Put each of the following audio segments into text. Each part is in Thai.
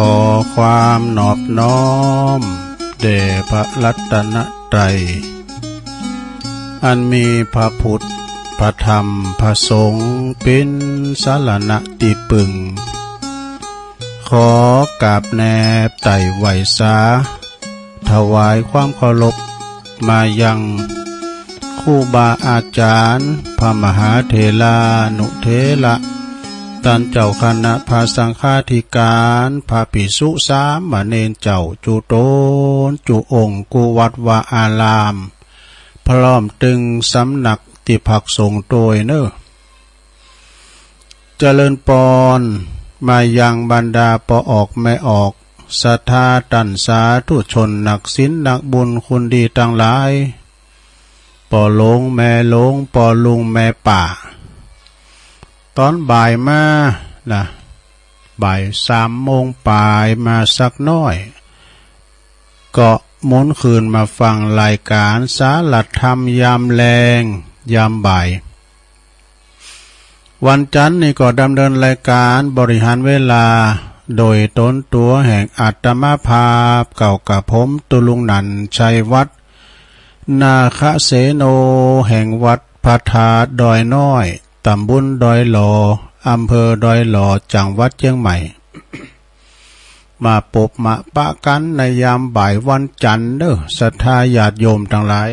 ขอความนอบน้อมแด่พระรัตนตรัยอันมีพระพุทธพระธรรมพระสงฆ์เป็นสรณะที่พึ่งขอกราบแนบไต่ไหวสาถวายความเคารพมายังครูบาอาจารย์พระมหาเถรานุเถระท่านเจ้าคณะพระสังฆาธิการพระภิกษุสามเณรเจ้าจุโตนจุองค์กุวัดวาอารามพร้อมตึงสำนักที่พักสงฆ์โดยเนอเจริญปอนมายังบรรดาปอออกไม่ออกศรัทธาตันสาธุชนนักศีลนักบุญคุณดีทั้งหลายปอหลงแม่หลงปอลุงแม่ป่าตอนบ่ายมานะบ่าย3 โมงปลายมาสักน้อยก็หมุนคืนมาฟังรายการสาลธรรมยามแรงยามบ่ายวันจันทร์นี่ก็ดำเนินรายการบริหารเวลาโดยต้นตัวแห่งอาตมาภาพเก่ากับผมตุลุงนันชัยวัฒน์นาคเสโนแห่งวัดพระธาตุดอยน้อยตำบลดอยหล่ออำเภอดอยหล่อจังหวัดเชียงใหม่ มาพบมาปะกันในยามบ่ายวันจันทร์เด้อศรัทธาญาติโยมทั้งหลาย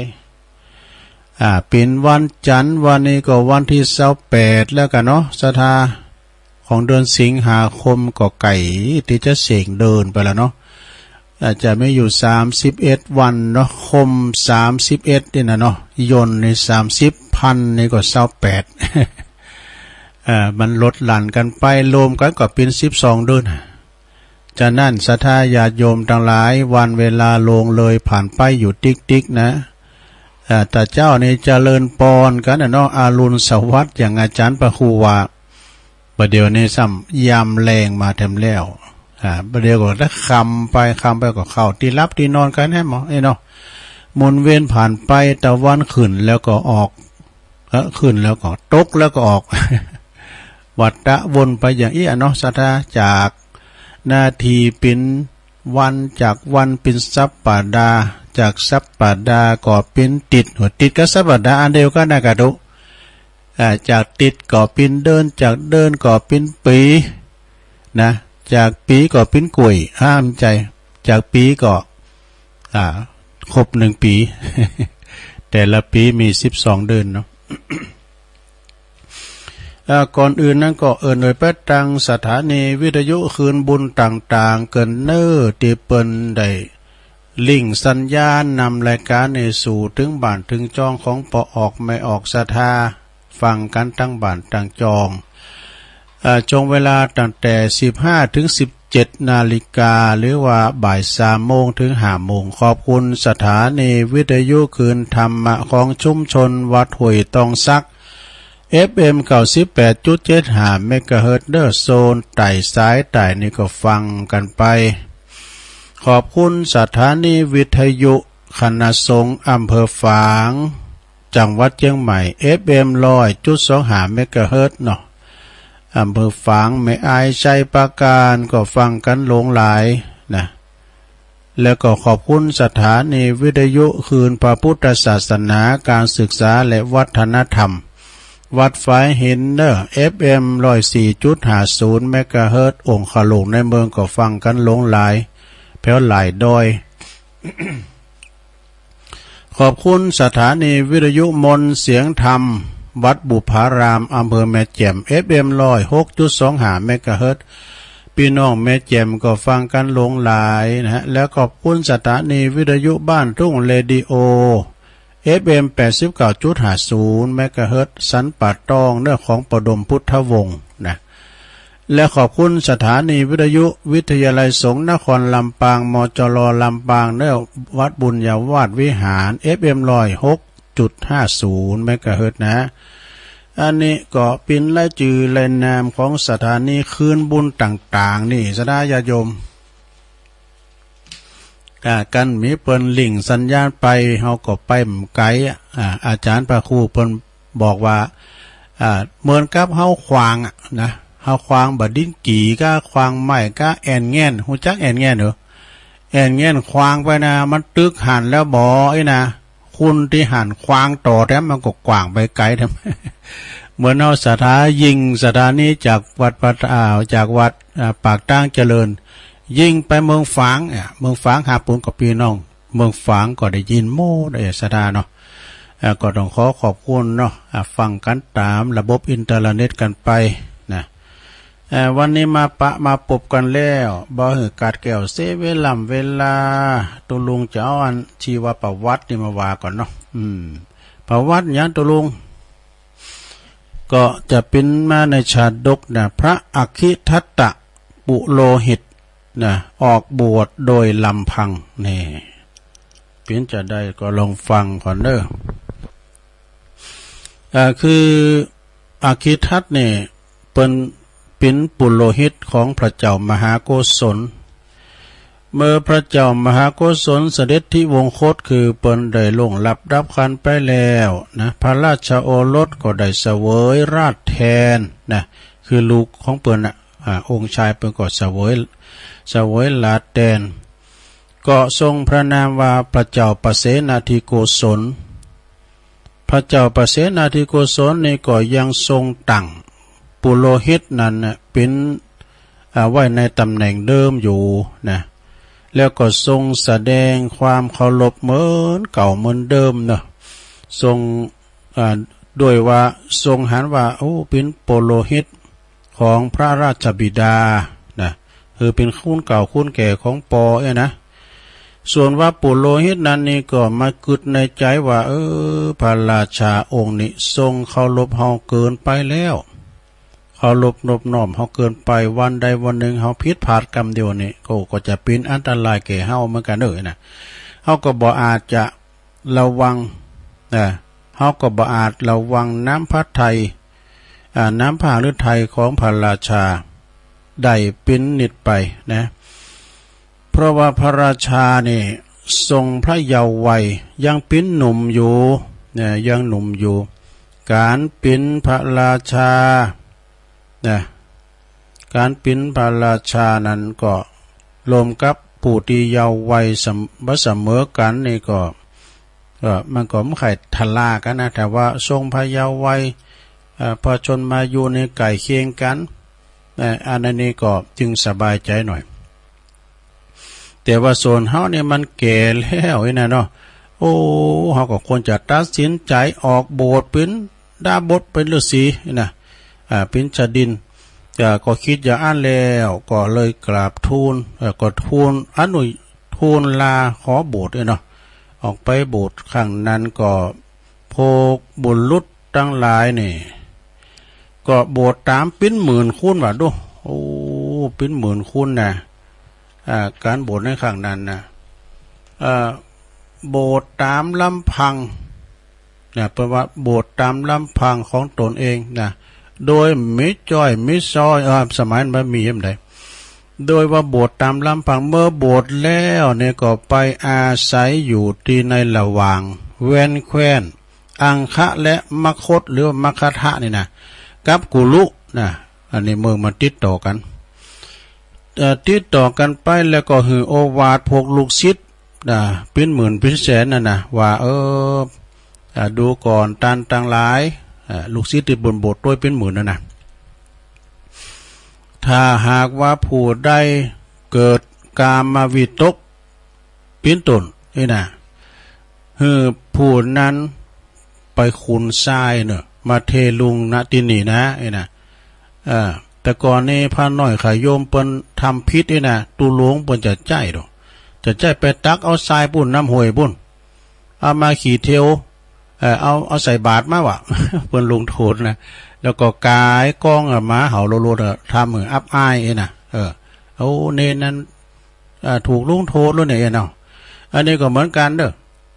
เป็นวันจันทร์วันนี้ก็วันที่28แล้วกันเนาะศรัทธาของเดือนสิงหาคมก็ไก่ที่จะเสกเดินไปแล้วเนาะอาจจะไม่อยู่31วันเนาะคม31นี่นะเนาะยนใน30พันนี่ก็28มันลดหลั่นกันไปรวมกันก็เป็น12เดือนจะนั่นศรัทธาญาติโยมทั้งหลายวันเวลาลงเลยผ่านไปอยู่ติ๊กๆนะแต่เจ้านี่เจริญปอนกันนะเนาะอารุณสวัสดิ์อย่างอาจารย์ประครูว่าประเดี๋ยวนี้ซ้ำยามแรงมาเต็มแล้วประเดี๋ยวก็ถ้าคำไปก็เข้าที่รับที่นอนกันแน่หมอเนาะมนเวียนผ่านไปตะวันขึ้นแล้วก็ออกขึ้นแล้วก็ตกแล้วก็ออก วัฏฏะวนไปอย่างนี้เนาะสัทธาจากนาทีเป็นวันจากวันเป็นสัปดาห์จากสัปดาห์ก็เป็นติดหัวติดกับสัปดาห์อันเดียวกันนะกะดุจากติดก็เป็นเดินจากเดินก็เป็นปีนะจากปีก็เป็นกล้วยห้ามใจจากปีก็ครบ1 ปี แต่ละปีมี12 เดือนเนาะ ก่อนอื่นนั้นก็โดยประตังสถานีวิทยุคืนบุญต่างๆเกินเนอร์ที่เปิ้นได้ลิงก์สัญญาณนำรายการในสู่ถึงบ้านถึงจองของปอออกไม่ออกศรัทธาฟังกันทั้งบ้านทั้งจองจงเวลาตั้งแต่15 ถึง 17 นาฬิกาหรือว่าบ่าย3 โมงถึง5 โมงขอบคุณสถานีวิทยุคืนธรรมะของชุมชนวัดห้วยตองซัก FM 98.75 เมกะเฮิรตซ์เดอร์โซนไต่ซ้ายไต่นี่ก็ฟังกันไปขอบคุณสถานีวิทยุคณะสงฆ์อำเภอฝางจังหวัดเชียงใหม่ FM 100.25 เมกะเฮิรตซ์เนาะอำเภอฝางแม่อายชัยปราการก็ฟังกันหลงหลายนะแล้วก็ขอบคุณสถานีวิทยุคืนพระพุทธศาสนาการศึกษาและวัฒนธรรมวัดฝายหินเนอร์ FM 104.50 เมกะเฮิรตซ์องค์ขลุงในเมืองก็ฟังกันหลงหลายแผ่วหลายดอย ขอบคุณสถานีวิทยุมนต์เสียงธรรมวัดบุพารามอำเภอแม่แจ่ม FM 106.25 เมกะเฮิรตซ์พี่น้องแม่แจ่มก็ฟังกันหลงหลายนะฮะแล้วขอบคุณสถานีวิทยุบ้านทุ่งเรดิโอ FM 89.50 เมกะเฮิรตซ์สันป่าตองเนื้อของประดมพุทธวงศ์นะและขอบคุณสถานีวิทยุวิทยาลัยสงฆ์นครลำปางมจรลำปางเนื้อวัดบุญญาวาสวิหาร FM 106.50 เมกะเฮิรตซ์นะอันนี้ก็เป็นรายชื่อรายนามของสถานีคืนบุญต่างๆนี่สดาญาโยมกันมีเปิ้นลิงก์สัญญาณไปเฮาก็ไปไกลอาจารย์พระครูเปิ้นบอกว่าเหมือนกับเฮาขวางนะเฮ าควางบดิ้นกี่ก็ควางไม้ก็แอนแง่นหูจักแอนแง่นเหรอแอนแง่นควางไปนะมันตึกหันแล้วบ่ไอ้นะคุณที่หันควางต่อแถมมันก็กว้างไปไกลแถม เหมือนเอาสถายิงสถานีจากวัดปัตอ่าวจากวัดปากตั้งเจริญยิงไปเมืองฝางเมืองฝางหาปูนกับพี่น้องเมืองฝางก็ได้ยินโม่ได้สถาเนาะก็ต้องขอบคุณเนาะฟังกันตามระบบอินเทอร์เน็ตกันไปนะวันนี้มาปบกันแล้วบ่หือกาดแก้วเซเวลาตุลุงจะเอาอันชีวประวัตินี่มาว่าก่อนเนาะประวัติอย่างตุลุงก็จะเป็นมาในชาดกนะพระอคิทัตตะปุโรหิตนะออกบวชโดยลำพังนี่เป็นจะได้ก็ลองฟังก่อนเด้อคืออคิทัตเนี่ยเป็นปุโรหิตของพระเจ้ามหาโกศลเมื่อพระเจ้ามหาโกศลเสด็จที่วงคตคือเปิ้นได้ลงรับดับขันไปแล้วนะพระราชโอรสก็ได้เสวยราชแทนนะคือลูกของเปิ้นองค์ชายเปิ้นก็เสวยราชแทนก็ทรงพระนามว่าพระเจ้าประเสนาธิโกศลพระเจ้าประเสนาธิโกศลนี่ก็ยังทรงตั้งปุโรหิตนั้นเป็นไว้ในตำแหน่งเดิมอยู่นะแล้วก็ทรงแสดงความเคารพเหมือนเก่าเหมือนเดิมเนาะทรงด้วยว่าทรงหันว่าโอ้เป็นปุโรหิตของพระราชบิดานะคือเป็นคุณเก่าคุณแก่ของปอนะส่วนว่าปุโรหิตนั้นนี่ก็มากึดในใจว่าพระราชาองค์นี้ทรงเคารพเฮาเกินไปแล้วเขาลบนบน้อมเขาเกินไปวันใดวันหนึ่งเขาผิดพลาดกรรมเดียวนี่ก็จะเป็นอันตรายแก่เฮาเหมือนกันนะเขาก็บ่อาจจะระวังเขาก็บ่อาจระวังน้ำพระทัยน้ำพระฤทัยของพระราชาได้เป็นนิดไปนะเพราะว่าพระราชานี่ทรงพระเยาว์วัยยังเป็นหนุ่มอยู่ยังหนุ่มอยู่การเป็นพระราชาการเป็นพระราชานั้นก็รวมกับผู้ที่เยาว์วัยเสมอกันนี่ก็มันก็ไม่ใช่ทลากันนะแต่ว่าทรงพระเยาว์วัยพอชนมาอยู่ในไก่เคียงกันอันนี้ก็จึงสบายใจหน่อยแต่ว่าส่วนเฮาเนี่ยมันแก่แล้วนะเนาะโอ้เฮาก็ควรจะตัดสินใจออกบวชเป็นดาบทเป็นฤาษีนะเป็นชดินก็คิดอย่าอ่านแล้วก็เลยกราบทูลก็ทูลลาขอบวชเนาะออกไปบวชครั้งนั้นก็พวกบุรุษทั้งหลายนี่ก็บวชตามเป็นหมื่นคูณว่าดูโอ้เป็นหมื่นคูณนะการบวชในครั้งนั้นนะบวชตามลำพังแปลว่าบวชตามลำพังของตนเองนะโดยมิจ้อยมิซอยสมัยนั้นมีอย่างไรโดยว่าบวชตามลำพังเมื่อบวชแล้วเนี่ยก็ไปอาศัยอยู่ที่ในระหว่างแว่นแคว้นอังคะและมคตหรือมคทะนี่นะกับกุลุนะอันนี้เมืองมันติดต่อกันไปแล้วก็หือโอวาทพวกลูกศิษย์เป็นหมื่นเป็นแสนนะว่าดูก่อนตันต่างหลายลูกศิษย์ที่บนโบสถ์ด้วยเป็นหมื่นนะถ้าหากว่าผู้ใดเกิดกามวิตกเป็นต้นนะผู้นั้นไปคุณทรายเนอะมาเทลุงณที่นี่นะนะแต่ก่อนนี้พระน้อยขายโยมเปิ้นทำพิษนะตูหลวงเปิ้นจะใจดอกจะใจไปตักเอาทรายปุ่นน้ำห่วยปุ่นเอามาขี่เที่ยวเอาใส่บาตรมาวะเปิ้นลงโทษนะแล้วก็กายกองมาเห่าโลโลทำเหมือนอับอายนะเอาเนนั้นถูกลงโทษแล้วเนี่ยเนาะอันนี้ก็เหมือนกันเด้อ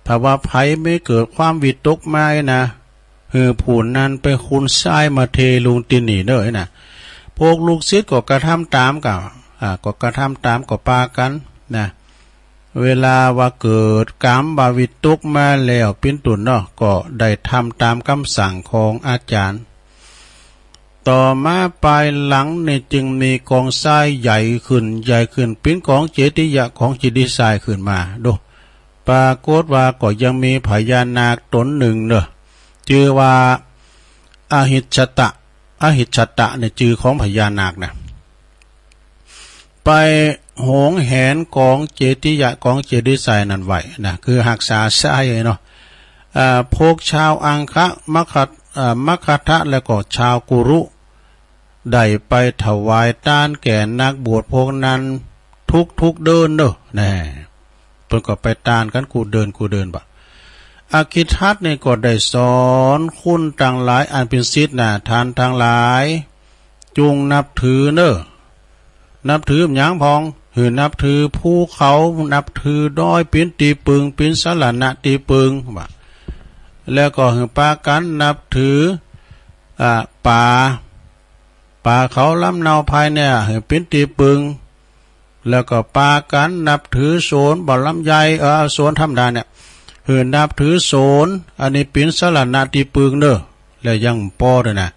ถ้าว่าไผไม่เกิดความวิตกมานะผู้นั้นไปคุณทรายมาเทลุงตินนี่เด้อนะพวกลูกศิษย์ก็กระทำตามกับก็กระทำตามก็ปากันนะเวลาว่าเกิดกามบาวิตกมาแล้วเป็นตุนเนาะก็ได้ทำตามคำสั่งของอาจารย์ ต่อมาปลายหลังนี่จึงมีกองทรายใหญ่ขึ้นเป็นกองเจติยะของจิตดิทรายขึ้นมาดูปรากฏว่าก็ยังมีพญานาคตนหนึ่งเนอะชื่อว่าอหิชตะเนี่ยชื่อของพญานาคนะไปโหงแหนกองเจติยะกองเจติทรายนั่นไว้นะคือหักษาทรายเนาะพวกชาวอังคะมัคคทะและก็ชาวกุรุได้ไปถวายทานแก่นักบวชพวกนั้นทุกเดินเนอะแน่เพิ่นก็ไปทานกันกูเดินบะอาคิทัตนี่ก็ได้สอนคุณต่างหลายอันเป็นศิษย์นะทานทั้งหลายจงนับถือเนอะนับถือหยังพองหือนับถือภูเขานับถือดอยเป็นตีปึงเป็นสลานะตีปึงบะแล้วก็หือปากันนับถือป่าเขาลำเนาภายเนี่ยหือเป็นตีปึงแล้วก็ปากันนับถือโสนบ่อลำไยโสนธรรมดาเนี่ยหือนับถือโสนอันนี้เป็นสลานะตีปึงเนอะแล้วยังป้อด้วยนะ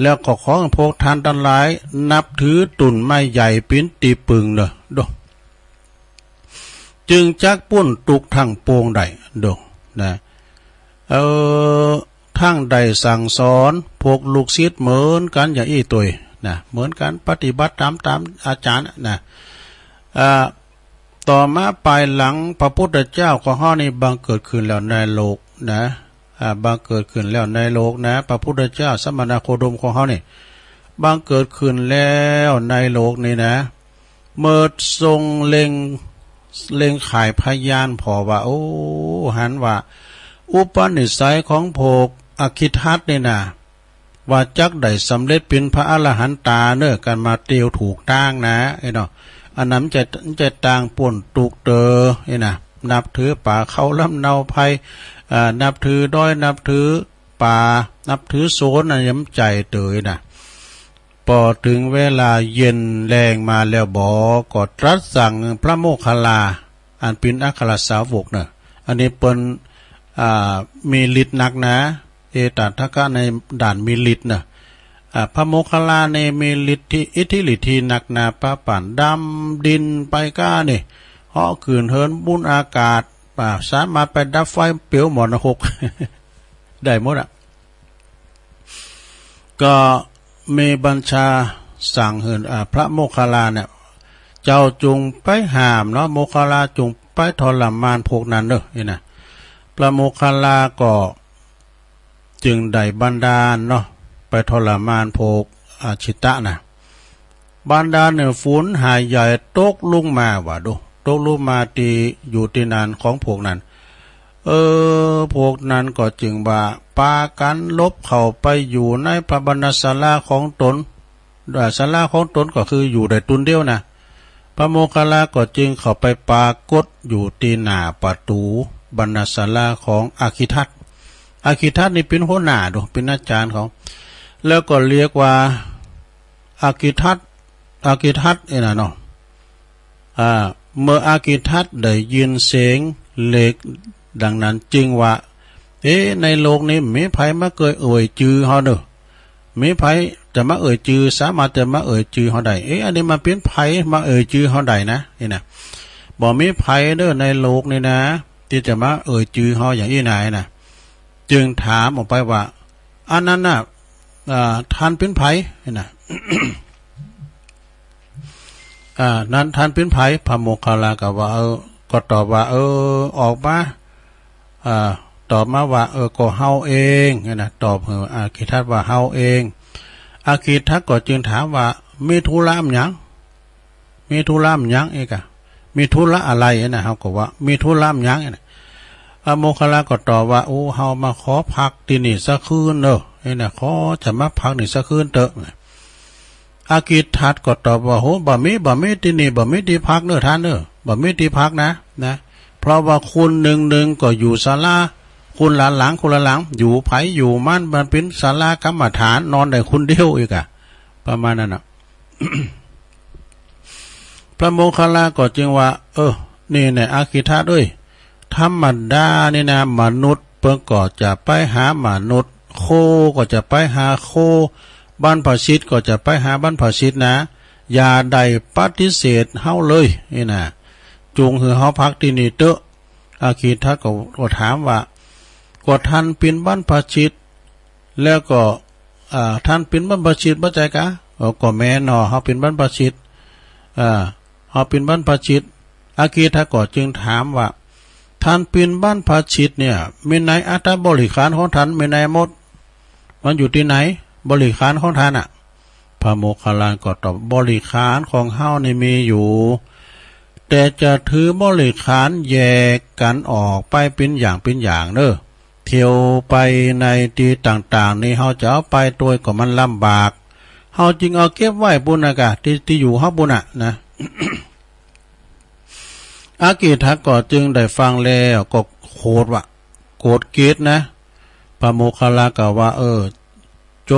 แล้วก็ของพวกทานทั้งหลายนับถือตุ่นไม้ใหญ่เป็นตีปึงเนอะดูจึงจักปุ้นตุกทั้งโปงได้ดูนะทั้งใดสั่งสอนพวกลูกศิษย์เหมือนกันอย่างอี้ตัวนะเหมือนกันปฏิบัติตามอาจารย์นะต่อมาภายหลังพระพุทธเจ้าของเฮานี่บังเกิดขึ้นแล้วในโลกนะบังเกิดขึ้นแล้วในโลกนะพระพุทธเจ้าสมณโคดมของเฮานี่บังเกิดขึ้นแล้วในโลกนี่นะเมื่อทรงเล็งขายพยานพอว่าโอ้หันว่าอุปนิสัยของพวกอคิทัตนี่นะว่าจักได้สำเร็จเป็นพระอรหันตาเนอะกันมาเตียวถูกตั้งนะไอ้เนาะอันนั้นจะต่างป่นตุกเตอไอ้นะนับถือป่าเขาลำเนาภัยนับถือด้อยนับถือป่านับถือโซนอะไรย้ำใจเตยนะพอถึงเวลาเย็นแรงมาแล้วบอก็ตรัสสั่งพระโมคคัลลาอันเป็นอัครสาวกเนอะอันนี้เป็นมีฤทธิ์นักนะเอตัทกะในด่านมีฤทธิ์นะพระโมคคัลลาในมีฤทธิอิทธิฤทธินักนาปะป่านดำดินไปก้านี่เหาะขืนเฮินบุญอากาศสามารถไปดับไฟเปียวหมอนหก ได้หมดอ่ะก็มีบัญชาสั่งเหินพระโมคคัลลาเนี่ยเจ้าจงไปห้ามเนาะโมคคัลลาจงไปทรมานพวกนั้นเด้อนี่นะพระโมคคัลลาก็จึงได้บันดาลเนาะไปทรมานพวกชิตะนะบันดาลเนี่ยฝนหายใหญ่ตกลงมาว่าดูตกลงมาตีอยู่ที่นานของพวกนั้นพวกนั้นก็จึงว่าปากันลบเข้าไปอยู่ในพระบรรณศาลาของตนศาลาของตนก็คืออยู่ในตุนเดียวนะพระโมคคัลลาก็จึงเข้าไปปรากฏอยู่ที่หน้าประตูบรรณศาลาของอาคิทัตนี่เป็นหัวหน้าดูเป็นอาจารย์ของแล้วก็เรียกว่าอาคิทัตเนาะเมื่ออาคิทัตได้ยินเสียงเหล็กดังนั้นจึงว่าในโลกนี้มีไผมาเกยเอ่ยจือเฮาเด้อมีไผจะมาเอ่ยจือสามารถจะมาเอ่ยจือเฮาได้อันนี้มาเป็นไผมาเอ่ยจือเฮาได้นะนี่นะบ่มีไผเด้อในโลกนี้นะที่จะมาเอ่ยจือเฮาอย่างนี้ไหนนะจึงถามออกไปว่าอันนั้นน่ะท่านเป็นไผนี่นะ นั้นท่านเป็นไผพระโมคคัลลาก็ว่าก็ตอบว่าออกมาตอบมาว่าก็เฮาเองนะตอบอาคิทัตว่าเฮาเองอาคิทัตก็จึงถามว่ามีธุระหยังเอกะมีธุระอะไรนะเฮาก็ว่ามีธุระหยังนะโมคคัลลาก็ตอบว่าเฮามาขอพักที่นี่สักคืนเด้อนะขอจะมาพักนี่สักคืนเถอะอาคิทัตก็ตอบว่าโหบ่มีที่นี่บ่มีที่พักเด้อท่านเด้อบ่มีที่พักนะเพราะว่าคุณหนึ่งก็อยู่ศาลาคุณหลังคนละหลังอยู่ไผอยู่มันเป็นศาลากรรมฐานนอนได้คนเดียวอีกประมาณนั้นน่ะ พระโมคคัลลาก็จึงว่านี่เนี่ยอาคิทัตเอ้ยธรรมดานี่นะมนุษย์เพิ่นก็จะไปหามนุษย์โคก็จะไปหาโค บรรพชิตก็จะไปหาบรรพชิตนะอย่าได้ปฏิเสธเฮาเลยนี่นะจูงคือเฮาพักที่นี่เตอะอาคีทักก็ถามว่าก็ท่านเป็นบรรพชิตแล้วก็ท่านเป็นบรรพชิตบ่ใจกะก็แม่นอเฮาเป็นบรรพชิตเฮาเป็นบรรพชิตอาคีทักก็จึงถามว่าท่านเป็นบรรพชิตเนี่ยมีไหนอัตบริขารของท่านมีไหนหมดมันอยู่ที่ไหนบริขารของท่านอ่ะพระโมคคัลลานก็ตอบบริขารของเฮานี่มีอยู่แต่จะถือบริขารแยกกันออกไปเป็นอย่างเด้อเที่ยวไปในที่ต่างๆนี่เฮาจะเอาไปตัวก็มันลำบากเฮาจึงเอาเก็บไว้บุญนะกะที่อยู่เฮาบุญน่ะนะ อากิทักก็จึงได้ฟังแล้วก็โคตรว่าโกรธเกตนะพระโมคคัลลาก็ว่าจ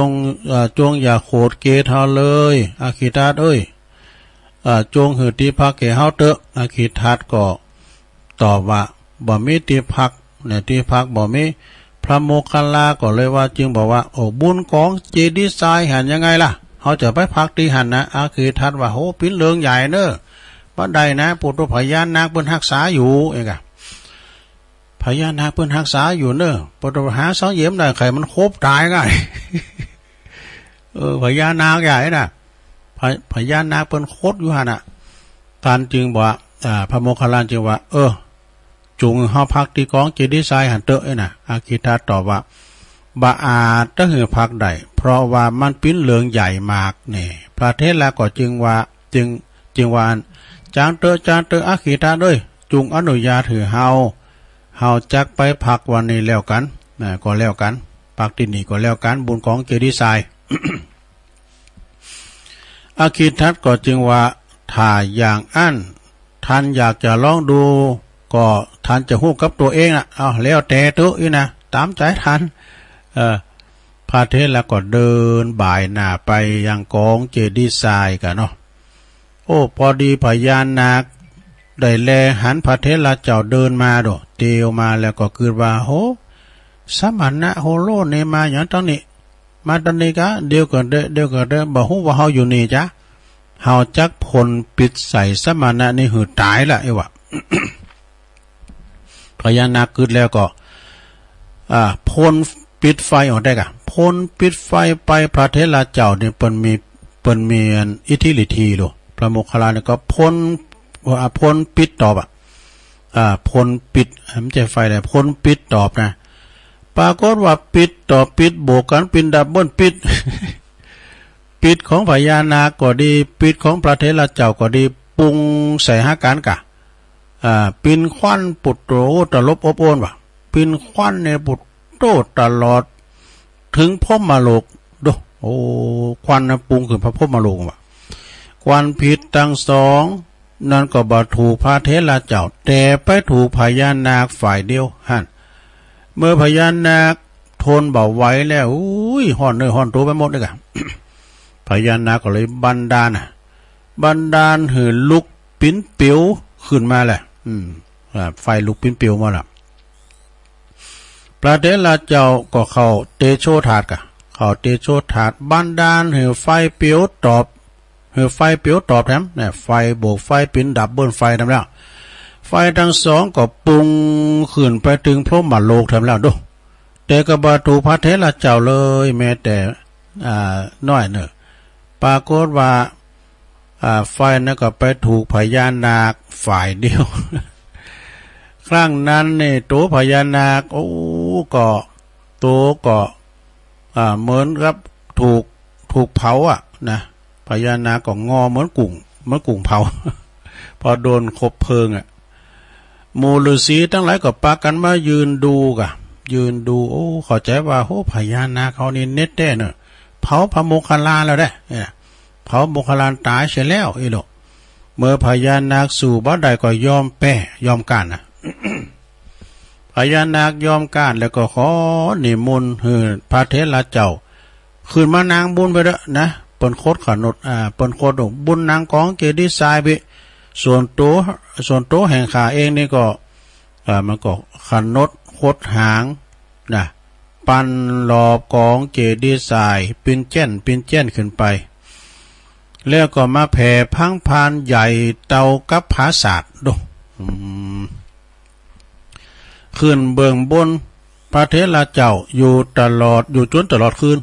งอย่าโคตรเกตเฮาเลยอาคิทัสเอ้ยจงหือที่พักแก่เฮาเถอะอาคิทัสก็ตอบว่าบ่มีที่พักเนี่ยที่พักบ่มีพระโมคคัลลาก็เลยว่าจึงบอกว่าโอ้บุญของเจดีย์ทรายหันยังไงล่ะเฮาจะไปพักที่หันนะอาคิทัสว่าโหปิ้นเลืองใหญ่เด้อบ่ได้นะปุถุพญานาคเพิ่นรักษาอยู่เองอะพญานาคเพิ่นรักษาอยู่เด้อปุถุหา2เยี่ยมได้ไข่มันครบตายง่ายพญานาคใหญ่น่ะพญานาคเปิ้นโคตรอยู่หั่นน่ะท่านจึงบอกพระโมคคัลลานจึงว่าจุงเฮาพักที่กองเจดีย์ทรายหันเตอะน่ะอาคิทัสตอบว่าบ่อาจจะหือพักได้เพราะว่ามันปิ้นเหลืองใหญ่มากนี่พระเทศละก็จึงว่าว่าจางเตอะอาคิทัสเอ้ยจุงอนุญาตถือเฮาจักไปพักวันนี้แล้วกันก็แล้วกันพักที่นี่ก็แล้วกันบุญของเจดีย์ทราย อาคิทัสก็จึงว่าถ้าอย่างอั้นท่านอยากจะลองดูก็ท่านจะฮู้กับตัวเองน่ะเอาแล้วแต่ตัวอีนะตามใจท่านพระเทศแล้วก็เดินบ่ายหน้าไปยังกองเจดีย์ทรายกันเนาะโอ้พอดีพญานาคได้แลหันพระเทศละเจ้าเดินมาโดเตียวมาแล้วก็คือว่าโหสมณะโหโลนี่มาอย่างตอนนี้มาตอนนี้กะเดี๋ยวก็ได้บ่ฮู้ว่าเฮาอยู่นี่จ้ะเฮาจักพลปิดใส่สมณะนี่หือตายละไอ้วะ พญานาคกึดแล้วก็พ่นปิดไฟออกได้กะพ่นปิดไฟไปพระเทศเจ้าเนี่ยเปิ้นมีอิทธิฤทธิ์โลพระโมคคัลลาเนี่ยก็พ่นปิดตอบพ่นปิดมันจะไฟได้พ่นปิดตอบนะปรากฏว่าปิดต่อปิดโบกกันปิดดับเบิ้ลปิด ปิดของพญานาคก็ดีปิดของพระเทศเจ้าก็ดีปุงใส่หากันกะปินควันปุตโตตลบอบโอนว่ะปินควันเนี่ยปุตโตตลอดถึงพรหมโลกดูโอ้ควันนะปุงขึ้นพระพรหมโลกว่ะควันผิดทั้งสองนั่นก็บ่ถูกพระเทศเจ้าแต่ไปถูกพญานาคฝ่ายเดียวหั่นเมื่อพญานาคทนเบาไหวแล้วอุ้ยห่อนเนื้อห่อนตัวไปหมดเลยกะ พญานาคก็เลยบันดาลหือลุกปิ้นปิวขึ้นมาแหละไฟลุกปิ้นปิวมาละพระเทศเจ้าก็เข้าเตโชธาตุกะเข้าเตโชธาตุบันดาลหือไฟปิวตอบแถมเนี่ยไฟโบกไฟปิ้นดับเบิ้ลไฟทำแล้วไฟทั้งสองก็ปุงขึ้นไปถึงพรหมโลกทำแล้วดูแต่ก็บ่ถูกพระเทศเจ้าเลยแม้แต่น้อยเนอะปรากฏว่าไฟนั้นก็ไปถูกพญานาคฝ่ายเดียว ครั้งนั้นนี่ตัวพญานาคโอ้ก็ตัวก็เหมือนกับถูกเผาอ่ะนะพญานาคก็งอเหมือนกุ้งเผา พอโดนคบเพลิงอ่ะหมู่ฤาษีทั้งหลายก็ปากันมายืนดูโอ้เข้าใจว่าโหพญานาคเขานี่เน็ตแน่เนอะเผาพระโมคคัลลาแล้วได้เผาโมคคัลลาตายเสียแล้วอีโลเมื่อพญานาคสู่บ่ได้ก็ยอมกันนะ พญานาคยอมกันแล้วก็ขอนิมนต์พระเถรเจ้าขึ้นมานางบุญไปเด้อนะเปิ้นโคตรขนดเปิ้นโคตรบุญนางของเจดีย์ทรายไปส่วนตัวแห่งขาเองนี่ก็มันก็ขนดโคตรหางนะ ปันหลอบกองเจดีย์ทรายเป็นแจ้นขึ้นไปแล้วก็มาแผ่พังพานใหญ่เตากับผาศาสตร์ดูขึ้นเบื้องบนพระเถระเจ้าอยู่จนตลอดคืน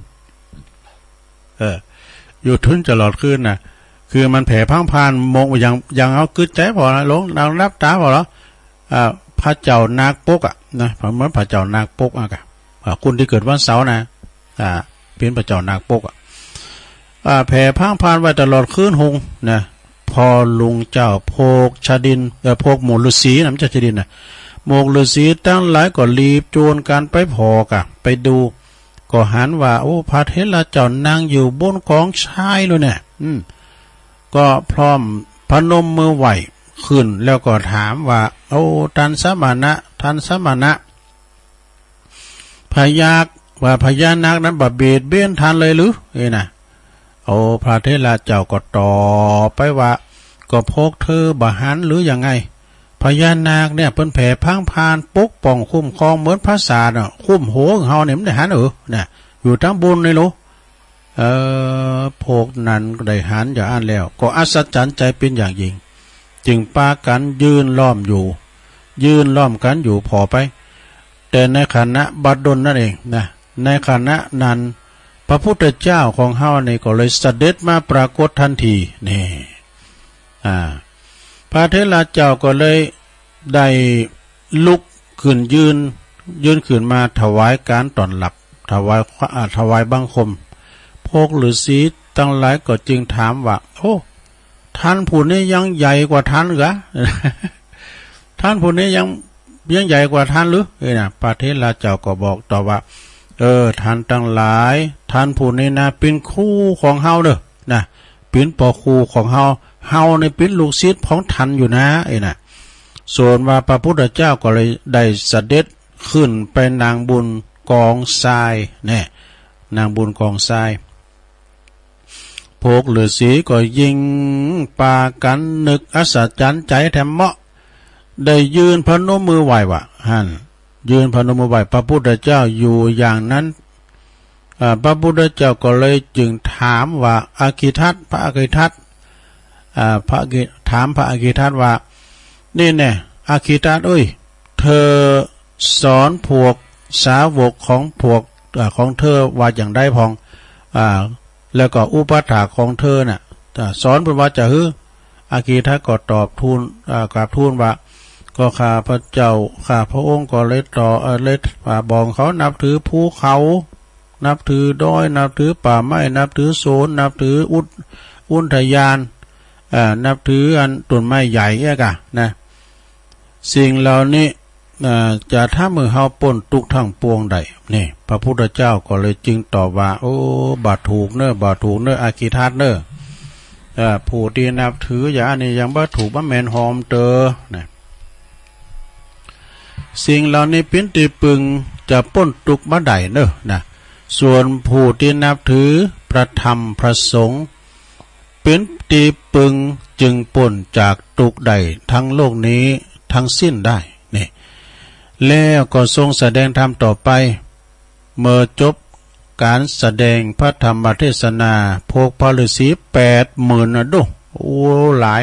อยู่ทุนตลอดคืนน่ะคือมันแผ่พังพานมองอย่างเอากึดใจพอนะลงเรารับตาพอแล้วพระเจ้านาคปกนะเหมือนพระเจ้านาคปกกะคุณที่เกิดวันเสาร์นะเป็นพระเจ้านาคปกแผ่พังพานไว้ตลอดคืนหงนะพอลุงเจ้าโพกชาดินโพกหมูฤาษีนะมันจะชาดินนะหมกฤาษีตั้งหลายก็รีบโจรกันไปพอกะไปดูก็หันว่าโอ้พระเถระเจ้านั่งอยู่บนกองชายเลยเนี่ยก็พร้อมพนมมือไหวขึ้นแล้วก็ถามว่าโอ้ท่านสมณะพญาว่าพญานาคนั้นบาเบียดเบี้ยนท่านเลยหรือนะโอ้พระเถระเจ้าก็ตอบไปว่าก็พกเธอบาหันหรือยังไงพญานาคเนี่ยเพิ่นแผ่พังพานปกป้องคุ้มครองเหมือนพระศาสตร์คุ้มโหของเฮาเนี่ยมันได้หันเนี่ยอยู่ทั้งบนเลยรู้พวกนั้นได้หันอย่าอ่านแล้วก็อัศจรรย์ใจเป็นอย่างยิ่งจึงปากันยืนล้อมกันอยู่พอไปแต่ในขณะบัดดลนั่นเองนะในขณะนั้นพระพุทธเจ้าของเฮานี่ก็เลยเสด็จมาปรากฏทันทีนี่พระเถระเจ้าก็เลยได้ลุกขึ้นยืนขึ้นมาถวายการต้อนรับถวายบังคมพวกฤาษีตั้งหลายก็จึงถามว่าโอ้ท่านผู้นี้ยังใหญ่กว่าท่านหรือ ท่านผู้นี้ยังใหญ่กว่าท่านหรือนะพระเถระเจ้าก็บอกต่อว่าท่านตั้งหลายท่านผู้นี้นะเป็นคู่ของเฮาเด้อนะเป็นปอคู่ของเฮาในเป็นลูกศิษย์ของท่านอยู่นะนะส่วนว่าพระพุทธเจ้าก็เลยได้เสด็จขึ้นไปนางบุญกองทรายเนี่ยนางบุญกองทรายพวกฤาษีก็ยิงปากันนึกอัศจรรย์ใจแถมเหมาะได้ยืนพนมมือไหวว่ายืนพนมมือไหวพระพุทธเจ้าอยู่อย่างนั้นพระพุทธเจ้าก็เลยจึงถามว่าอากิทัตพระอากิทัตถามพระอากิทัตว่านี่แน่อากิทัตเอ้ยเธอสอนพวกสาวกของพวกของเธอว่าอย่างได้พองแล้วก็อุปถากของเธอน่ะสอนเป็นว่าจะอากิทัตก็ตอบทูลกราบทูลว่าก็ข้าพระเจ้าข้าพระองค์ก็เลยบอกเขานับถือภูเขานับถือดอยนับถือป่าไม้นับถือโซนนับถืออุทยานนับถืออันต้นไม้ใหญ่นะสิ่งเหล่านี้จะถ้ามือเฮาป่นทุกทั้งปวงใดนี่พระพุทธเจ้าก็เลยจึงตอบว่าโอ้บาถูกเนอะอากิทัตเนอะผู้ที่นับถืออย่างนี้ยังบ่ถูกบ่แม่นหอมเตอนะสิ่งเหล่านี้เป็นที่ปึงจะป่นทุกบ่ได้เนอะนะส่วนผู้ที่นับถือพระธรรมพระสงฆ์เป็นที่ปึงจึงป่นจากทุกใดทั้งโลกนี้ทั้งสิ้นได้นี่แล้วก็ทรงแสดงธรรมต่อไปเมื่อจบการแสดงพระธรรมเทศนาพวกพระฤาษี80,000นะดูโอ้หลาย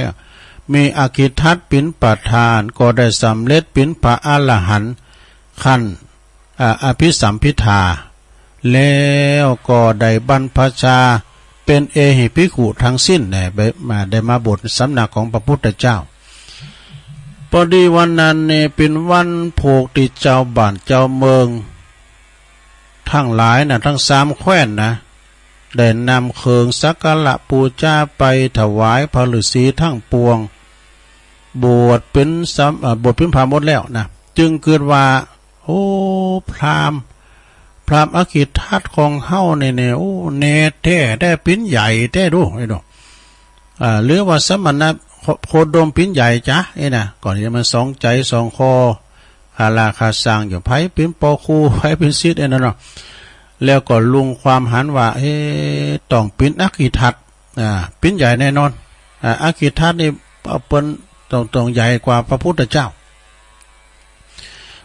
มีอากิทัตเป็นประธานก็ได้สำเร็จเป็นพระอรหันต์ขั้นอภิสัมพิทาแล้วก็ได้บรรพชาเป็นเอหิภิกขุทั้งสิ้นได้มาบวชสำนักของพระพุทธเจ้าพอดีวันนั้นเนี่ยเป็นวันโภกติเจ้าบ้านเจ้าเมืองทั้งหลายนะทั้ง3แคว้นนะได้นำเครื่องสักการะบูชาไปถวายพระฤาษีทั้งปวงบวชเป็นพราหมณ์หมดแล้วนะจึงเกิดว่าโอ้พราหมณ์อากิทัตของเฮาเนี่ยโอ้เนแท้ได้ปิ้นใหญ่แท้ดูไอ้ดอกหรือว่าสมณะโคดมปิ้นใหญ่จ้ะนะก่อนที่มัน2ใจ2คอหาลาคาสร้างอยู่ไผเป็นปอคูไผเป็นศิษย์นั่นเนาะแล้วก็ลุงความหันว่าต้องปิ้นอากิทัตปิ้นใหญ่แน่นอนอากิทัตนี่เป็นต้องใหญ่กว่าพระพุทธเจ้า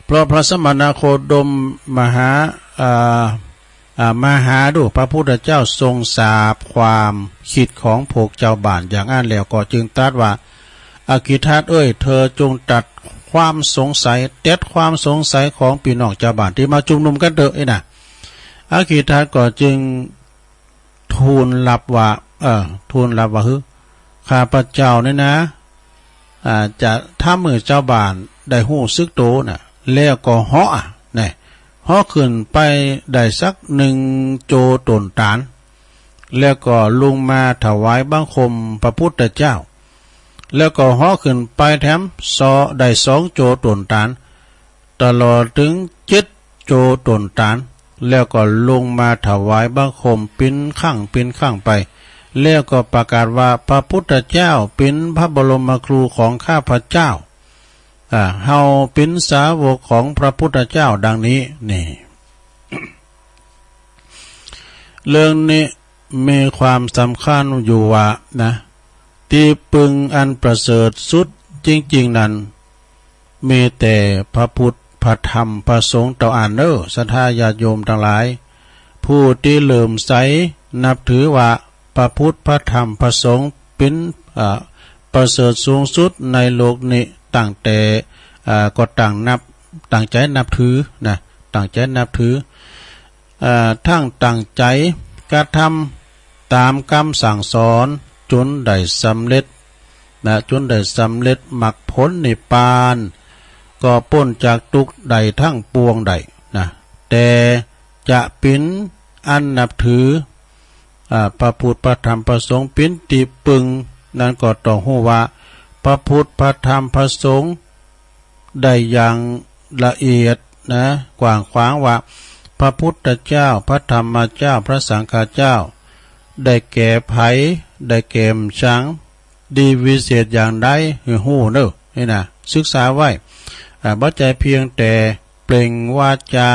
เพราะพระสมณโคดมมหา มาหาดูพระพุทธเจ้าทรงทราบความคิดของพวกเจ้าบ้านอย่างนั้นแล้วก็จึงตรัสว่าอากิทัตเอ้ยเธอจงตัดความสงสัยเด็ดความสงสัยของพี่น้องเจ้าบ้านที่มาชุมนุมกันเถอะนะอากิทัตก็จึงทูลรับว่าข้าพเจ้าเนี่ยนะจะถ้ามือเจ้าบ้านได้หู้ซึกโตน่ะแล้วก็เหาะเนี่ยเหาะขึ้นไปได้สัก1 โจตนตานแล้วก็ลงมาถวายบังคมพระพุทธเจ้าแล้วก็เหาะขึ้นไปแถมได้2 โจตนตานตลอดถึง7 โจตนตานแล้วก็ลงมาถวายบังคมปิ้นข้างไปแล้วก็ประกาศว่าพระพุทธเจ้าเป็นพระบรมครูของข้าพเจ้าเฮาเป็นสาวกของพระพุทธเจ้าดังนี้นี่ เรื่องนี้มีความสำคัญอยู่ว่านะที่ปึงอันประเสริฐสุดจริงๆนั้นมีแต่พระพุทธพระธรรมพระสงฆ์เต่าอ่านเนอศรัทธาญาติโยมทั้งหลายผู้ที่เลื่อมใสนับถือว่าพระพุทธพระธรรมพระสงฆ์เป็นประเสริฐสูงสุดในโลกนี้ตั้งแต่ก็ตั้งใจนับถือนะตั้งใจนับถือทั้งตั้งใจกระทำตามคำสั่งสอนจนได้สำเร็จนะจนได้สำเร็จมรรคผลนิพพานก็พ้นจากทุกข์ใดทั้งปวงใดนะแต่จะเป็นอันนับถือพระพุทธพระธรรมพระสงฆ์เป็นที่ปึงนั้นก็ต้องรู้ว่าพระพุทธพระธรรมพระสงฆ์ได้อย่างละเอียดนะกว้างขวางว่าพระพุทธเจ้าพระธรรมเจ้าพระสังฆเจ้าได้แก่ไผได้แก่ช้างดีวิเศษอย่างใดหู้เนอะนี่นะศึกษาไว้บ่ใจเพียงแต่เปล่งวาจา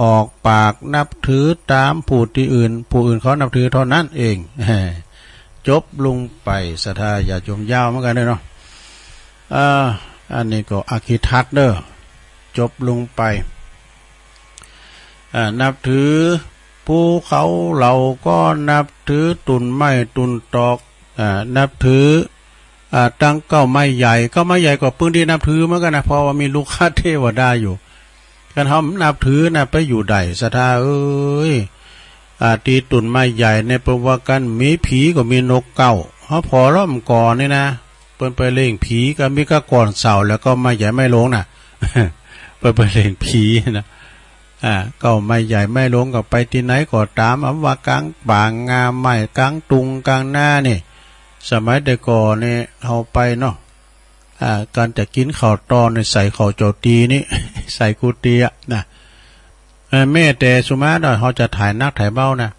ออกปากนับถือตามผู้อื่นเขานับถือเท่านั้นเองจบลงไปศรัทธาอย่าจมยาวเหมือนกันเนาะอันนี้ก็อาคิทัตเด้อจบลงไปนับถือภูเขาเราก็นับถือตุนไม้ตุนตอกนับถือตั้งเก้าไม้ใหญ่ก็ไม้ใหญ่กว่าปืนที่นับถือเหมือนกันนะเพราะว่ามีลูกค้าเทวดาอยู่กันเขานับถือนะไปอยู่ใดศรัทธาเอ้ยตีตุนไม้ใหญ่ในประวัติกันมีผีก็มีนกเก้าเขาพอล้อมก่อนนี่นะเปิ้นไปเล่งผีก็มีก็ก่อนเสาแล้วก็ไม้ใหญ่ไม่ลงนะเปิ้นไปเล่งผีนะก็ไม่ใหญ่ไม่ลงก็ไปที่ไหนก็ตามอำว่ากลางป่างงามไม้กลางตุงกลางหน้านี่สมัยแต่ก่อนนี่เอาไปเนาะการจะกินข้าวตอนในใส่ข้าวโจตีนี่ ใส่กุฏินะแม่แต่สุมาดเขาจะถ่ายนักถ่ายเบ้านะ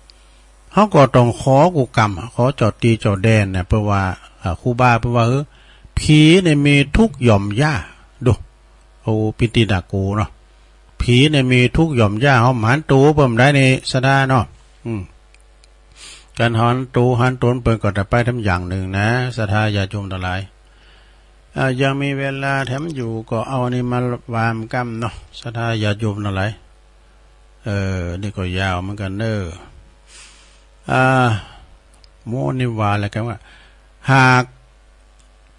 เขาก็ต้องขอกูกรรมขอจอดตีจอดแดนเนี่ยเพราะว่าครูบาเพราะว่าผีเนี่ยมีทุกหย่อมหญ้าดูโอ้ปิติดากูเนาะผีเนี่ยมีทุกหย่อมหญ้าเขาหันตูเปิ่มได้ในสดาเนาะการหันตูหันตนเปิ่มก็จะไปทำอย่างหนึ่งนะศรัทธาญาติโยมทั้งหลายยังมีเวลาแถมอยู่ก็เอานี่มาวามกรรมเนาะศรัทธาญาติโยมทั้งหลายนี่ก็ยาวเหมือนกันเนอะโมนิวาอะไรกันว่าหาก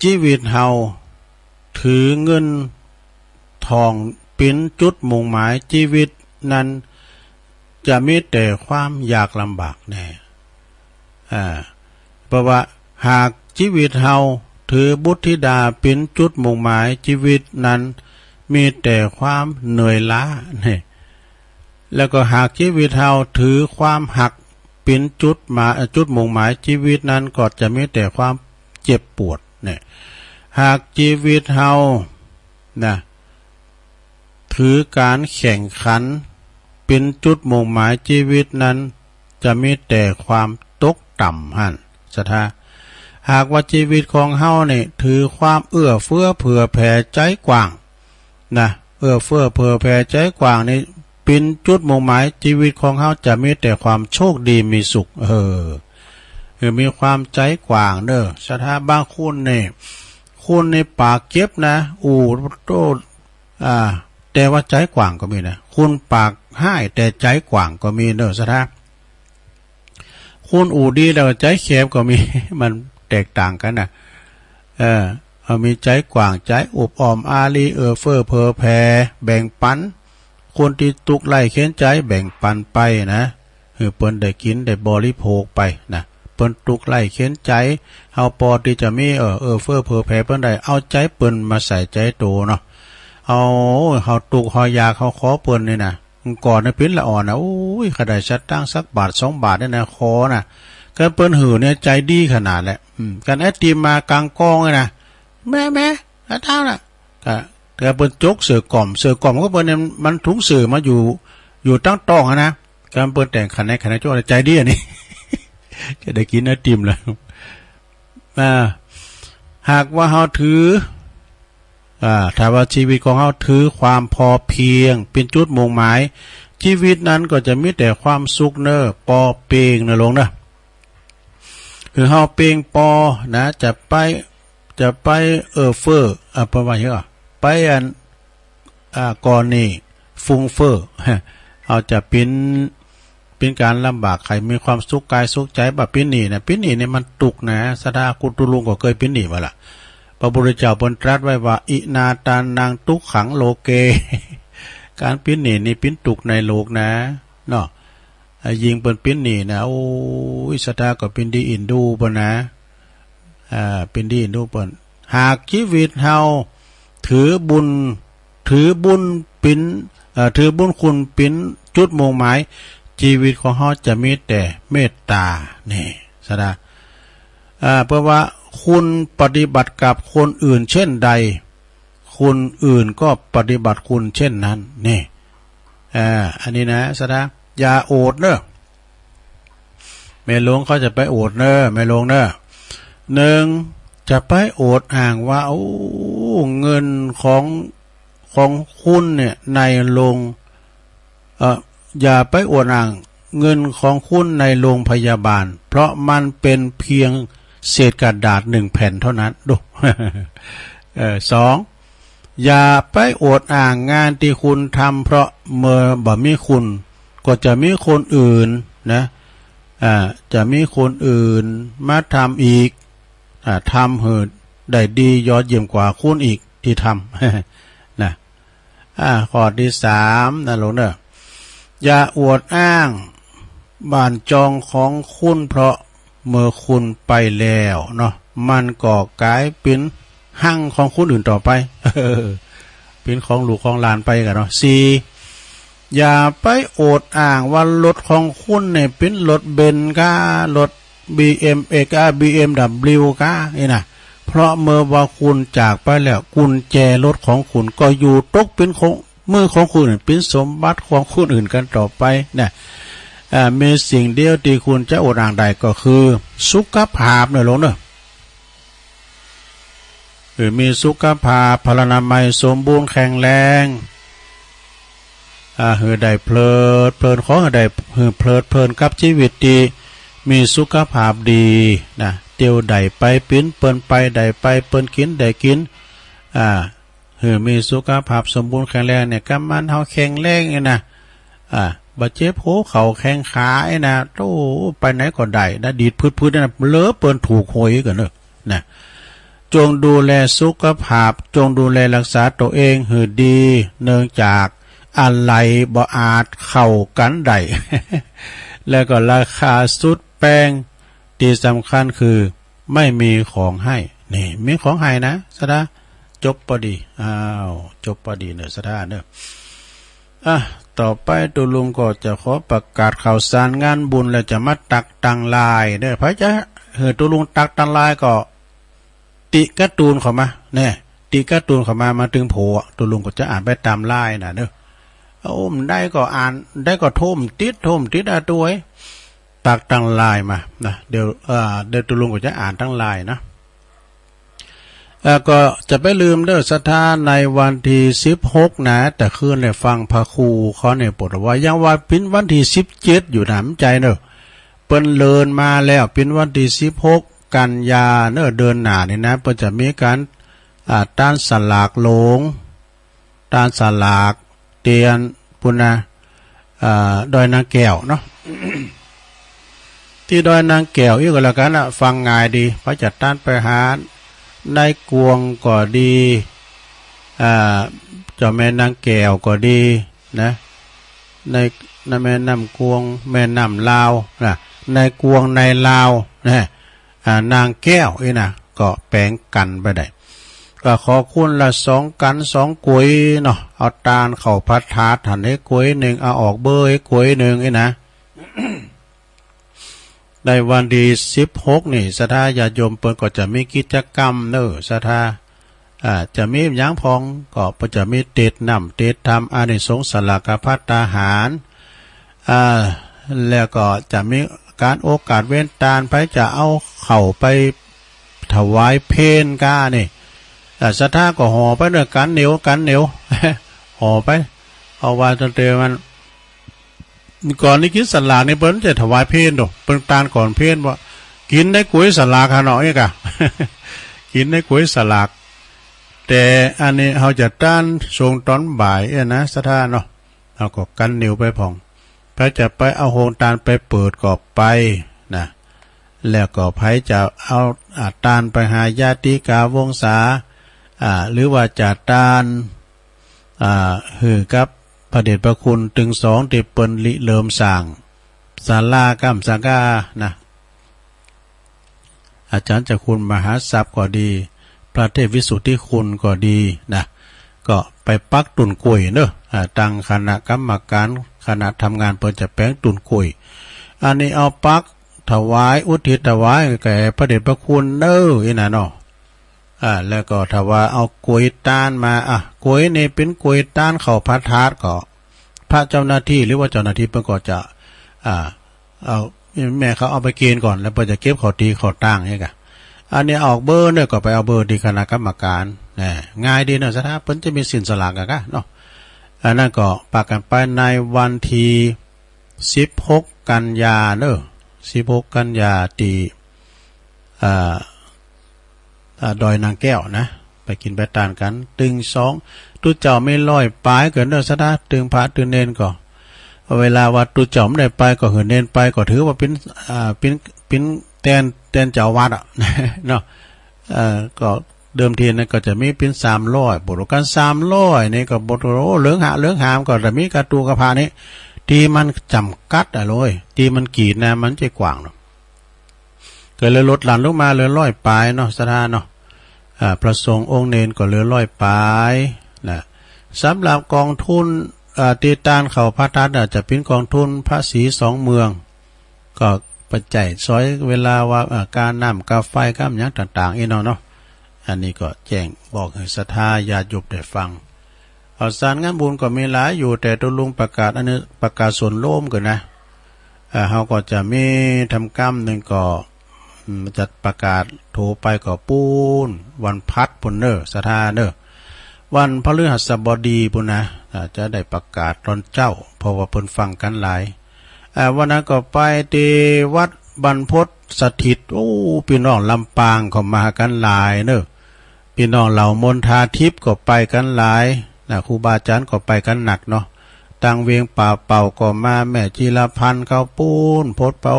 ชีวิตเฮาถือเงินทองเป็นจุดมุ่งหมายชีวิตนั้นจะมีแต่ความยากลำบากแน่เพราะว่าหากชีวิตเฮาถือบุตรธิดาเป็นจุดมุ่งหมายชีวิตนั้นมีแต่ความเหนื่อยล้าเนี่ยแล้วก็หากชีวิตเฮาถือความหักเป็นจุดมุ่งหมายชีวิตนั้นก็จะมีแต่ความเจ็บปวดเนี่ยหากชีวิตเฮานะถือการแข่งขันเป็นจุดมุ่งหมายชีวิตนั้นจะมีแต่ความตกต่ำหั่นศรัทธาหากว่าชีวิตของเฮาเนี่ยถือความเอื้อเฟื้อเผื่อแผ่ใจกว้างนะเอื้อเฟื้อเผื่อแผ่ใจกว้างนี่เป็นจุดมุ่งหมายชีวิตของเฮาจะมีแต่ความโชคดีมีสุขมีความใจกว้างเด้อศรัทธาบางคนเนี่ยคุณในปากเก็บนะโตแต่ว่าใจกว้างก็มีนะคุณปาก ให้แต่ใจกว้างก็มีเนอะสะท้าคุณอูดีแล้วใจแคบก็มี มันแตกต่างกันนะมีใจกว้างใจอบอ้อมอารีเฟ้อเพอแผ่แบ่งปันคนที่ตุกไล่เข็นใจแบ่งปันไปนะเปิ้นได้กินได้บริโภคไปนะเปิ้นตุกไล่เข็นใจเฮาปอที่จะมีเฟ้อเพอแผ่เปิ้นได้เอาใจเปิ้นมาใส่ใจโตเนาะเอาเฮาตุกเฮาอยากเฮาขอเปิ้นนี่นะก่อนในปิ้นละอ่อนนะโอ้ยขนาดชัดตั้งสักบาท2 บาทเนี่ยนะขอนะก็เปิ้นหือเนี่ยใจดีขนาดแหละกันไอติมมากลางกองเลยนะแม่เท่าน่ะก็เปิ้นจกเสือกล่อมก็เปิ้นเนี่ยมันถุงเสือมาอยู่ตั้งต้องนะการเปิ้นแต่งขันในโจ้ใจดีอันนี้ จะได้กินไอติมแล้วหากว่าเฮาถือถ้าว่าชีวิตของเฮาถือความพอเพียงเป็นจุดมุ่งหมายชีวิตนั้นก็จะมีแต่ความสุขเนอปอเปงนะลงนะคือเฮาเปงปอนะจะไปเฟอร์ประมาณนี้ไปก่อนนี่ฟุ้งเฟอร์เอาจะเป็นการลำบากใครมีความสุขกายสุขใจแบบปิ้นหนีเนี่ยมันตุกนะสดากุตุลุงก็เคยปิ้นหนีมาละพระพุทธเจ้าเพิ่นตรัสไว้ว่าอินาตานังทุกขังโลเก การปิ้นหนีนี่ปิ้นตุกในโลกนะเนาะยิงเปิ้นปิ้นหนีนะโอ้ยสดาก็เป็นดีอินดูเปิ้นนะเป็นดีอินดูเปิ้นหากชีวิตเฮาถือบุญปิ้นถือบุญคุณปิ้นจุดมุ่งหมายชีวิตของเฮาจะมีแต่เมตตานี่สดาเพราะว่าคุณปฏิบัติกับคนอื่นเช่นใดคนอื่นก็ปฏิบัติคุณเช่นนั้นนี่อันนี้นะสดาอย่าโอดเนอะแม่หลวงเขาจะไปโอดเนอะแม่หลวงเนอะหนึ่งจะไปโอดอ่างว่าโอ้เงินของคุณเนี่ยในโรงอย่าไปโอดอ่างเงินของคุณในโรงพยาบาลเพราะมันเป็นเพียงเศษกระดาษ1 แผ่นเท่านั้นดู 2อย่าไปโอดอ่างงานที่คุณทำเพราะเมื่อบ่มีคุณก็จะมีคนอื่นนะจะมีคนอื่นมาทำอีกทำหืดได้ดียอดเยี่ยมกว่าคุณอีกที่ทำ นะข้อที่3นะหลวงเนอะอย่าอวดอ้างบ้านจองของคุณเพราะเมื่อคุณไปแล้วเนาะมันก็กลายเป็นหั่งของคนอื่นต่อไปเป็นของลูกของหลานไปกันเนาะ4อย่าไปโอดอ้างว่ารถของคุณเนี่ยเป็นรถเบนซ์ก้ารถ BMX BMW ก้านี่นะเพราะเมื่อว่าคุณจากไปแล้วกุญแจรถของคุณก็อยู่ตกเป็นของมือของคุณเป็นสมบัติของคนอื่นกันต่อไปเนี่ยมีสิ่งเดียวที่คุณจะอดอ้างได้ก็คือสุขภาพเนี่ยลงเนอะมีสุขภาพพลานามัยสมบูรณ์แข็งแรงได้เพลินของได้เพลินกับชีวิตดีมีสุขภาพดีนะเตียวได้ไปปิ้นเปิ้นไปได้ไปเปิ้นกินได้กินมีสุขภาพสมบูรณ์แข็งแรงเนี่ยกำมันเฮาแข็งแรงนะบาดเจ็บโผเขาแข้งขาไอ้นะโตไปไหนก็ได้นะดีดพืดๆนะเลอะเปิ้นถูกโหยกันเนอะนะจงดูแลสุขภาพจงดูแลรักษาตัวเองให้ดีเนื่องจากอะไรบ่อาจเข้ากันได้ แล้วก็ราคาสุดแพงที่สำคัญคือไม่มีของให้นี่มีของให้นะสดาจบพอดีจบพอดีเนอะสดาเนอะต่อไปตุลุงก็จะขอประกาศข่าวสารงานบุญแล้วจะมาตักตังลายเด้อพระเจ้าตุลุงตักตังลายก็ติการ์ตูนเข้ามาเนี่ยติการ์ตูนเข้ามาถึงโผตุลุงก็จะอ่านไปตามลายนะเด้อได้ก็อ่านได้ก็โทมติดตัวตักตังลายมานะเดี๋ยวตุลุงก็จะอ่านทั้งลายนะก็จะไปลืมเด้อศรัทธาในวันที่16นะแต่คืนเนี่ยฟังพระครูเขาเนี่ยปรดว่ายังว่าเป็นวันที่17อยู่หนำใจเนอะเปิ้นเลินมาแล้วเป็นวันที่16กันยาเนอะเดินหน้านี่นะเปิ้นจะมีการต้านสลากหลงต้านสลากเตียนปุณนะ ดอยนางแก้วเนาะ ที่ดอยนางแก้วอีกก็แล้วกันนะฟังง่ายดีพระจัดต้านไปหาในกวงก็ดีเจ้าแม่นางแก้วก็ดีนะในแม่น้ำกวงแม่น้ำลาวนะในกวงในลาวนะนางแก้วอีนะก็แปลงกันไปได้ก็ขอคุณละ2 กัน 2 กุยเนาะเอาตาลเข้าพัดถาดหันให้กุยหนึ่งเอาออกเบอร์ให้กุยหนึ่งอีนะ ในวันที่16นี่ศรัทธาญาติโยมเปิ้นก็จะมีกิจกรรมเด้อศรัทธาจะมีหยังพองก็จะมีเทศนำเทศธรรมอานิสงส์สลากภัตตาหารแล้วก็จะมีการโอกาสเว้นตาลไปจะเอาเข้าไปถวายเพลก้านี่ศรัทธาก็ห่อไปด้วยกันเหนียวห่อไปเอาว่าจนเตมันก่อนนี้กินสลากในเปิ้นจะถวายเพลดอกเปิ้นตาลก่อนเพลว่ากินได้ก๋วยสลากหน่อยกะ กินได้ก๋วยสลากแต่อันนี้เขาจะต้านช่วงตอนบ่ายนะศรัทธาเนาะเอาก็กันเหนียวไปผ่องพระจะไปเอาโฮงตาลไปเปิดก็ไปนะแล้วก็ไผจะเอาตาลไปหาญาติกาวงศาหรือว่าจะตาลหือกับพระเดชพระคุณถึง2ที่เปิ้นริเริ่มสร้างศาลากัมสังกานะอาจารย์เจ้าคุณมหาทรัพย์ก็ดีพระเทพวิสุทธิคุณก็ดีนะก็ไปปักตุนกุยเนอะตั้งคณะกรรมการคณะทำงานเปิ้นจะแปลงตุนกุยอันนี้เอาปักถวายอุทิศถวายแก่พระเดชพระคุณเนอะอีน่ะเนาะแล้วก็ถ้าว่าเอากล้วยตาลมากล้วยนี่เป็นกล้วยตาลเข้าพระธาตุก็พระเจ้าหน้าที่หรือว่าเจ้าหน้าที่เพิ่นก็จะเอาแม่เขาเอาไปเกณฑ์ก่อนแล้วเพิ่นจะเก็บเข้าตีเข้าตั้งให้กะอันนี้ออกเบอร์เนี่ยก็ไปเอาเบอร์ที่คณะกรรมการง่ายดีเนาะสถาเพิ่นจะมีสินสลากกะเนาะอันนั้นก็ปากกันไปในวันที่16 กันยาเด้อ16 กันยาที่ดอยนางแก้วนะไปกินไปตานกันตึง2ตุเจ้าไม่ลอยปลายเกินเด้อซะนะตึงพระตึงเนนก็เวลาวัดตุเจ้าไม่ได้ไปก็เหินเนนไปก็ถือว่าเป็นแตนเจ้าวัดเนาะก็เดิมทีนั้นก็จะมีเป็น300บทกัน300นี่ก็บทเหลืองหามก็จะมีกระตูกระพานี้ที่มันจำกัดเลยที่มันกีดนะมันจะกว้างเนาะก็เลยลดหลั่นลงมาเหลือ100ปลายเนาะสถานเนาะพระสงฆ์องค์เนนก็เหลือ100ปลายนะสำหรับกองทุนตีตานเขาพระทัตจะเป็นกองทุนพระศรี2 เมืองก็ปัจจัยซอยเวลาว่าการน้ำกาไฟข้ามอย่างต่างๆอีเนาะอันนี้ก็แจ้งบอกให้ศรัทธาญาติโยมได้ฟังสารงานบุญก็มีหลายอยู่แต่ตัวลุงประกาศอันนี้ประกาศส่วนโล่มกันนะเขาก็จะมีทำกรรมหนึ่งก็จัดประกาศโทรไปก็ปูนวันพัดปุ่นเนอศรัทธาเนอวันพฤหัสบดีปุ่นนะจะได้ประกาศตอนเจ้าเพราะว่าเพิ่นฟังกันหลายวันนั้นก็ไปที่วัดบรรพตสถิตพี่น้องลำปางก็มากันหลายเนอพี่น้องเหล่ามนทาทิพย์ก็ไปกันหลายครูบาอาจารย์ก็ไปกันหนักเนาะตังเวียงป่าเป่าก็มาแม่จีรพันธ์เขาปูนพดเป่า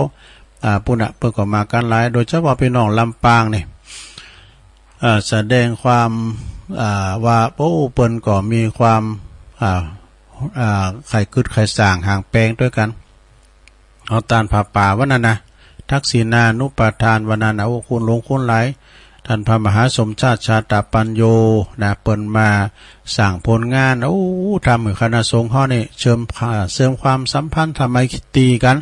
ปุณะเพิ่นก็มากันหลายโดยเฉพาะพี่น้องลำปางนี่แสดงความว่าเพิ่นก็มีความไข่กึดไข่สร้างห่างแปลงด้วยกันเอาตานผาป่าวันนั้นนะทักษิณานุปทานวันนั้นคุณลงคุณหลายท่านพระมหาสมชาติชาตปัญโยนะเปิ้นมาสั่งผลงานทำให้คณะสงฆ์เฮานี่เสริมความสัมพันธ์ทำไมตีกัน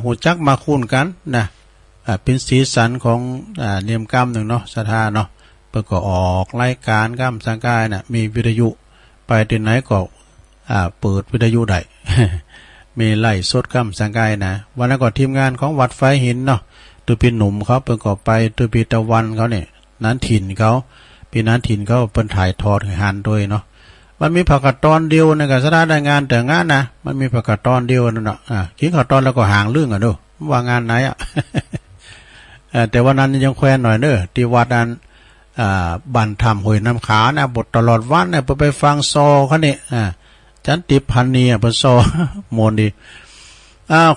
หูจักมาคุ้นกันนะเป็นสีสันของเนียมกรรมหนึ่งเนาะศรัทธาเนาะเปิ้นก็ออกรายการกรรมสังกายน่ะมีวิทยุไปที่ไหนก็เปิดวิทยุได้ มีไล่สดกรรมสังกายนะวันนั้นก็ทีมงานของวัดไฟหินเนาะตัวปีหนุ่มเขาเปิ้นก็ไปตัวปีตะวันเขาเนี่ยนั้นถิ่นเขาปีนั้นถิ่นเขาเปิ้นถ่ายทอดให้หันด้วยเนาะมันมีผักกาดตอนเดียวในการแสดงได้งานแต่งานนะมันมีผักกาดตอนเดียวนั่นเนาะกินข้าวตอนแล้วก็ห่างเรื่องอ่ะเด้อว่างานไหนแต่วันนั้นยังแควนหน่อยเด้อที่วัดนั้นบันทำหวยน้ำขานะบทตลอดวันเนี่ยไปฟังซอเขาเนี่ย จันติพันนีปซอโมนดี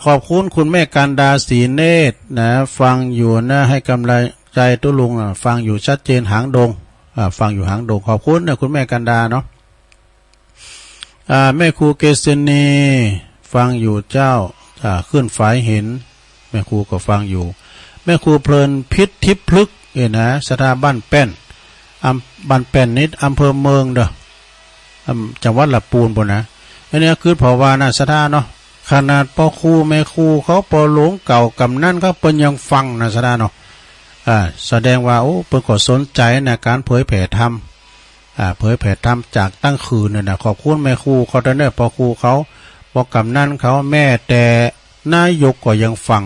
ขอบคุณคุณแม่การดาศรีเนตรนะฟังอยู่นะให้กำลังใจตุลุงฟังอยู่ชัดเจนหางดงฟังอยู่หางดงขอบคุณนะคุณแม่การดาเนาะแม่ครูเกษณีฟังอยู่เจ้าขึ้นฝ่ายเห็นแม่ครูก็ฟังอยู่แม่ครูเพลินพิษทิพพลึกนะสถาบันแป้นบ้านแป้นนิดอำเภอเมืองเด้อจังหวัดลำพูนปุ่นนะอันนี้คือเพราะว่านะสถาเนาะขนาดพ่อครูแม่ครูเขาปอหลวงเก่ากำนั่นเขาเปิ้นยังฟังนะสถาเนาะแสดงว่าโอ้เปิ้นก็สนใจในการเผยแผ่ธรรมเผยแผ่ธรรมจากตั้งคืนเนี่ยนะขอบคุณแม่ครูเขาเด้อพ่อครูเขาบอกกำนั่นเขาแม่แต่นายกก็ยังฟัง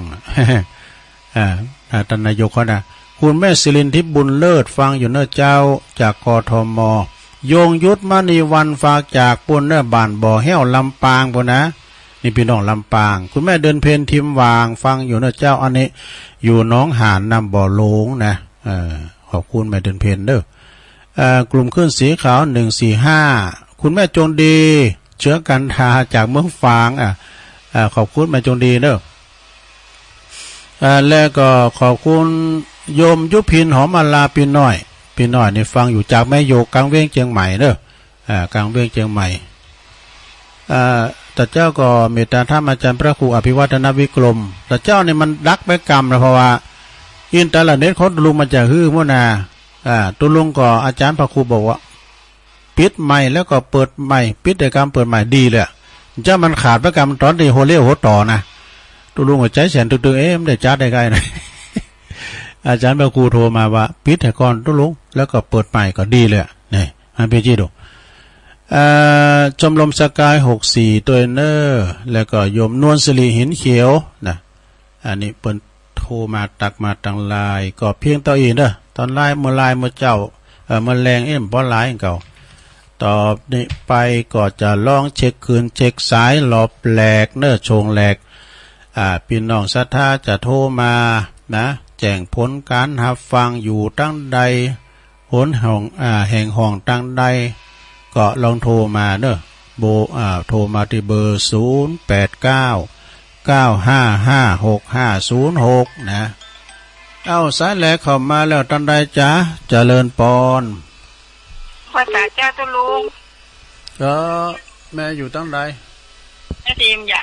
ท่านนายกเขานะคุณแม่ศิรินทิพย์บุญเลิศฟังอยู่เน้อเจ้าจากกทมโยงยุทธมณีวันฝากจากปุ่นเน้อบ้านบ่อแห้วลำปางปุ่นนะนี่พี่น้องลำปางคุณแม่เดินเพนทิมวางฟังอยู่เน้อเจ้าอันนี้อยู่น้องหานนำบ่อโลงนะขอบคุณแม่เดินเพนเด้อกลุ่มขึ้นสีขาว145คุณแม่จงดีเชื้อกันทาจากเมืองฝางขอบคุณแม่จงดีเด้อแล้วก็ขอบคุณโยมยุพินหอมอลาปีน้อยนี่ฟังอยู่จากแม่โยกกลางเวียงเชียงใหม่เด้อกลางเวียงเชียงใหม่แต่เจ้าก็เมตตาธรรมอาจารย์พระครูอภิวัฒนวิกรมแต่เจ้านี่มันดักไปกรรมนะเพราะว่าอินเทอร์เน็ตเขาลุงมาจากฮื้อมั่วนาตัวลุงก็อาจารย์พระครูบอกว่าปิดใหม่แล้วก็เปิดใหม่ปิดแต่กรรมเปิดใหม่ดีเลยเจ้ามันขาดไปกรรมตอนที่โฮเล่โฮต่อนะตัวลุงก็ใจแสนตึงไม่ได้จัดได้ไงนะ อาจารย์พระครูโทรมาว่าปิดแต่ก่อนตัวลุงแล้วก็เปิดใหม่ก็ดีเลยนี่ให้พี่จีดูชมรมสกาย64ตัวเนอร์แล้วก็โยมนวลสิริหินเขียวนะอันนี้เปิ้นโทรมาตักมาตังไลน์ก็เพียงต่ออีกเด้อตอนไลน์เมื่อเจ้ามาแรงบ่ไลน์เก่าตอบนี้ไปก็จะลองเช็คคืนเช็คสายหลบแหลกเนอชงแหลกพี่น้องศรัทธาจะโทรมานะแจ้งผลการรับฟังอยู่ตั้งใดผลห้องแห่งห้องตั้งใดก็ลองโทรมาเนอะโทรมาที่เบอร์0899556506นะสายแหลกเข้ามาแล้วตั้งใดจ้าเจริญปอนภาษาเจ้าตุลุงแม่อยู่ตั้งใดแม่ทิมจ้ะ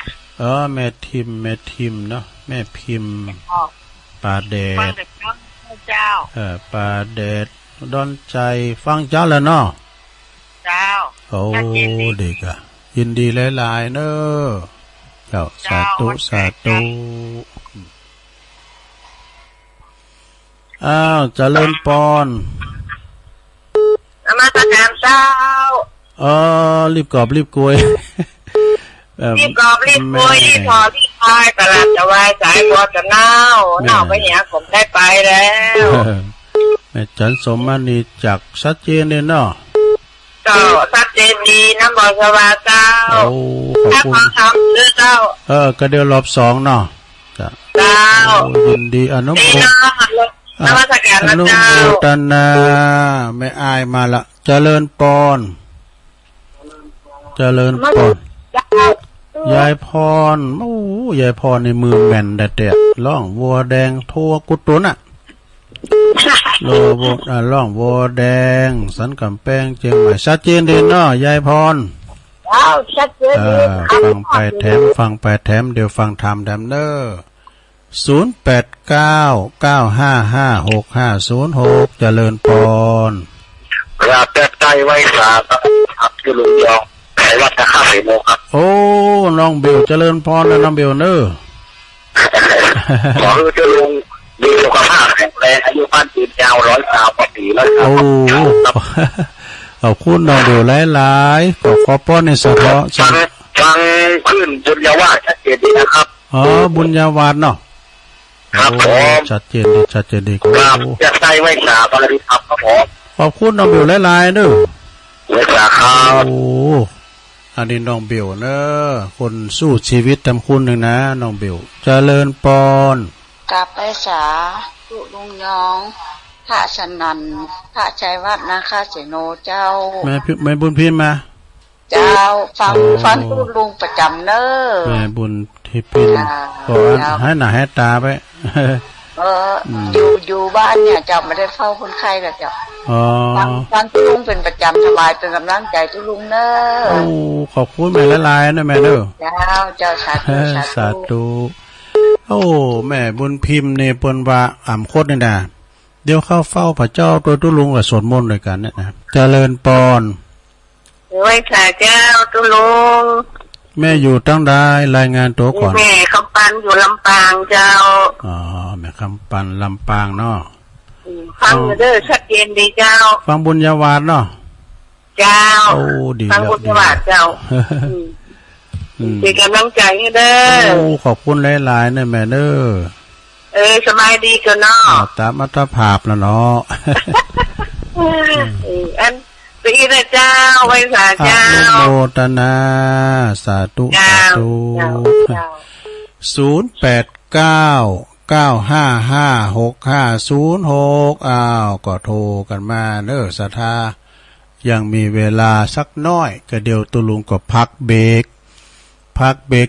แม่ทิมเนาะแม่พิมพ์ป่าเดชเจ้าป่าเดชดอนใจฟังเจ้าแล้วเนาะเจ้าโอ้เด็กยินดีหลายๆเนอะเจ้าสาธุเจริญปอนนมัสการเจ้ารีบกอบรีบกวยรีบคุยรีบพอรีบพายตลาดจะวายสายบัวจะเน่าไปเนี่ยผมได้ไปแล้วแม่จันสมณีจากชัดเจนเลยเนาะเจ้าชัดเจนดีน้ำบอสวาเจ้าขอบคุณทำด้วยเจ้าก็เดี๋ยวรอบ2เนาะเจ้ายินดีอนุโมทนาไม่อายมาละเจริญปอนยายพรยายพรในมือแม่นแต่ล่องวัวแดงทั่วกุตุนโลบล่องวัวแดงสันกำแพงเชียงใหม่ชัดเจนดีเนาะยายพรชัดเจนดีฟังไปแถมเดี๋ยวฟังธรรมแถมเนอ0899556506เจริญปอนกราบใจไว้สาครับที่ลุงยองไขวัดตะข้าเสโมครับน้องเบลเจริญพรและน้องเบลเนอขอให้เจ้าลุงมีสุขภาพแข็งแรงอายุมั่นยืนยาว100 ปีแล้วครับขอบคุณน้องเบลหลายๆขอป้อนในเฉพาะฟังขึ้นบุญญาวาสชัดเจนดีนะครับบุญญาวาสเนาะครับผมชัดเจนดีครับจะใส่ไว้สาบอะไรครับครับผมขอบคุณน้องเบลหลายๆเด้อไว้สาครับอันนี้น้องเบลเนอะคนสู้ชีวิตทำคุณหนึ่งนะน้องเบลเจริญปอนกลับไปสาตุลุงยองพระชนันพระชัยวัฒน์นาคาเสโนเจ้าแม่บุญพินมา เจ้าฟังตู้ลุงประจำเนอะแม่บุญที่เป็นก็ให้หน้าให้ตาไปอยู่บ้านเนี่ยเจ้าไม่ได้เฝ้าคนไข้กับเจ้าฟังตู้ลุงเป็นประจำสบายเป็นกำลังใจตู้ลุงเนอะโอ้ขอบคุณแม่ละลายนะแม่เนอะเจ้าสาธุโอ้แม่บุญพิมพ์เนี่ยปนว่าโคตรเนี่ยนะเดี๋ยวเข้าเฝ้าพระเจ้าตัวตู้ลุงกับสวดมนต์ด้วยกันเนี่ยนะเจริญปอนไว้ค่ะเจ้าตู้ลุงแม่อยู่ตั้งได้รายงานตัวก่อนแม่คำปันอยู่ลำปางเจ้าแม่คำปันลำปางเนาะฟังเด้อชัดเจนดีเจ้าฟังบุญญาวาสเนาะเจ้าโอ้ดีฟังบุญญาวาสเจ้าเป็นกำลังใจให้เด้อโอ้ขอบคุณหลายๆเนี่ยแม่เด้อสบายดีกันเนาะตามอัตภาพแล้วเนาะอันปีนะเจ้าไว้สาเจ้าโมทนาสาธุสาธุ0899555650ก็โทรกันมาเด้อศรัทธายังมีเวลาสักน้อยก็เดี๋ยวตุลุงก็พักเบรก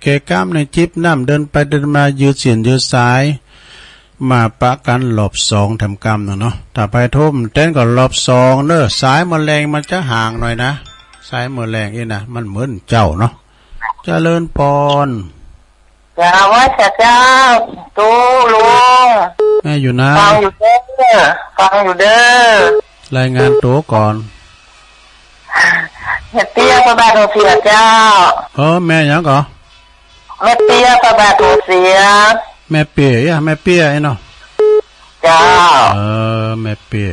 แค่กล้ามในจิบน้ำเดินไปเดินมายืดเสียนยืดสายมาปะกันหลบ2ทำกรรมเนาะถ้าไปทุ่มเต้นก็หลบ2เด้อสายแมลงมันจะห่างหน่อยนะสายแมลงนี่นะมันเหมือนเจ้าเนาะเจริญปอนจ้าว่าเจ้าตู้ลุงแม่อยู่นะฟังอยู่เด้อรายงานตัวก่อนแม่เตี้ยพระบาทเสียเจ้าแม่ยังก่อแม่เตี้ยพระบาทเสียแม่เปียแม่เปียไอ้เนาะเจ้าแม่เปีย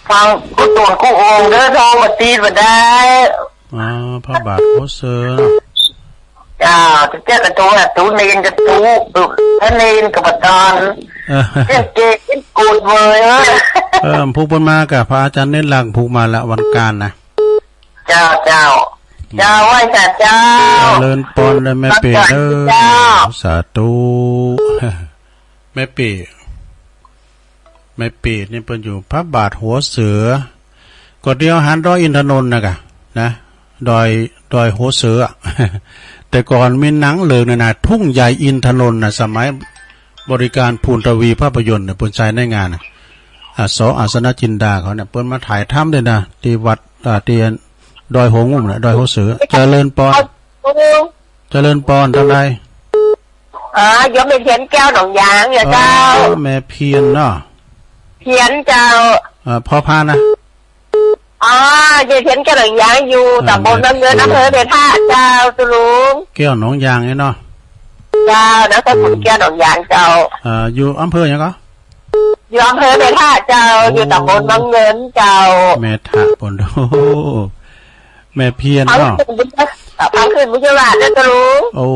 ฟังกูตูนกูองเด้อทองมาตีมาได้พระบาทโคเซอร์เจ้าจะเจ้ากระตูตูเนนกระตูท่านเนนกับปตอนเจ้าเก่งกูดเลยผู้ปนมากับพระอาจารย์เน้นหลังผูกมาละวันการนะเจ้าไหว้สาเจ้าเลินปอนเลยแม่เปียเด้อสาธุแม่เปียนี่เป็นอยู่พระบาทหัวเสือก็เดียวหันดอยอินทนนท์นะกะนะดอยหัวเสือแต่ก่อนมีหนังเลิกนะทุ่งใหญ่อินทนนท์นะสมัยบริการภูนทวีภาพยนตร์เนี่ยเปิ้นใช้ในงานสอาสนจินดาเขาเนี่ยเปิ้นมาถ่ายทำเลยนะที่วัดเตียนดอยหัวงุ่มนะดอยหัวเสือเจริญปอนทำไรยกเป็นเทียนแก้วหนองยางอย่าเจ้าแม่เพียนเนาะเพียนเจ้าพ่อพานะเทียนแก้วหนองยางอยู่ตำบลน้ำเงินอำเภอเดชท่าเจ้าตุลุงแก้วหนองยางไงเนาะเจ้าแล้วก็ขุนแก้วหนองยางเจ้าอยู่อำเภอยังก็อยู่อำเภอเดชท่าเจ้าอยู่ตำบลน้ำเงินเจ้าแม่ท่าปนโดแม่เพียนเนาะพังขึ้นบุญญาวาสนะตุลุงโอ้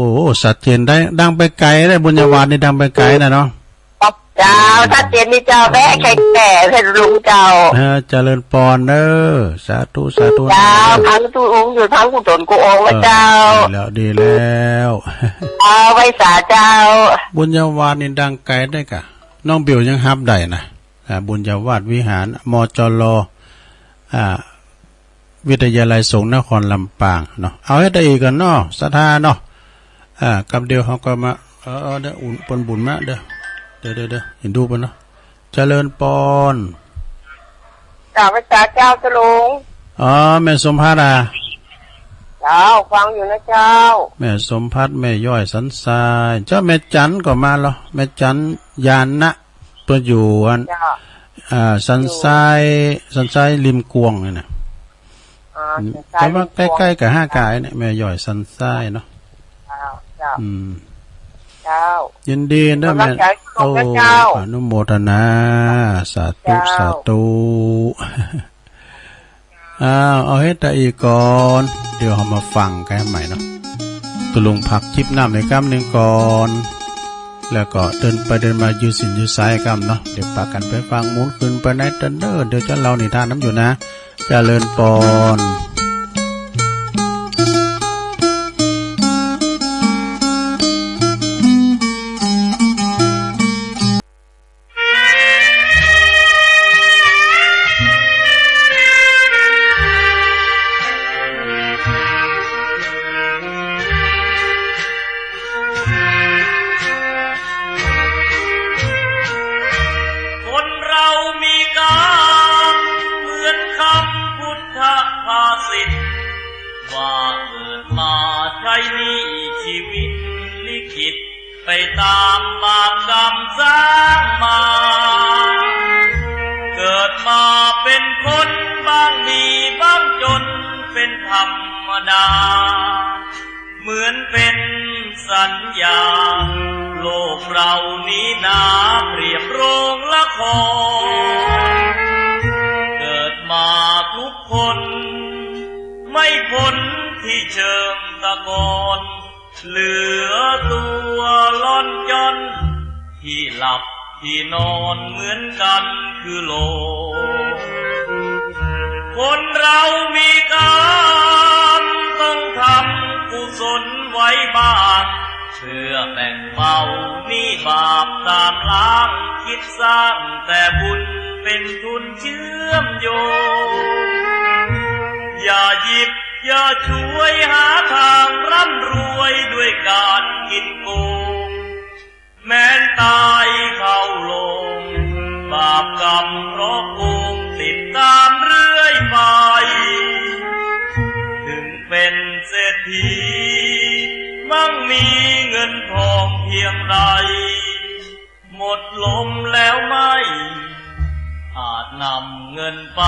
สัตว์เจนได้ดังไปไกลได้บุญญาวาสนี่ดังไปไกลนะเนาะเจ้าถ้าเจนนี่เจ้าแม่แก่ให้ลุงเจ้าเจริญปอนเด้อสาธุเจ้าทั้งตุลุงอยู่ทั้งกุศลกูองค์เจ้าดีแล้วไว้สาเจ้าบุญญาวาสนี่ดังไกลได้กะน้องเบียวยังฮับได้นะบุญญาวาสวิหารมจลวิทยาลัยสงฆ์นครลำปางเนาะเอาให้ได้อีกกันเนาะศรัทธาเนาะกับเดียวเขาก็มาเด้ออุ่นปนบุญมาเด้อเห็นดูปะเนาะเจริญปอนพระเจ้าตุลุงแม่สมภารเจ้าฟังอยู่นะเจ้าแม่สมภัทรแม่ย่อยสันทรายเจ้าแม่จันก็มาแล้วแม่จันยานนะตัวอยู่อันสันทรายริมกวงนี่นะแต่ว่าใกล้ๆกับ5 กายเนี่ยแม่ย่อยสันทรายเนาะเจ้ายินดีนะแม่อนุโมทนาสาธุเอาให้ตาอีกก่อนเดี๋ยวเรามาฟังกันใหม่เนาะตุลุงผักจิบน้ำในกำหนึ่งก่อนแล้วก็เดินไปเดินมายืดสินยืดสายกำเนาะเดี๋ยวปากกันไปฟังหมุนขึ้นไปในเดินเดี๋ยวจะเล่านิทานน้ำอยู่นะเจริญปอน ตามบาปกรรมสร้างมาเกิดมาเป็นคนบางดีบางจนเป็นธรรมดาเหมือนเป็นสัญญาโลกเรานี้นาเปรียบโรงละครเกิดมาทุกคนไม่พ้นที่เชิงตะกอนเหลือตัวล่อนจอนที่หลับที่นอนเหมือนกันคือโลกคนเรามีกรรมต้องทำกุศลไว้บ้างเพื่อแบ่งเบาหนี้บาปตามล้างคิดสร้างแต่บุญเป็นทุนเชื่อมโยงอย่าหยิบอย่าช่วยหาทางร่ำรวยด้วยการกินโกงแม้นตายเข้าลงบาปกรรมเพราะโกงติดตามเรื่อยไปถึงเป็นเศรษฐีมั่งมีเงินทองเพียงใดหมดลมแล้วไม่อาจนำเงินไป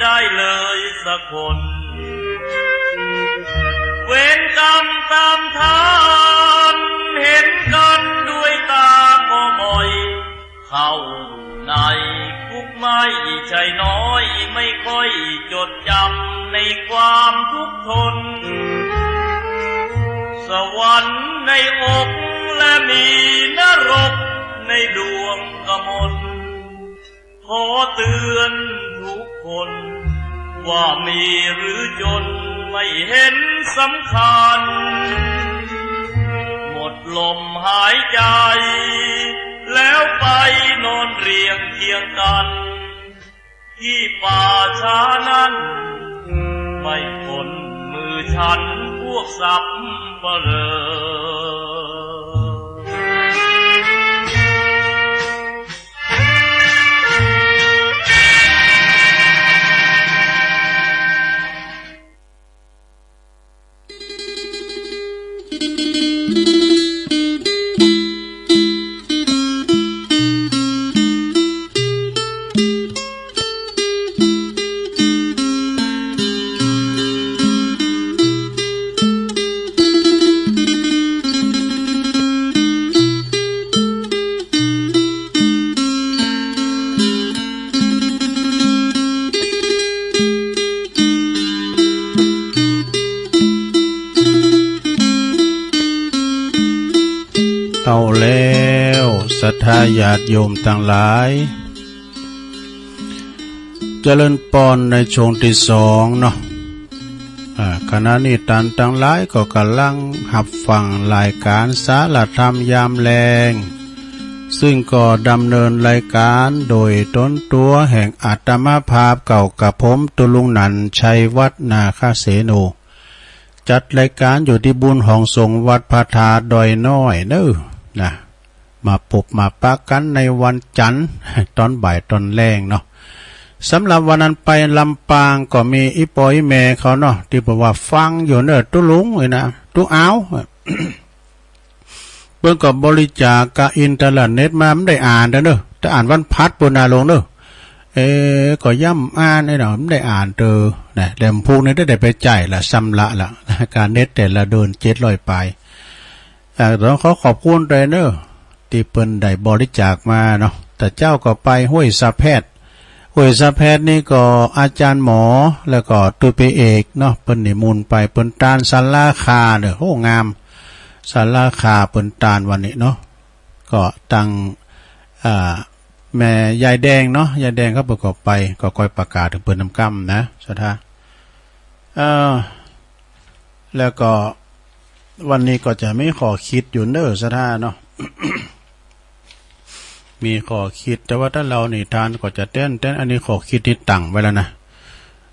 ได้เลยสักคนเวรกรรมตามทันเห็นกันด้วยตาก็บ่อยเข้าในคุกไม่ใช่น้อยไม่ค่อยจดจำในความทุกข์ทนสวรรค์ในอกและมีนรกในดวงกมลขอเตือนทุกคนว่ามีหรือจนไม่เห็นสำคัญหมดลมหายใจแล้วไปนอนเรียงเคียงกันที่ป่าช้านั้นไม่พ้นมือฉันพวกสับเปลือเอาแล้วศรัทธาญาติโยมต่างหลายเจริญปอนในช่วงที่สองเนาะขณะนี้ท่านต่างหลายก็กำลังหับฟังรายการสารธรรมยามแลงซึ่งก็ดำเนินรายการโดยต้นตัวแห่งอาตมาภาพเก่ากับผมตุลุงนันชัยวัฒนาคเสโนจัดรายการอยู่ที่บุญห้องทรงวัดพระธาตุดอยน้อยเน้อนะมาพบมาปะกันในวันจันทร์ตอนบ่ายตอนแรงเนาะสำหรับวันนั้นไปลำปางก็มีอีปอยแม่เขาเนาะที่บอกว่าฟังอยู่เนอะตุลุงเลยนะตุอ้าว เบิ่งก็บริจาคกับอินเทอร์เน็ตมาไม่ได้อ่านเด้อแต่อ่านวันพัดบนนาลงเด้อก็ย่ำอ่านไอ้เนาะไม่ได้อ่านเด้อนะแหลมพูนี่ได้ไปจ่ายละซ้ำละละการเน็ตแต่ละเดิน700ไปต้องขอบคุณเลยเนอะที่เปิ้นได้บริจาคมาเนาะแต่เจ้าก็ไปห้วยสะแพทย์นี่ก็อาจารย์หมอแล้วก็ตุเปเอกเนาะเปิ้นนิมนต์ไปเปิ้นตานศาลาคาเด้อโหงามศาลาคาเปิ้นตานวันนี้เนาะก็ตั้งแม่ยายแดงเนาะยายแดงเขาประกอบไปก็คอยประกาศถึงเปิ้นนำกำนะสาธุแล้วก็วันนี้ก็จะไม่ขอคิดอยู่เนอะสาธุเนาะ มีขอคิดแต่ว่าถ้าเรานี่ทานก็จะเต้นอันนี้ขอคิดนี่ตั้งไว้แล้วนะ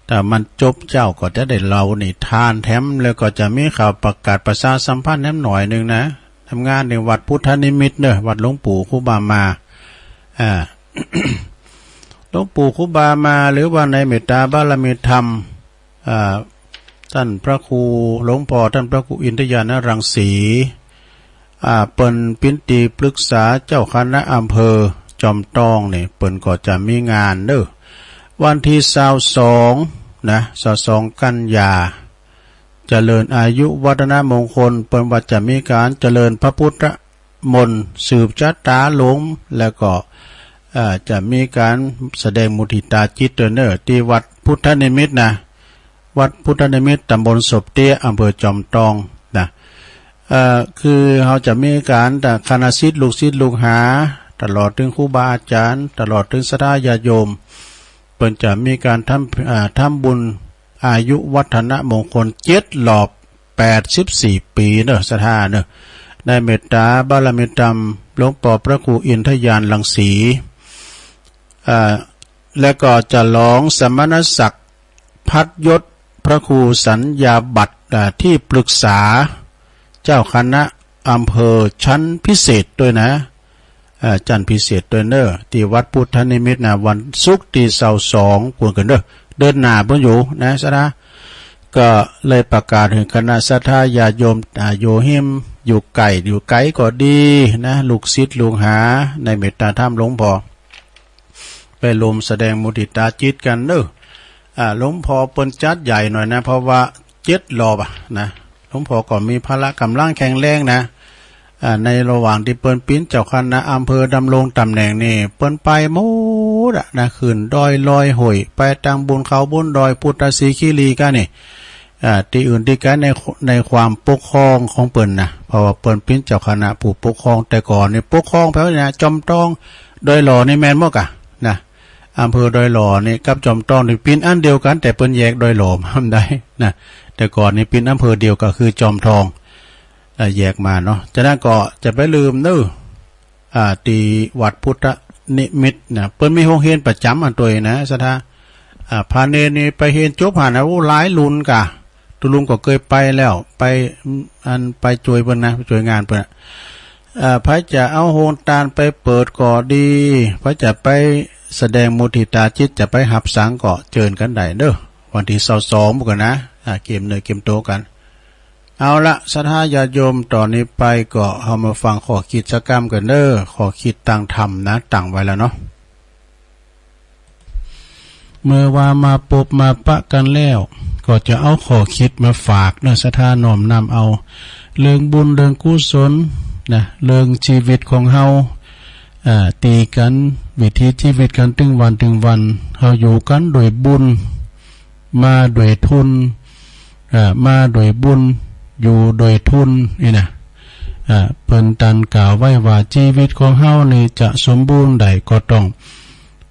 แต่มันจบเจ้าก็จะได้เรานี่ทานแถมแล้วก็จะมีข่าวประกาศประชาสัมพันธ์แถมหน่อยนึงนะทำงานในวัดพุทธนิมิตรเนอะวัดหลวงปู่ครูบามาหลวงปู่ครูบามาหรือว่าในเมตตาบารมีธรรมท่านพระครูหลวงพ่อท่านพระครูอินทยานรังสี เปิ้นปิ้นตีปรึกษาเจ้าคณะอำเภอจอมตองนี่เปิ้นก็จะมีงานเด้อวันที่22นะ22กันยาเจริญอายุวัฒนมงคลเปิ้นว่าจะมีการเจริญพระพุทธมนต์สืบชะตาหลงแล้วก็จะมีการแสดงมุทิตาจิตเนอร์ที่วัดพุทธนิมิตนะวัดพุทธนิมิตตำบลศพเตี้ยอำเภอจอมตองนะคือเขาจะมีการคณะศิษย์ลูกศิษย์ลูกหาตลอดถึงครูบาอาจารย์ตลอดถึงศรัทธาญาติโยมเพิ่นจะมีการทำบุญอายุวัฒนมงคล7 รอบ84 ปีเนอะศรัทธาเนอะในเมตตาบารมีธรรมหลวงปู่พระครูอินทยานรังสีและก็จะร้องสมณศักดิ์พัดยศพระครูสัญญาบัตรที่ปรึกษาเจ้าคณะอำเภอชั้นพิเศษด้วยนะจันพิเศษด้วยเนอที่วัดพุทธนิมิตนะวันศุกร์ที่22ควรกันเด้อเดินหน้าเพิ่นอยู่นะสระก็เลยประกาศถึงคณะศรัทธาญาติโยมโยหิมอยู่ไกลก็ดีนะลูกศิษย์ลูกหาในเมตตาธรรมหลวงพ่อไปรวมแสดงมุทิตาจิตกันเนอะหลวงพ่อเปิ้นจัดใหญ่หน่อยนะเพราะว่า7 รอบนะหลวงพ่อก็มีพละกำลังแข็งแรงนะในระหว่างที่เปิ้นปิ้นเจ้าคณะอำเภอดำรงตำแหน่งนี่เปิ้นไปหมดนะขึ้นดอยลอยหอยไปทางบนเขาบนดอยพุทธศรีคีรีกันนี่ที่อื่นที่กันในความปกครองของเปิ้นนะเพราะว่าเปิ้นปิ้นเจ้าคณะผู้ปกครองแต่ก่อนนี่ปกครองแปลว่านะจอมต้องดอยหล่อนี่แม่นบ่กะนะอำเภอดอยหล่อนี่กับจอมต้องนี่ปิ้นอันเดียวกันแต่เปิ้นแยกดอยหล่อทำได้นะแต่ก่อนนี่ปิ้นอำเภอเดียวก็คือจอมทองแยกมาเนาะจากนั้นก็จะไปลืมเด้อตีวัดพุทธนิมิตนะเปิ้นมีโรงเรียนประจำอันตัวนะสถาพาเนนี่ไปเรียนจบผ่านนะหลายรุ่นกะตุลุงก็เคยไปแล้วไปช่วยเพิ่นนะไปช่วยงานเพิ่นพระจะเอาโฮงตาลไปเปิดก่อดีพระจะไปแสดงมุทิตาจิตจะไปหับสังก็เจิญกันได้เด้อวันที่22มื้อกันนะเกมเนยเกมโตกันเอาละศรัทธาญาติโยมตอนนี้ไปก็เฮามาฟังข้อคิดสักกรรมกันเด้อข้อคิดตั้งธรรมนะตั้งไว้แล้วเนาะเมื่อว่ามาปบมาปะกันแล้วก็จะเอาข้อคิดมาฝากนะศรัทธาน้อมนำเอาเรื่องบุญเรื่องกุศลนะเรื่องชีวิตของเฮาตีกันวิถีชีวิตกันถึงวันเฮาอยู่กันโดยบุญมาโดยทุนมาโดยบุญอยู่โดยทุนนี่นะเพิ่นตันกล่าวไว้ว่าชีวิตของเฮานี่จะสมบูรณ์ได้ก็ต้อง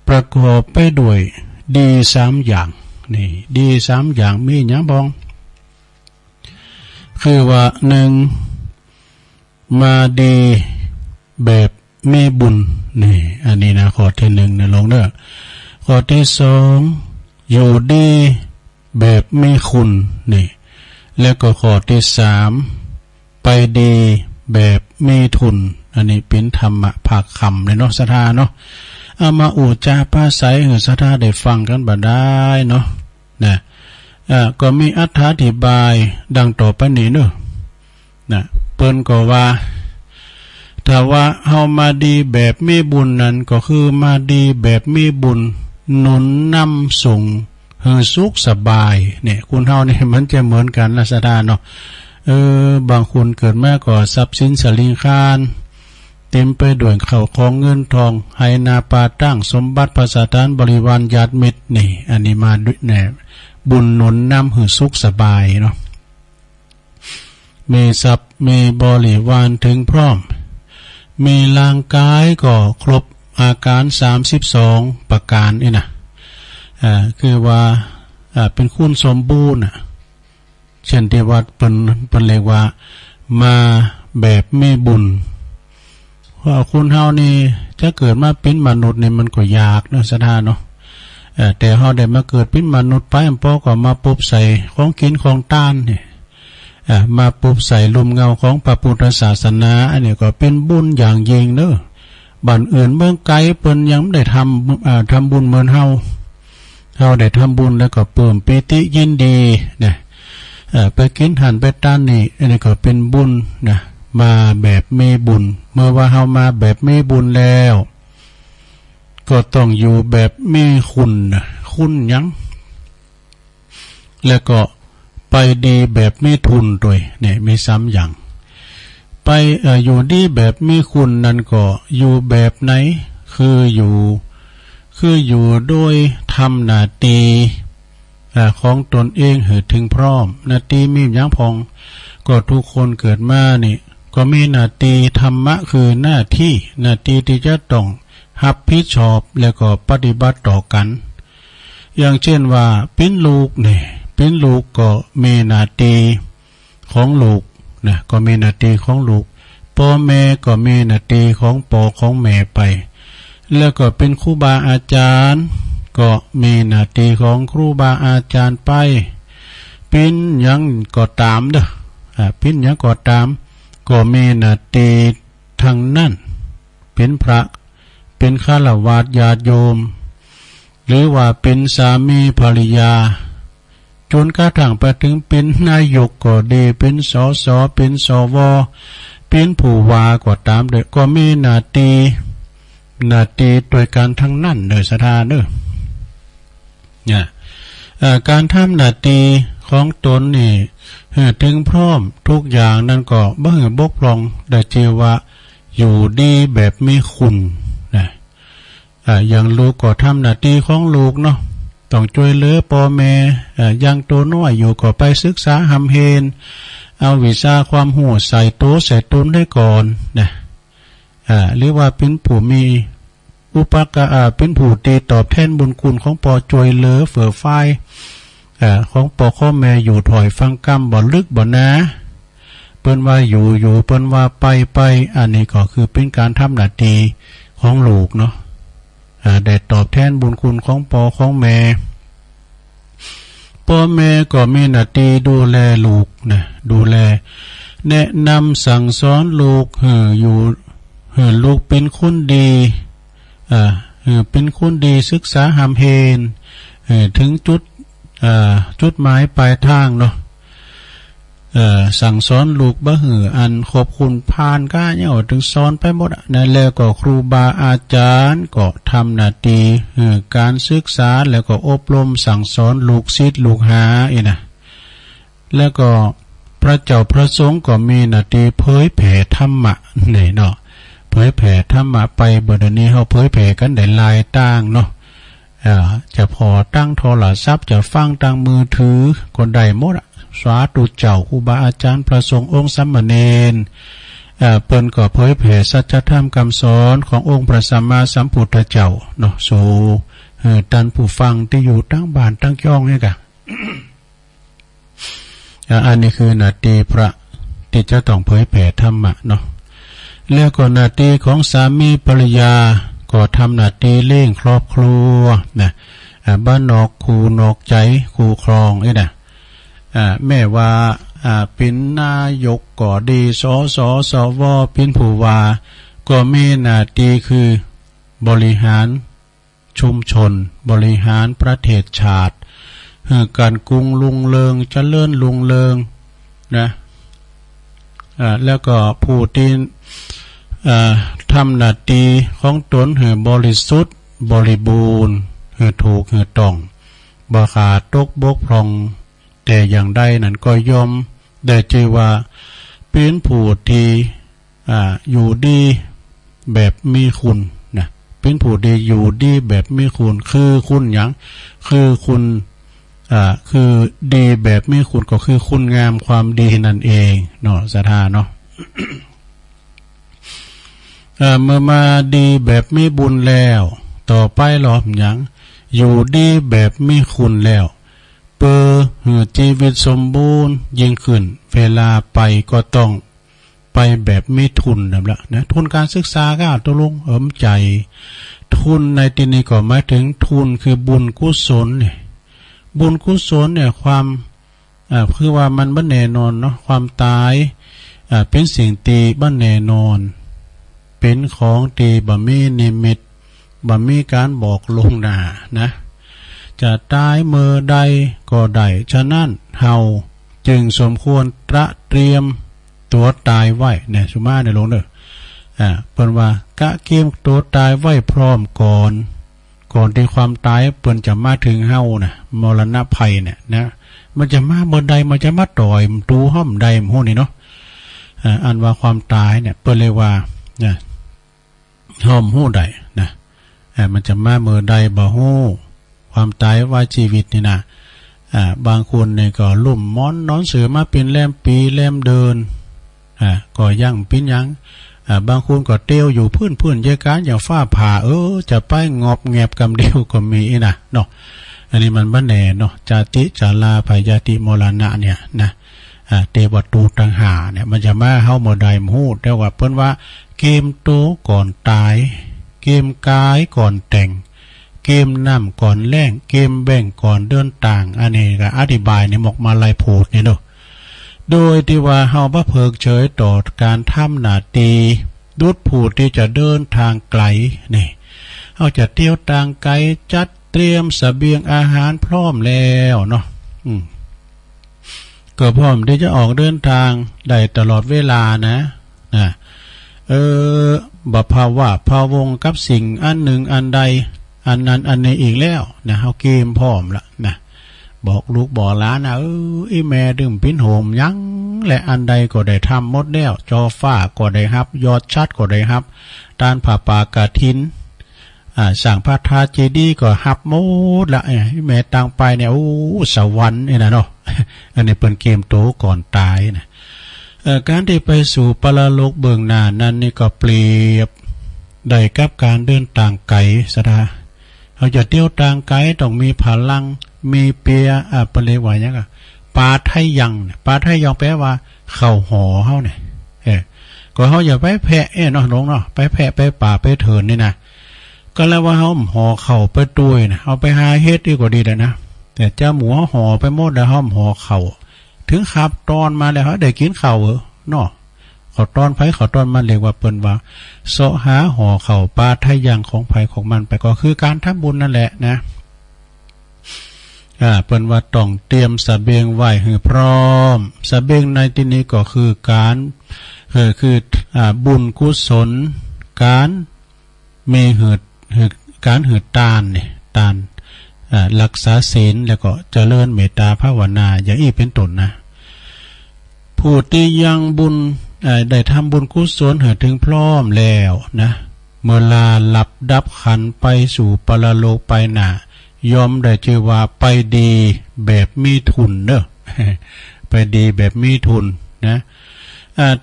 ประกอบไปด้วยดี3 อย่างนี่ดี3 อย่างมีหยังบ้างคือว่า1มาดีแบบมีบุญนี่อันนี้นะข้อที่1นะลงเด้อข้อที่2อยู่ดีแบบมีคุณนี่แล้วก็ข้อที่3ไปดีแบบมีทุนอันนี้เป็นธรรมะภาคคำเลยเนาะศรัทธาเนาะเอามาอุจาปาศัยให้ศรัทธาได้ฟังกันบ่ได้เนาะนะก็มีอธิบายดังต่อไปนี้เนาะนะเปิ้นก็ว่าถ้าว่าเฮามาดีแบบมีบุญนั้นก็คือมาดีแบบมีบุญหนุนนำส่งให้สุขสบายเนี่ยคุณเฮานี่มันจะเหมือนกันนะศรัทธาเนาะบางคนเกิดมาก็ทรัพย์สินสลิงคารเต็มไปด้วยข้าวของเงินทองให้นาปาตั้งสมบัติภาษาทานบริวารญาติมิตรนี่อันนี้มาด้วยแน่บุญหนุนนำให้สุขสบายเนาะมีทรัพย์มีบริวารถึงพร้อมมีร่างกายก็ครบอาการ32ประการนี่นะคือว่าเป็นคุณสมบูรณ์เช่นที่ว่าเป็นเรียกว่ามาแบบมีบุญเพราะคุณเฮานี่จะเกิดมาเป็นมนุษย์นี่มันก็ยากเนาะศรัทธาเนาะแต่เฮาได้มาเกิดเป็นมนุษย์ไปพ่อก็มาปบใส่ของกินของต้านนี่มาปบใส่ลมเงาของพระพุทธศาสนาอันนี้ก็เป็นบุญอย่างยิ่งเด้อบ้านอื่นเมืองไกลเพิ่นยังได้ทำบุญเหมือนเฮาได้ทำบุญแล้วก็เพิ่มปิติยินดีเนี่ยไปกินหันไปต้านนี่อันนี้ก็เป็นบุญนะ มาแบบมีบุญเมื่อว่าเฮามาแบบมีบุญแล้วก็ต้องอยู่แบบมีคุณคุณยังแล้วก็ไปดีแบบมีทุนด้วยเนี่ยมีซ้ำอย่างไปอยู่ดีแบบมีคุณนั่นก็อยู่แบบไหนคืออยู่โดยทำหน้าที่ของตนเองให้ถึงพร้อมหน้าที่มีอย่างพองก็ทุกคนเกิดมานี่ก็มีหน้าที่ธรรมะคือหน้าที่ที่จะต้องรับผิดชอบแล้วก็ปฏิบัติต่อกันอย่างเช่นว่าเป็นลูกเนี่ยเป็นลูกก็มีหน้าที่ของลูกนะก็มีหน้าที่ของลูกพ่อแม่ก็มีหน้าที่ของพ่อของแม่ไปแล้วก็เป็นครูบาอาจารย์ก็มีหน้าที่ของครูบาอาจารย์ไปเป็นยังก็ตามเด้อเป็นยังก็ตามก็มีหน้าที่ทั้งนั้นเป็นพระเป็นฆราวาสญาติโยมหรือว่าเป็นสามีภรรยาจนกระทั่งไปถึงเป็นนายกก็ดีเป็นสสเป็นสวเป็นผู้ว่าก็ตามเด้อก็มีหน้าที่โดยการทั้งนั้นเด้อศรัทธาเด้อเนี่ยการทำหน้าที่ของตนนี่ถึงพร้อมทุกอย่างนั่นก็บ่บกพร่องได้เจว่าอยู่ดีแบบมีคุณนะอย่างลูกก็ทำหน้าที่ของลูกเนาะต้องช่วยเหลือพ่อแม่ยังตัวน้อยอยู่ก็ไปศึกษาหำเฮนเอาวิชาความรู้ใส่ตนได้ก่อนนะหรือว่าเป็นผู้มีอุปการเป็นผู้ตีตอบแทนบุญคุณของปอจวยเหลือเฟื่อไฟของปอข้อแม่อยู่ถอยฟังกรรมบ่ลึกบ่นะเปิ้นว่าอยู่เปิ้นว่าไปอันนี้ก็คือเป็นการทำหน้าที่ของลูกเนาะได้ตอบแทนบุญคุณของปอของแม่พ่อแม่ก็มีหน้าที่ดูแลลูกนะดูแลแนะนำสั่งสอนลูกอยู่ลูกเป็นคนดีเป็นคนดีศึกษาหำเฮนถึงจุดหมายปลายทางเนาะสั่งสอนลูกบ่หืออันขอบคุณพานก้าเนี่ยถึงสอนไปหมดนั่นแล้วก็ครูบาอาจารย์ก็ทำหน้าที่การศึกษาแล้วก็อบรมสั่งสอนลูกศิษย์ลูกหาอีนะแล้วก็พระเจ้าพระสงฆ์ก็มีหน้าที่เผยแผ่ธรรมะนี่เนาะเผยแผ่ธรรมะไปเดี๋ยวนี้เขาเผยแผ่กันได้หลายต่างเนาะจะพอตั้งโทรศัพท์จะฟังตั้งมือถือก็ได้หมดสาธุเจ้าครูบาอาจารย์พระสงฆ์องค์สามเณรเปิ้นก็เผยแผ่สัจธรรมคำสอนขององค์พระสัมมาสัมพุทธเจ้าเนาะสู่ท่านผู้ฟังที่อยู่ตั้งบ้านตั้งย่องนี่กะ อันนี้คือหน้าที่พระที่จะต้องเผยแผ่ธรรมะเนาะแล้วก็หน้าที่ของสามีภรรยาก็ทำหน้าที่เลี้ยงครอบครัวนะบ้านนอกคู่นอกใจคู่ครองนะแม่ว่าเป็นนายกก็ดีสวเป็นผู้ว่าก็มีหน้าที่คือบริหารชุมชนบริหารประเทศชาติการกรุงรุ่งเรืองเจริญรุ่งเรืองนะแล้วก็ผู้ที่ทำหน้าที่ของตนให้บริสุทธิ์บริบูรณ์ให้ถูกให้ต้องบ่ขาดตกบกพร่องแต่อย่างใดนั้นก็ยอมได้ชื่อว่าเป็นผู้ที่อยู่ดีแบบมีคุณนะเป็นผู้ที่อยู่ดีแบบมีคุณคือคุณอย่างคือคุณคือดีแบบมีคุณก็คือคุณงามความดีนั่นเองเนาะศรัทธาเนาะ เมื่อมาดีแบบมีบุญแล้วต่อไปหรออย่างอยู่ดีแบบมีคุณแล้วเพื่อชีวิตสมบูรณ์ยิ่งขึ้นเวลาไปก็ต้องไปแบบมีทุนนะทุนการศึกษาก็ตกลงใจทุนในที่นี้ก็หมายถึงทุนคือบุญกุศลเนี่ยบุญกุศลเนี่ยความคือว่ามันบ่แน่นอนเนาะความตายเป็นสิ่งตีบ่แน่นอนเป็นของตีบ่มีนิมิตบ่มีการบอกลวงหน้านะจะตายเมื่อใดก็ได้ฉะนั้นเฮาจึงสมควรตระเตรียม ตัวตายไว้เนี่ยสุมาในลงเด้อเปิ้นว่ากะเกมตัวตายไว้พร้อมก่อนที่ความตายเปิ้นจะมาถึงเฮานะมรณะภัยเนี่ยนะมันจะมาเมื่อใดมันจะมาต่อยตูห้อมใดโหนี่เนาะอันว่าความตายเนี่ยเปิ้นเลยว่านะห้อมโหใดนะมันจะมาเมื่อใดบ่ฮู้ความตายว่าชีวิตนี่นะบางคนเนี่ยก็ลุ่มม้อนนอนเสือมาเป็นแลมปีแลมเดินก็ยั่งปิ้นยังบางคนก็เตี้ยวอยู่พื้นเยอะการอย่างฟ้าผ่าจะไปงอบแงบกำเดียวก็มีนะเนาะอันนี้มันบ้านแหน่เนาะจาติจาลาพยาติโมรณะเนี่ยนะเตวตูตังหาเนี่ยมันจะมาเฮาโมไดมฮู้แต่ว่าเพิ่นว่าเกมโตก่อนตายเกมกายก่อนแต่งเกมน้ำก่อนแล้งเกมแบ่งก่อนเดินต่างอันนี้ก็อธิบายในหมกมาลายโพดเนี่ยเนาะโดยที่ว่าเฮาบ่เพิกเฉยต่อการทำหน้าที่ดุจผู้ที่จะเดินทางไกลนี่เฮาจะเที่ยวทางไกลจัดเตรียมเสบียงอาหารพร้อมแล้วเนาะก็พร้อมที่จะออกเดินทางได้ตลอดเวลานะบ่ภาวะพะวงกับสิ่งอันหนึ่งอันใดอันนั้นอันนี้อีกแล้วนะเฮาเกมพร้อมละนะบอกลูกบอกหลานนะอีแม่ดื่มปิ้นโหมยังและอันใดก็ได้ทำหมดแล้วจอฟ้าก็ได้รับยอดชัดก็ได้รับด้านผ่าป่ากะทินสั่งพระธาตุเจดีย์ก็หับหมดละแม่ตังไปเนี่ยสวรรค์นี่นะเนาะอันนี้เป็นเกมโตก่อนตายนะการที่ไปสู่ปรโลกเบื้องหน้านั้นนี่ก็เปรียบได้กับการเดินทางไกลสดาเขาจะเที่ยวทางไกลต้องมีพลังมีเปียปะเลวายังกะปาไทยังปาไทยังแปลว่าเข่าหอเฮาเนี่ยก็เฮาอย่าไปแพะเนาะน้องเนาะไปแพะไปป่าไปเถินนี่นะก็แล้วว่าเฮาห่อเข่าไปตุ้ยนะเอาไปหาเฮ็ดดีกว่าดีเลยนะแต่เจ้าหมูห่อไปหมดแล้วเฮาห่อเข่าถึงขับตอนมาแล้วเฮาได้กินเข่าเนาะเขาตอนไผเขาตอนมันเรียกว่าเปิ้นว่าเสาะหาห่อเข่าปาไทยังของไผของมันไปก็คือการทำบุญนั่นแหละนะเปิ้นว่าต้องเตรียมเสบียงไว้ให้พร้อมเสบียงในที่นี้ก็คือการคือบุญกุศลการมีการหืดตานเนี่ยตานรักษาศีลแล้วก็เจริญเมตตาภาวนาอย่างนี้เป็นต้นนะผู้ที่ยังบุญได้ทำบุญกุศลให้ถึงพร้อมแล้วนะเมื่อลาหลับดับขันไปสู่ปรโลกไปหน้ายอมได้ชื่อว่าไปดีแบบมีทุนเนอะ ไปดีแบบมีทุนนะ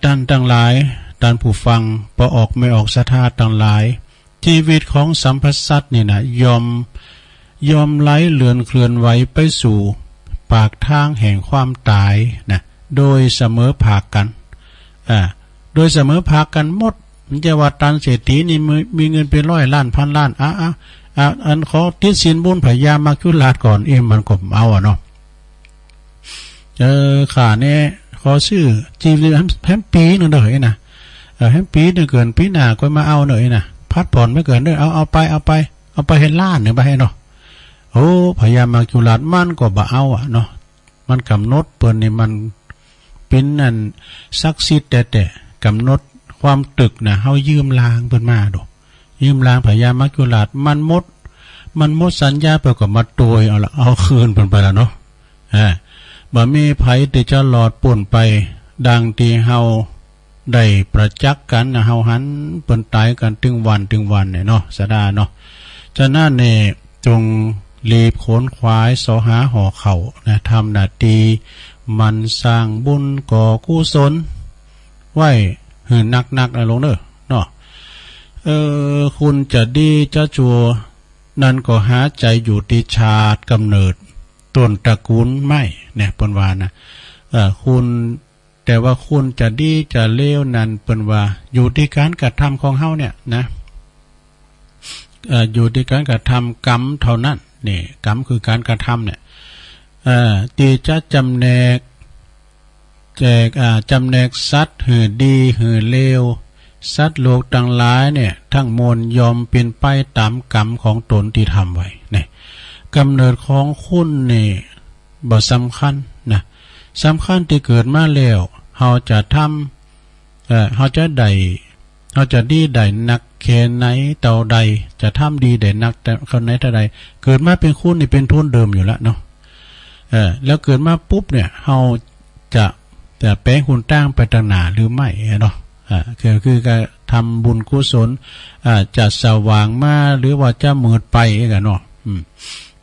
ท่านทั้งหลายท่านผู้ฟังพอออกไม่ออกศรัทธาทั้งหลายชีวิตของสัมพสัตนี่นะยอมไหลเลื่อนเคลื่อนไหวไปสู่ปากทางแห่งความตายนะโดยเสมอภาคกันโดยเสมอภาคกันหมดมันจะว่าตันเศรษฐีนี่มีเงินเป็นร้อยล้านพันล้านอันขอทิศสินบุญพยามักคุลาดก่อนมันก็เอาเนาะขาเนี่ยขอชื่อจีบแฮมปีนึงเด้อนะแฮมปีนึงเกินปีหน้าก็มาเอาหน่อยนะพัดผ่อนไม่เกินเด้อเอาไปเห็นล้านหนึ่งไปให้เนาะพยามักคุลาดมันก็บ่เอาเนาะมันกำหนดเปิ้นนี่มันเป็นนั่นศักดิ์สิทธิ์แต่กำหนดความตึกนะเฮายืมลางเพิ่นมาดอกยืมลางพญามัจจุราชมันหมดสัญญาไปก็มาโตยเอาคืนเพิ่นไปแล้วเนาะบ่มีไผที่จะหลอดป่นไปดังที่เฮาได้ประจักษ์กันเฮาหันเปิ้นตายกันถึงวันเนี่ยเนาะสดาเนาะฉะนั้นนี่จงรีบขนขวายเสาะหาห่อเข่านะทำหน้าที่มันสร้างบุญก่อกุศลไว้หือนักนะลงเด้อเนาะคุณจะดีจะจัวนั่นก็หาใจอยู่ที่ชาติกำเนิดต้นตระกูลไม่เนี่ยเปิ้นว่านะคุณแต่ว่าคุณจะดีจะเลวนั้นเปิ้นว่าอยู่ที่การกระทำของเฮาเนี่ยนะอยู่ที่การกระทำกรรมเท่านั้นนี่กรรมคือการกระทำเนี่ยที่จะจำแนกสัตว์หือดีหือเลวสัตว์โลกต่างหลายเนี่ยทั้งมวลยอมเป็นไปตามกรรมของตนที่ทำไว้เนี่ยกำเนิดของคุณนี่บ่สำคัญนะสำคัญที่เกิดมาแล้วเฮ เราจะทำเราจะได้เราจะดีได้นักแค่ไหนเต่าใดจะทำดีได้นักแต่คนไหนเท่าใดเกิดมาเป็นคุณนี่เป็นทุนเดิมอยู่แล้วเนาะแล้วเกิดมาปุ๊บเนี่ยเราจะแปลงคุณตั้งไปต่างหน้าหรือไม่เนาะคือการทำบุญกุศลจะสว่างมาหรือว่าจะมืดไปกันเนาะ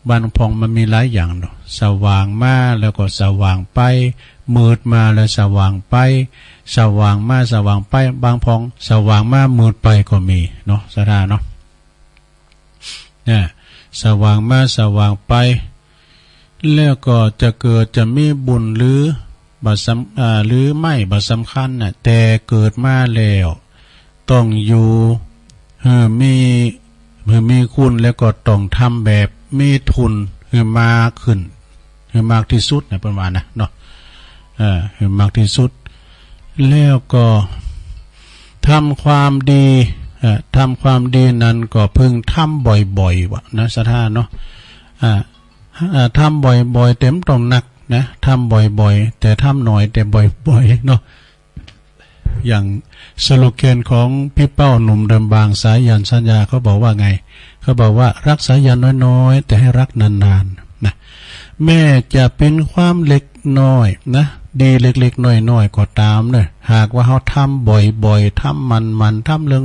บ้านพองมันมีหลายอย่างเนาะสว่างมาแล้วก็สว่างไปมืดมาแล้วสว่างไปสว่างมาสว่างไปบางพองสว่างมามืดไปก็มีเนาะสถานเนาะเนี่ยสว่างมาสว่างไปแล้วก็จะเกิดจะมีบุญหรือหรือไม่บัดสำคัญน่ะแต่เกิดมาแล้วต้องอยู่มีคุณแล้วก็ต้องทำแบบมีทุนมากขึ้นมากที่สุดนะประมาณนะเนาะมากที่สุดแล้วก็ทำความดีนั้นก็พึงทำบ่อยๆวะนะสถานเนาะทำบ่อยๆเต็มตรงนักนะทำบ่อยๆแต่ทำหน่อยแต่บ่อยๆเนาะอย่างสโลแกนของพี่เป้าหนุ่มเดิมบางสายันสัญญาเขาบอกว่าไงเขาบอกว่ารักสายันน้อยๆแต่ให้รักนานๆนะแม่จะเป็นความเล็กน้อยนะดีเล็กๆน้อยๆก็ตามเนี่ยหากว่าเขาทำบ่อยๆทำมันทำเรื่อง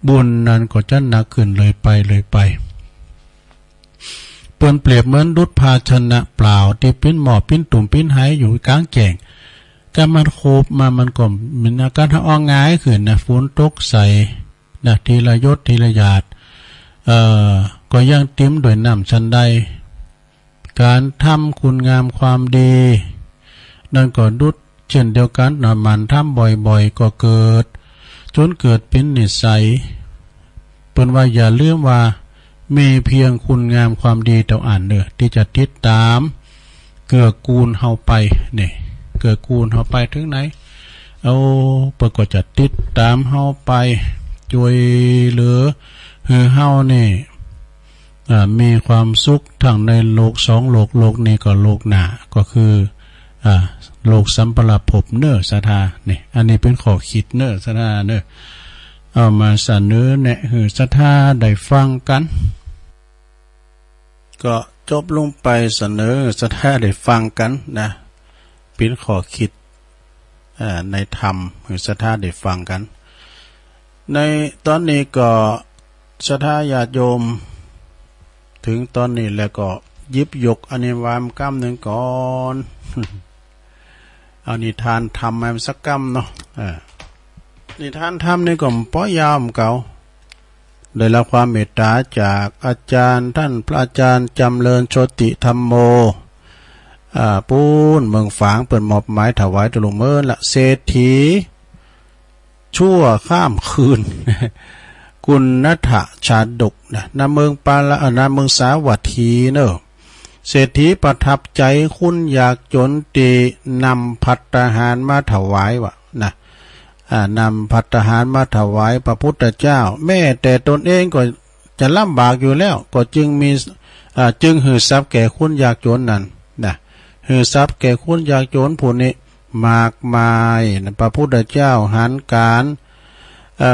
บุญนั้นก็จะหนักขึ้นเลยไปเปรียบเหมือนดุจภาชนะเปล่าที่ปิ้นหมอปิ้นตุ่มปิ้นหายอยู่กลางแจ้งการมันโคบมามันก็มีอาการท้องง่ายขึ้นนะฝนตกใส่นะทีละยศทีละหยาดก็ยังติ้มด้วยน้ำชันใดการทำคุณงามความดีนั่นก็ดุจเช่นเดียวกันนะมันทำบ่อยๆก็เกิดจนเกิดเป็นนิสัยเป็นว่าอย่าลืมว่ามีเพียงคุณงามความดีเต่าอ่านเด้อที่จะติดตามเกื้อกูลเฮาไปนี่เกื้อกูลเฮาไปถึงไหนเอาเปิดก็จะติดตามเฮาไปช่วยเหลือเฮานี่มีความสุขทั้งในโลกสองโลกนี้ก็โลกหน้าก็คือโลกสัมปราภพเน้อสถานี่อันนี้เป็นข้อคิดเน้อสถาเน้อเอามาเสนอแนะให้สถาได้ฟังกันก็จบลงไปเสนอสถาได้ฟังกันนะเป็นข้อคิดในธรรมให้สถาได้ฟังกันในตอนนี้ก็สถาญาติโยมถึงตอนนี้แล้วก็ยิบยกอนิวามกรรมหนึ่งก่อนเอานิทานธรรมมาสักกรรมเนาะนิทานธรรมนี่ก็ป้อยาวเก่าได้รับความเมตตาจากอาจารย์ท่านพระอาจารย์จำเริญโชติธรรมโมปูนเมืองฝางเปิดมอบหมายถวายตลุงเมินละเศรษฐีชั่วข้ามคืน กุณณถะชาดกนะณเมืองปาละณเมืองสาวัตถีเนอะเศรษฐีประทับใจคุณอยากจนตีนำภัตตาหารมาถวายวะนะนำภัตตาหารมาถวายพระพุทธเจ้าแม่แต่ตนเองก็จะลำบากอยู่แล้วก็จึงหือทรัพย์แก่คุณอยากจนนั้นนะหือทรัพย์แก่คุณอยากจนผู้นี้มากมายนะพระพุทธเจ้าหันการ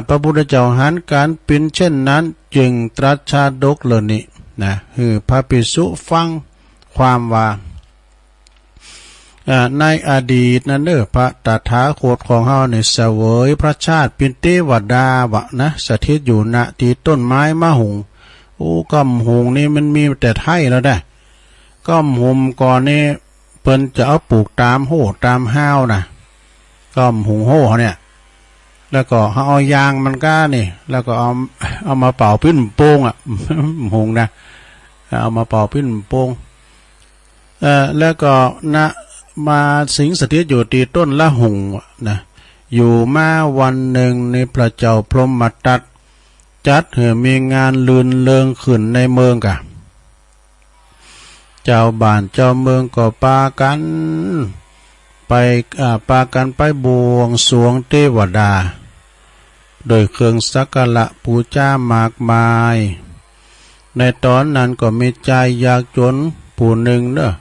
พระพุทธเจ้าหันการเป็นเช่นนั้นจึงตรัสชาดกเหล่านี้นะคือพระภิกษุฟังความว่าในอดีตนั้นพระตถาคตของเฮาเนี่ยเสวยพระชาติเป็นเทวดาวะนะสถิตอยู่ณที่ต้นไม้มะหุงกำหุงนี่มันมีแต่ไทยแล้วได้กำหุงก่อนนี่เปิ้นจะเอาปลูกตามโหตามห้าวนะกำหุงโหเนี่ยแล้วก็เอายางมันก้านี่แล้วก็เอามาเป่าปิ้นโป่งหงนะเอามาเป่าปิ้นโป่งแล้วก็มาสิงสถิตอยู่ที่ต้นละหงนะอยู่มาวันหนึ่งในพระเจ้าพรหมทัตจัดมีงานลื่นเริงขึ้นในเมืองกะเจ้าบ้านเจ้าเมืองก็พากันไปบวงสรวงเทวดาโดยเครื่องสักการะบูชามากมายในตอนนั้นก็มีใจอยากจนผู้หนึ่งเนอะ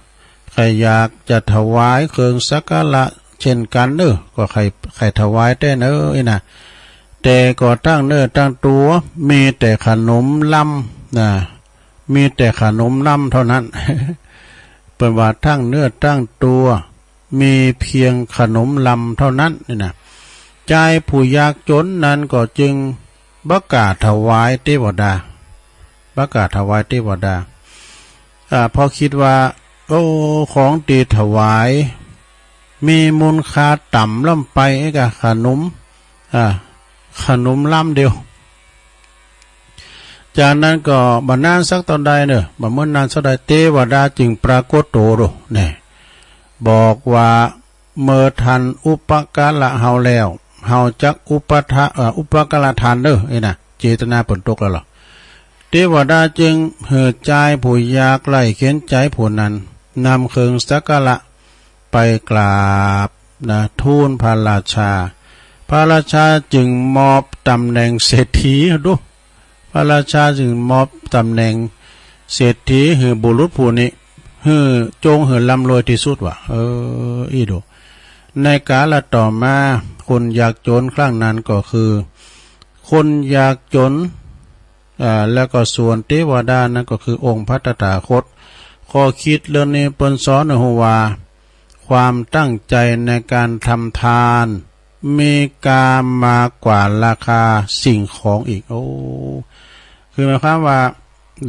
ใครอยากจะถวายเครื่องสักการะ เช่นกันเนอะก็ใครถวายแต่เนอะนะแต่ก็ตั้งเนอะตั้งตัวมีแต่ขนมล่ำนะมีแต่ขนมล่ำเท่านั้น เป็นว่าตั้งเนื้อตั้งตัวมีเพียงขนมลำเท่านั้นนี่นะใจผู้ยากจนนั้นก็จึงประกาศถวายเทวดาประกาศถวายเทวดาพอคิดว่าโอ้ของตีถวายมีมูลค่าต่ำล่ำไปกับขนมล่ำเดียวจากนั้นก็บันนานสักตอนใดเนอะบันเมื่อนานสักใดเทวดาจึงปรากฏตัวเนี่ยบอกว่าเมื่อทันอุปการะเฮาแล้วเฮาจักอุปการะทานเด้อนะเจตนาผลตกแล้วหรอเทวดาจึงเหือใจผู้ยากไล่เข็นใจผู้นั้นนำเครื่องสักการะไปกราบนะทูลพระราชาพระราชาจึงมอบตำแหน่งเศรษฐีดูพระราชาจึงมอบตำแหน่งเศรษฐีหือบุรุษผู้นี้หือจงหือร่ำรวยที่สุดว่ะอีดูในกาลต่อมาคนยากจนครั้งนั้นก็คือคนยากจนแล้วก็ส่วนเทวดานั้นก็คือองค์พระตถาคตข้อคิดเรื่องนี้เปิ้นสอนหัวความตั้งใจในการทำทานมีการมากกว่าราคาสิ่งของอีกคือหมายความว่า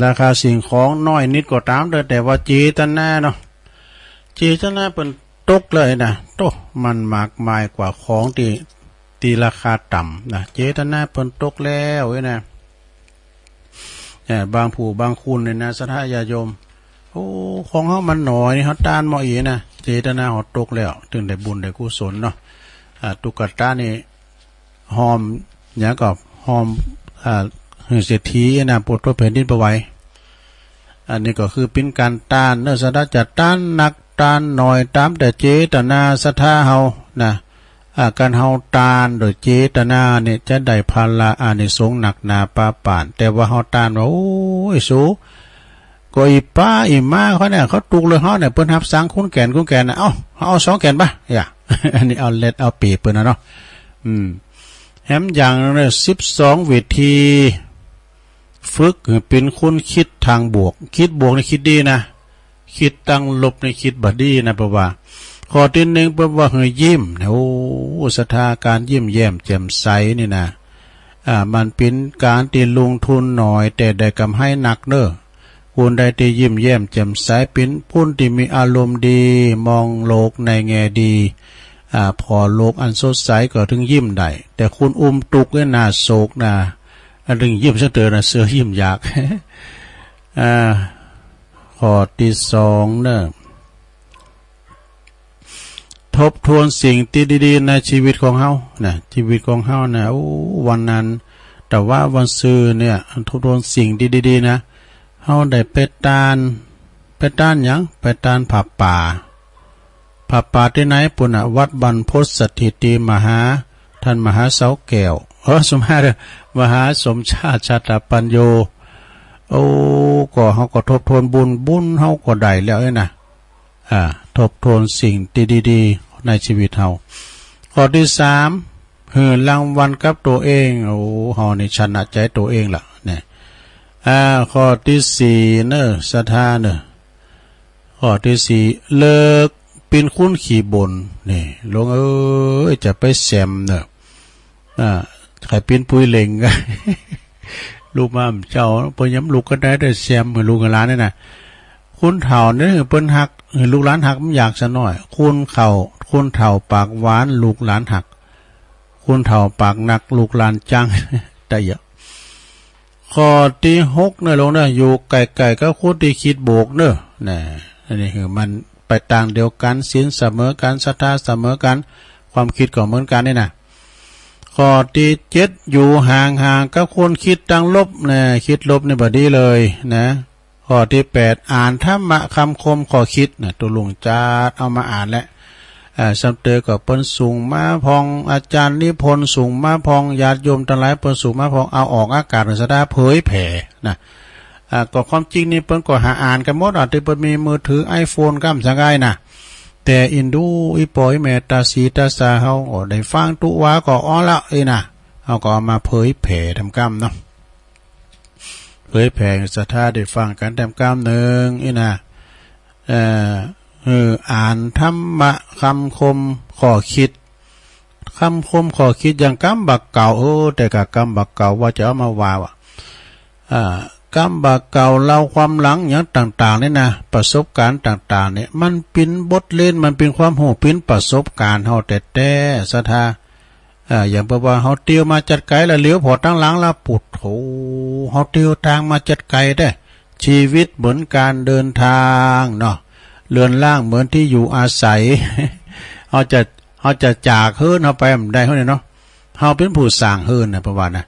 ราคาสิ่งของน้อยนิดก็ตามแต่ว่าเจตนาเนาะเจตนาเป็นตกเลยนะโตมันมากมายกว่าของตีราคาต่ำนะเจตนาเป็นตกแล้วนะบางผู้บางคุณเนี่ยนะสัทธาญาโยมของเขามันหน่อยนี่เขาต้านมาอีนะเจตนาเขาตกแล้วถึงได้บุญได้กุศลเนาะตุกตานี่หอมอย่างกับหอมเศรษฐีนะปวดตัวแผ่นดินประไว้อันนี้ก็คือเป็นการต้านเนื้อสัตว์จะต้านหนักต้านหน่อยตามแต่เจตนาศรัทธาเฮานะการเฮาต้านโดยเจตนาเนี่ยจะได้พาลาอานิสงส์หนักหนาปาป่านแต่ว่าเฮาต้านว่าโอ้ยสูก็อีป้าอีมาเขาเนี่ยเขาตุกเลยเขาเนี่ยเปิ้นทับสังคุ้นแก่นนะเอา2 แก่นป่ะอย่า อันนี้เอาเล็ดเอาปีเปิ้นนะเนาะแฮมอย่างเนี่ย12 วิธีฝึกเป็นคนคิดทางบวกคิดบวกในคิดดีนะคิดตั้งลบในคิดบดีนะเพราะว่าข้อที่1เพราะว่าเฮยยิ้มโอ้ศรัทธาการยิ้มแย้มแจ่มใสนี่นะมันเป็นการที่ลงทุนหน่อยแต่ได้กำไรหนักเด้อคนใดที่ยิ้มแย้มแจ่มใสเป็นผู้ที่มีอารมณ์ดีมองโลกในแง่ดีพอโลกอันสดใสก็ถึงยิ้มได้แต่คุณตุกเนี่ยน่าโศกนะถึงยิ้มซะเตอนะเสือยิ้มอยาก ข้อที่2เนี่ยทบทวนสิ่งที่ดีๆในชีวิตของเฮานะชีวิตของเฮานะวันนั้นแต่ว่าวันซื่อเนี่ยทบทวนสิ่งดีๆนะเฮาได้ไปต้านหยังไปต้านผับป่าที่ไหนปุ่นวัดบรรพตสถิติมหาท่านมหาเสาแก้วสมมาเลยมหาสมชาติชาตปัญโยก็เฮาก็ทบทวนบุญเฮาก็ได้แล้วนะทบทวนสิ่งดีๆในชีวิตเฮาข้อที่3หือรางวัลกับตัวเองเฮานี่ชนะใจตัวเองล่ะเนี่ยข้อที่4เนอะศรัทธาเนอะข้อที่4เลิกเป็นคุณขี่บนนี่ลงจะไปแซมเนอะใครเป็นปุ้ยเล็ง ลูกมาเจ้าเปิ้นย้ำลูกก็ได้แต่แซมเหมือนลูกกับหลานนี่นะคุณเฒ่าเนี่ยเปิ้นหักลูกหลานหักมันอยากซะหน่อยคุณเฒ่าปากหวานลูกหลานหักคุณเฒ่าปากหนักลูกหลานจัง ได้เยอะข้อที่6เนี่ยลงเนี่ยอยู่ไกลๆก็คนที่คิดบวกเนอะนี่อันนี้คือมันไปต่างเดียวกันศีลเสมอกันศรัทธาเสมอกันความคิดก็เหมือนกันนี่นะข้อที่7อยู่ห่างๆกับคนคิดทางลบเนี่ยคิดลบนี่บ่ดีเลยนะข้อที่8อ่านธรรมะคำคมข้อคิดนะตัวหลวงจัดเอามาอ่านแล้วสัมเตอกับเปิ้นสูงมาพองอาจารย์นิพนธ์สูงมาพองญาติโยมทั้งหลายเปิ้นสูงมาพองเอาออกอากาศสดาเผยแผ่นะก็ความจริงนี่เปิ้นก็หาอ่านกันหมดที่เปิ้นมีมือถือ iPhone กัมสังไงนะ แต่อินดูอีปอยแม่ตาสีตาสาเฮาก็ได้ฟังตุว่าก็อ้อละน่ะเฮาก็เอามาเผยแผ่ทำกรรมเนาะเผยแผ่ศรัทธาได้ฟังกันทำกรรมนึงน่ะอ่านธรรมะคำคมข้อคิดคำคมข้อคิดอย่างกรรมบักเก่าแต่กับกรรมบักเก่าว่าจะเอามาว่ากรรมบักเก่าเล่าความหลังอย่างต่างๆนี่นะประสบการณ์ต่างๆเนี่ยมันเป็นบทเรียนมันเป็นความหูเป็นประสบการณ์เฮาแต่ศรัทธาอย่างว่าเฮาเตียวมาจัดไกลแล้วเลี้ยวพอตั้งหลังแล้วปุดโถเฮาเตียวทางมาจัดไกลได้ชีวิตเหมือนการเดินทางเนาะเรือนล่างเหมือนที่อยู่อาศัย เฮาจะจากเฮิรนเฮาไปได้เฮาเนี่ยเนาะเฮาเป็นผู้สร้างเฮิรนนะประวัตินะ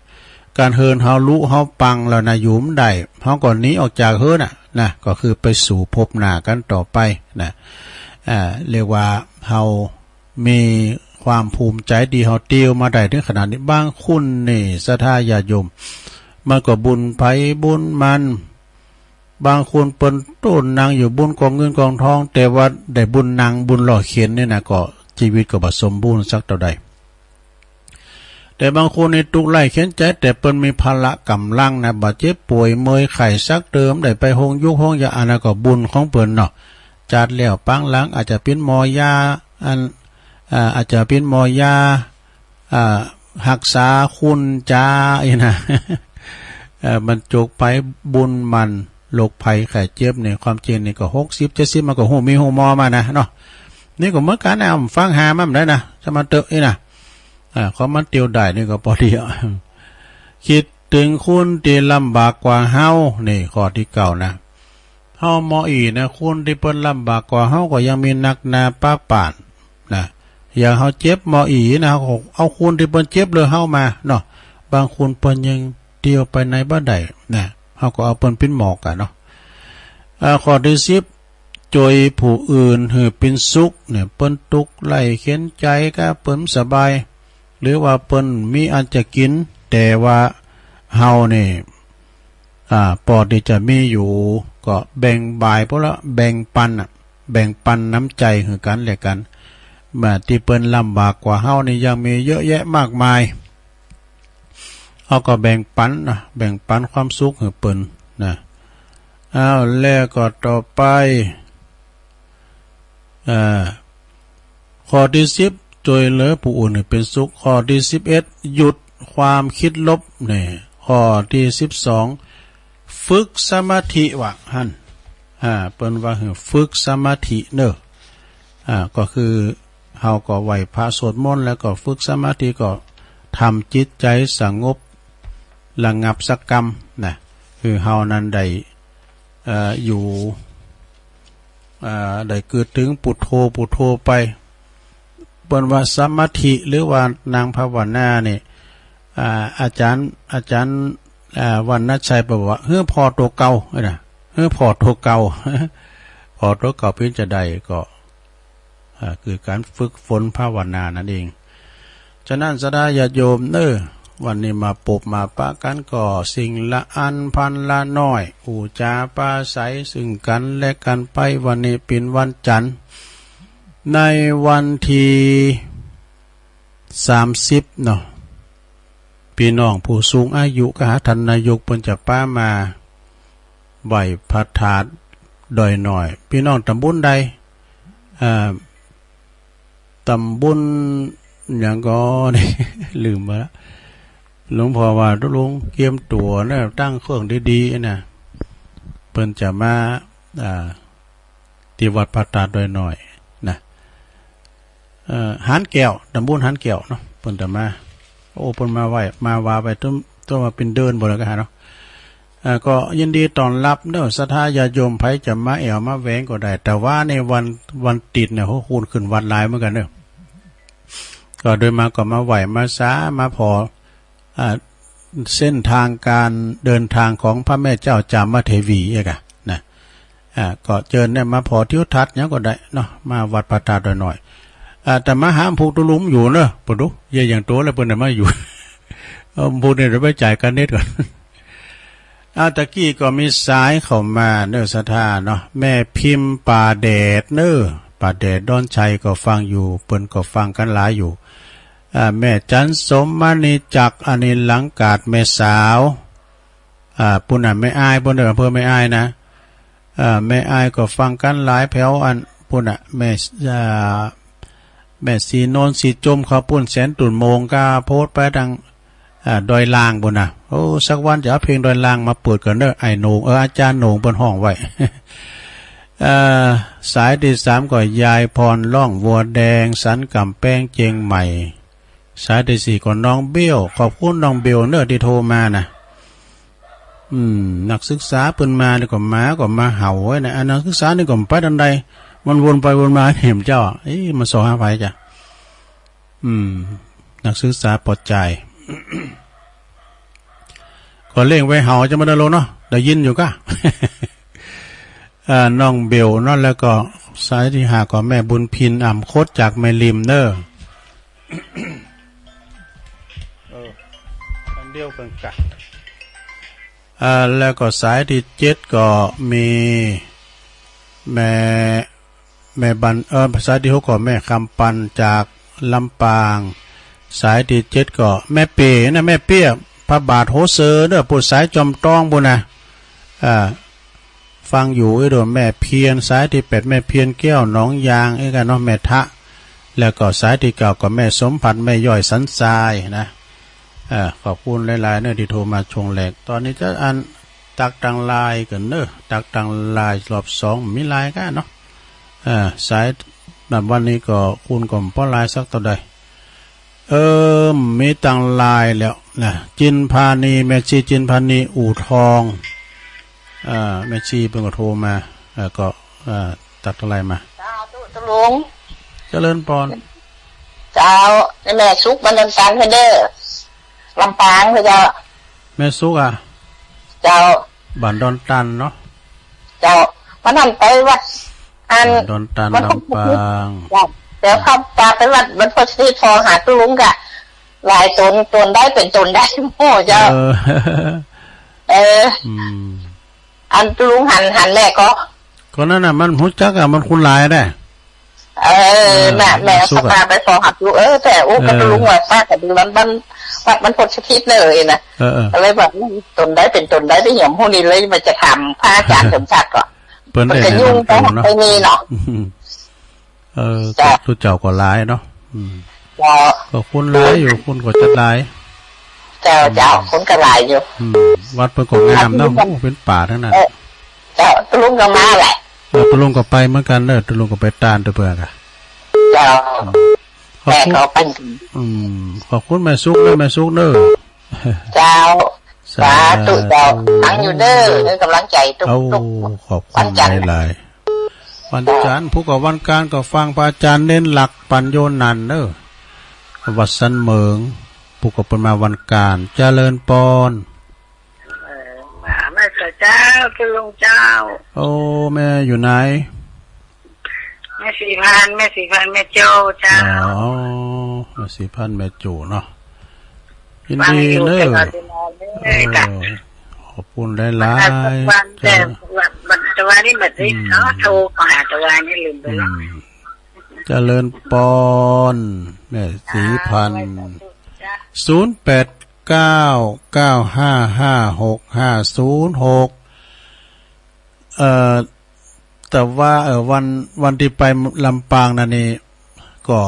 การเฮิรนเฮารู้เฮาปังแล้วนะอยู่ได้เฮาก่อนนี้ออกจากเฮิรนนะก็คือไปสู่ภพหน้ากันต่อไปนะเรียกว่าเฮามีความภูมิใจดีเฮาเตียวมาได้ถึงขนาดนี้บางคุณนี่ศรัทธาญาติโยมมันก็บุญไผบุญมันบางคนเปิ้นต้นนางอยู่บุญกองเงินกองทองแต่ว่าได้บุญนางบุญหล่อเขียนเนี่ยนะก็ชีวิตก็บ่สมบูรณ์สักเท่าใดแต่บางคนในตุกไล่เขียนใจแต่เปิ้นมีภาระกำลังนะบาดเจ็บป่วยเมยไข้ซักเติมได้ไปโรงยุกโรงยาอันนั้นก็บุญของเปิ้นเนาะจัดแล้วปังหลังอาจจะเป็นหมอยาอาจจะเป็นหมอยารักษาคุณจ้านะมันจกไปบุญมันโรคภัยไข้เจ็บเนี่ยความจริงนี่ก็60-70มันก็ฮู้มีฮู้มอมานะเนาะนี่ก็เหมือนกันนะฟังหามันได้นะจะมาเตอะนะเขามันเตียวได้นี่ก็พอดีคิดถึงคุณที่ลำบากกว่าเฮานี่ข้อที่เก่านะเฮาหมออีนะคุณที่เปิ้นลำบากกว่าเฮาก็ยังมีนักนาป้าป่านนะอย่างเฮาเจ็บหมออีนะเอาคุณที่เปิ้นเจ็บเลยเฮามาเนาะบางคนเปิ้นยังเตียวไปในบ้านใดนะเฮาก็เอาเปิ้นเป็นหมอกกันเนาะข้อที่10จอยผู้อื่นให้เป็นสุขเนี่ยเปิ้นทุกข์ไล่เข็นใจก็เปิ้นสบายหรือว่าเปิ้นมีอันจะกินแต่ว่าเฮานี่ปอดที่จะมีอยู่ก็แบ่งบายเพราะละแบ่งปันน้ำใจคือกันและกันมาที่เปิ้นลำบากกว่าเฮานี่ยังมีเยอะแยะมากมายเอาก็แบ่งปันนะแบ่งปันความสุขให้เปิ้นนะแล้วก็ต่อไปข้อที่10จอยเหลือผู้อื่นให้เป็นสุขข้อที่11หยุดความคิดลบนี่ข้อที่12ฝึกสมาธิว่าหั่นเปิ้นว่าฝึกสมาธิเด้อก็คือเฮาก็ไหว้พระสวดมนต์แล้วก็ฝึกสมาธิก็ทำจิตใจสงบระงับสักกรรมนะคือเฮานั้นได้อยู่ได้เกิดถึงปุถโธไปเปิ้นว่าสมาธิหรือว่านางภาวนานี่อาจารย์วรรณชัยบอกว่าพอตัวเก่านะพอตัวเก่าพอตัวเก่าเพิ่นจะได้ก็คือการฝึกฝนภาวนานั่นเองฉะนั้นศรัทธาญาติโยมวันนี้มาปบมาปะกันก็สิ่งละอันพันละน้อยอูจาปาใสซึ่งกันและกันไปวันนี้เป็นวันจันทร์ในวันที่30เนาะพี่น้องผู้สูงอายุก็หาท่านนายกเพิ่นจะป้ามาไหว้พระธาตุดอยหน่อยพี่น้องตำบลใดตำบลอย่างก็นี่ลืมไปแล้วหลวงพ่อว่าทุลุงเกียมตัวนะตั้งเครื่องดีๆนะเพิ่นจะมาที่วัดพระธาตุดอยหน่อยนะหานแก้วตำบลหานแก้วเนาะเพิ่นจะมาโอ้เพิ่นมาไหว้มาว่าไปต้นมาเป็นเดินบ่แล้วก็หาเนาะก็ยินดีต้อนรับเด้อศรัทธาญาติโยมไผจะมาแอวมาแหวงก็ได้แต่ว่าในวันติดเนี่ยเขาคูณขึ้นวัดหลายเหมือนกันเด้อก็โดยมาก็มาไหว้มาสามาพอเส้นทางการเดินทางของพระแม่เจ้าจามเทวีนะก็เชิญเนี่ยมาพอทิวทัศน์เนี่ยก็ได้เนาะมาวัดพระธาตุดอยหน่อยแต่มาหาผูกตุลุมอยู่เนอะปะดุเย่อย่างตัวแล้วเพิ่นมาอยู่พูดเนี่ยเราไปจ่ายกันเน็ตก่อนตะกี้ก็มีสายเข้ามาเนอะศรัทธาเนาะแม่พิมพ์ป่าแดดเนอะป่ ป่าแดดดอนชัยก็ฟังอยู่เปิ้นก็ฟังกันหลายอยู่แม่จันสมมานีจักอันนี้หลังกาดแม่สาวปุ่นน่ะไม่อายปุ่นเด้ออำเภอไม่อายนะแม่อายก็ฟังกันหลายแถวอันปุ่นน่ะแม่สีโนนสีจมเขาปุ่นแสนตุ่นโมงก็โพสต์ไปทางดอยลางปุ่นน่ะโอ้สักวันจะเอาเพลงดอยลางมาเปิดกันเด้อไอ้โหนงอาจารย์โหนงบนห้องไว้ สายที่สามก็ยายพรล่องวัวแดงสันกำแป้งเจียงใหม่สายที่สี่ก็น้องเบี้ยวขอบคุณน้องเบี้ยวเนอะที่โทรมานะนักศึกษาเปิ้นมานี่ก็มาเห่าไว้นะนักศึกษานี่ก็ไปดันใดมันวนไปวนมาเห็นเจ้ามันสอหาไปจ้ะนักศึกษาปลอดใจ ก็เล่งไว้เห่าจะมาได้โลเนาะได้ยินอยู่ก็ น้องเบลเนาะแล้วก็สายที่หาก็แม่บุญพินอ่ำโคตรจากแม่ริมเนออันเดียวกันกะแล้วก็สายที่เจ็ดก็มีแม่บันสายที่หกก็แม่คำปันจากลำปางสายที่เจ็ดก็แม่เป๋นะแม่เปี้ยพระบาทโหเซอเด้อปุดสายจอมต้องบุนะฟังอยู่โดนแม่เพียนสายที่แปดแม่เพียนแก้วหนองยางกันเนาะแม่ทะแล้วก็สายที่เก่าก็แม่สมผัดแม่ย่อยสันทรายนะขอบคุณหลายๆเนอะที่โทรมาชงแหลกตอนนี้จะอันตักตังลายกันเนอะตักตังลายรอบสองมีลายกันเนาะสายแบบวันนี้ก็คุณก่อมป้อลายสักตัวใดมีตังลายแล้วนะจินพานีแม่ชีจินพานีอู่ทองแม่ชีเป็นก็โทรมาก็ตักอะไรมาเจ้าตุลุงเจริญปอนเจ้าแม่ซุกมันลำปางเด้อลำปางเจ้าแม่ซุกเจ้าบ้านดอนตันเนาะเจ้ามันนั่นไปวัดอันดอนตันลำปางแต่เขาปาไปวัดมันพอที่พอหาตุลุงกะหลายตนได้เป็นตนได้โม่เจ้าอันตุลุงหันแรกก็นั่นน่ะมันหูจักมันคุณลายได้แม่เขาพาไปพอหัดดูแต่กระตุลุงว่าป้ากับดูมันพดชทิศเลยนะอะไรแบบตนได้เป็นตนได้ที่หย่อมพวกนี้เลยมันจะทำผ้าจานสมศักดิ์ก็มันจะยุ่งไปมีเนาะทุกเจ้าก็ร้ายเนาะก็คุณร้ายอยู่คุณก็จะร้ายเจ้าคุณก็ร้ายอยู่วัดเปิดก็งามเนาะเป็นป่าทั้งนั้นเจ้าตุลุงก็มาแหละตุลุงก็ไปเหมือนกันเนอะตุลุงก็ไปตานตัวเปลือกเจ้าแม่ก็เป็นขอบคุณแม่ซุกเนอะแม่ซุกเนอะเจ้าสาธุเจ้าทั้งอยู่เด้อกำลังใจทุกขอบคุณหลายวันจันทร์ผู้กับวันการก็ฟังพระอาจารย์เน้นหลักปัญโยนันเนอะวัดสันเหมิงผู้กับเป็นมาวันการเจริญปอนแม่เจ้าตุลุงเจ้าโอ้แม่อยู่ไหนแม่สีพันแม่โจเจ้าแม่สีพันแม่โจเนาะยินดีเนอะขอบคุณหลายๆแต่ตัวนี้แบบนี้โทรหาตัวนี้ลืมไปแล้วเจริญปอนแม่สีพัน0899555656แต่ว่าวันที่ไปลำปางนั่นนี่ก็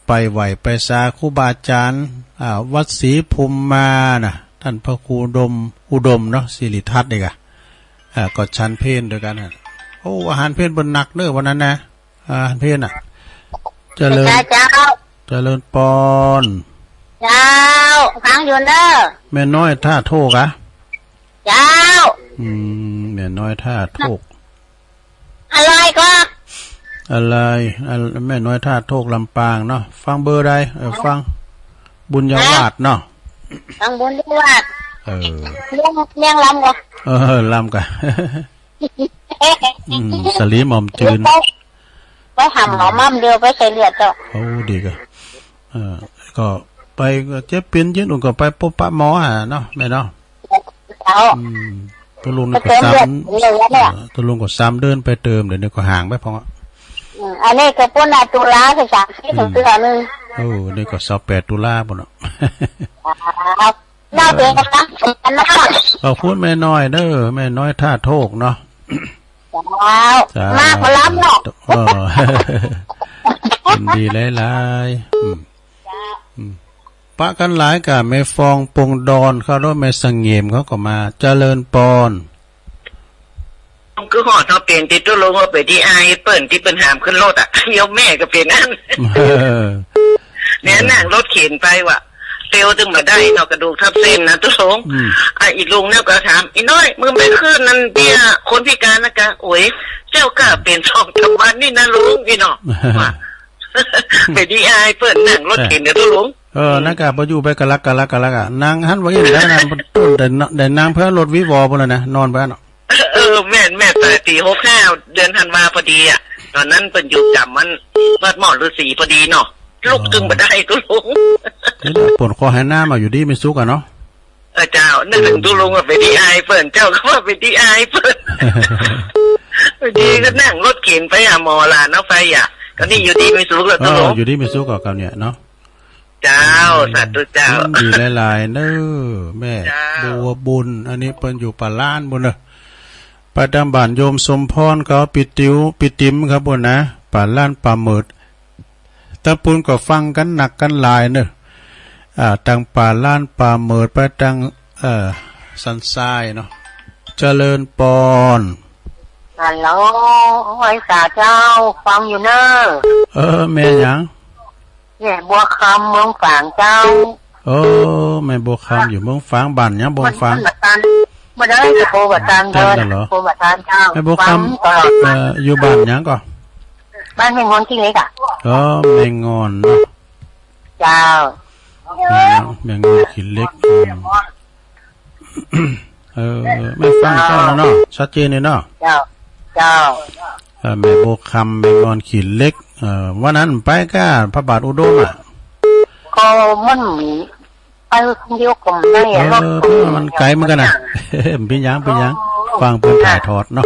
ไปไหวไปสาครูบาอาจารย์วัดศรีภูมิมานะท่านพระครูอุดมเนาะสิริทัศน์นี่กะก็ชั้นเพลด้วยกันโอ้อาหารเพลบนหนักเนอะวันนั้นนะอาหารเพลเจริญปอนเจ้าฟังอยู่เด้อแม่น้อยท่าโทกะเจ้าแม่น้อยท่าโทกอะไรก็อะไรแม่น้อยท่าโทกลำปางเนาะฟังเบอร์ใดฟังบุญยวาดเนาะฟังบุญยวาดเลี้ยงลำก็ลำกันสลีหม่อมจืนไปหำหมอมั่มเดียวไปใส่เลือดเจ้าโอ้ดีก็ก็ไปเจ็บเป็นยืนอุ่นก็ไปพบปะหมอเนาะแม่เนาะตัวลุงก็ซ้ำเดินไปเติมเดี๋ยวนี้ก็ห่างไปพอ อันนี้ก็ปุ่นตุลาคือ30ถึงเดือนนึงโอ้นี่ก็28ตุลาพุ่นเนาะครับน่าเป็นนะขอบคุณแม่น้อยเด้อแม่น้อยท่าโทกเนาะจ้ามากพลับเนาะยินดีหลายๆปะกันหลายกะแม่ฟองปงดอนเขาด้วยแม่สังเงมเขาก็มาเจริญปอนคือหอดเขาเปลี่ยนติดตัวลงว่าไปที่ไอเปิ่นที่เป็นหามขึ้นรถอ่ะเดี๋ยวแม่ก็เป็นนั่นเนี่ยนั่งรถเข็นไปว่ะเตียวถึงมาได้เนาะกระดูกทับเส้นนะตัวสงอีลุงเนี่ยก็ถามอีน้อยมึงไปขึ้นนั่นเบี้ยคนพิการนะกะโอ้ยเจ้าก็เป็นสองจังหวัดนี่นะลุงพี่เนาะไปที่ไอเปิ่นนั่งรถเข็นเนี่ยตัวลุงนักกะบ่อยู่ไปกะลักอ่ะนางหันไว้แล้วนะต้นได้นางเพื่อรถวิวอพุ่นน่ะนะนอนไปเนาะแม่ตายปี65เดือนธันวาพอดีอ่ะตอนนั้นเป็นอยู่จำมันวัดหมอฤาษีพอดีเนาะลูกตึงมาได้ก็ลุงปวดคอหายหน้ามาอยู่ดีไม่ซุกอ่ะเนาะเจ้านึกถึงตุลุงว่าไปที่ไอเปิ่นเจ้าก็ว่าไปที่ไอเปิ่นพอดีก็นั่งรถเข็นไปหมอลาเนาะไปอ่ะก็นี่อยู่ดีไม่ซุกแล้วตุลุงอยู่ดีไม่ซุกกับเนี่ยเนาะเจ้าสัตว์ตัวเจ้าดีหลายๆเด้อแม่บัวบุญอันนี้เปิ้นอยู่ป่าล้านบุญเด้อประจำบ้านโยมสมพรเขาปิติมครับบุญนะป่าล้านป่าเมิดตะปูนก็ฟังกันหนักกันหลายเด้อตังป่าล้านป่าเมิดไปตังสันทรายเนาะเจริญปอนฮัลโหลไอ้สาเจ้าฟังอยู่เนอะแม่หยังแม่บัวคำเมืองฝางเจ้าแม่บัวคำอยู่เมืองฝางบ้านหยังบัวฝางมาได้โคบัตานเดินโคบัตานเจ้าแม่บัวคำอยู่บ้านหยังก่อบ้านแมงงอนที่เล็กแมงงอนเนาะเจ้าแมงงอนขี้เล็กไม่ฟังเจ้าแล้วเนาะชัดเจนเลยเนาะเจ้าแม่บัวคำแมงงอนขี้เล็กวันนั้นไปก้าพระบาทอุดมอ่ะก็มันมีไปคนเดียวก็ไม่ได้รถมันไกลเหมือนกันนะเป็นยังฟังเพิ่นถ่ายทอดเนาะ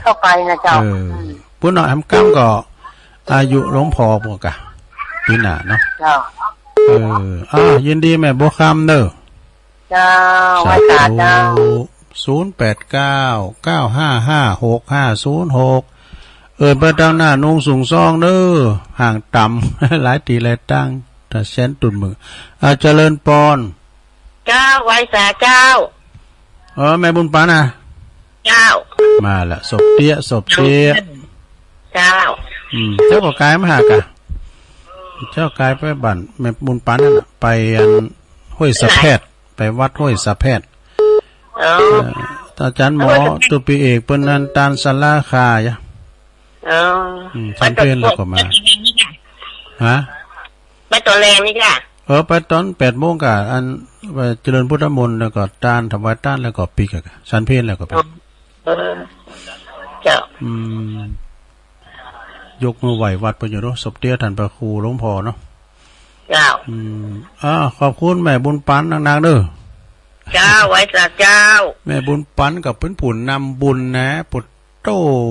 เข้าไปนะเจ้าปุ้นเนาะทำกรรมก็อายุหลวงพ่อพวกกะปีหน้าเนาะยินดีแม่บัวคำเด้อเจ้าว่าเจ้า0899555656ไปทางหน้านุ่งสูงซองเด้อห่างต่ำหลายตีหลายตั้งถ้าแสนตุ่นมือเจริญปอนเจ้าไว้สาเจ้าแม่บุญปานะเจ้ามาละศพเตี้ยเจ้าเจ้าก็กายมาหากะเจ้ากายไปบ้านแม่บุญปานั่นไปห้วยสะแพทไปวัดห้วยสะแพทอาจารย์หมอตุปีเอกเปิ้นนันตาลสลาคายะท่านเพื่อนเราก็มาฮะไปตอนแรงนี่ค่ะไปตอน8 โมงกะอันไปเจริญพุทธมนต์แล้วก็ตานถวายตานแล้วก็ปีกะฉันเพื่อนแล้วก็ไปเจ้ายกมือไหววัดไปอยู่เนาะศพเตี้ยท่านพระครูหลวงพ่อเนาะเจ้าขอบคุณแม่บุญปันนางๆเด้อเจ้าไว้สักเจ้าแม่บุญปันกับเพิ่นผุนนำบุญนะปุตโต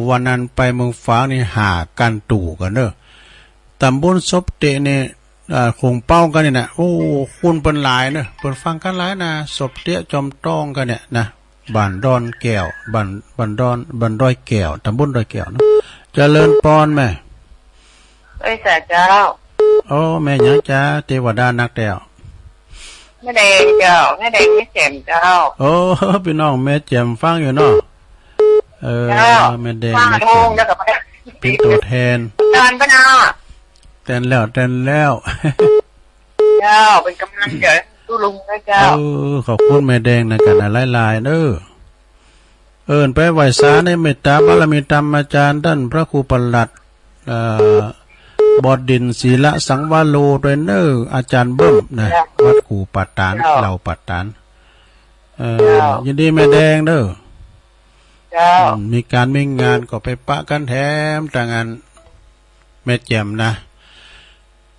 วันนั้นไปเมืองฟ้านี่หากันตู่กันเด้อตำบลศพเตเนี่ยคงเป้ากันนี่นะโอ้คุณเป็นหลายเนอะเปิดฟังกันหลายนะศพเตี้ยจอมต้องกันเนี่ยนะบ้านดอนแก้วบ้านดอยแก้วตำบลดอยแก้วเนาะเจริญปอนแม่ไอ้สัเจ้าแม่ยังจ้าเทวดานักแต้วแม่แดงเจ้าแม่แดงไม่แจ่มเจ้าพี่น้องแม่แจ่มฟังอยู่เนาะแม่แดงเป็นตัวแทนตอนปะนาแทนแล้วเจ้าเป็นกำลังใจตู้ลุงนะเจ้าขอบคุณแม่แดงนะกันหลายๆเด้อไปไหว้ศาลในเมตตาบารมีธรรมอาจารย์ท่านพระครูปลัดบดินทร์ศีลสังวาโลด้วยเนออาจารย์เบิ้มนะวัดกูปัตตานเราปัตตานยินดีแม่แดงเด้อมีการมีงานก็ไปปะกันแถมต่างงานแม่แจ่มนะ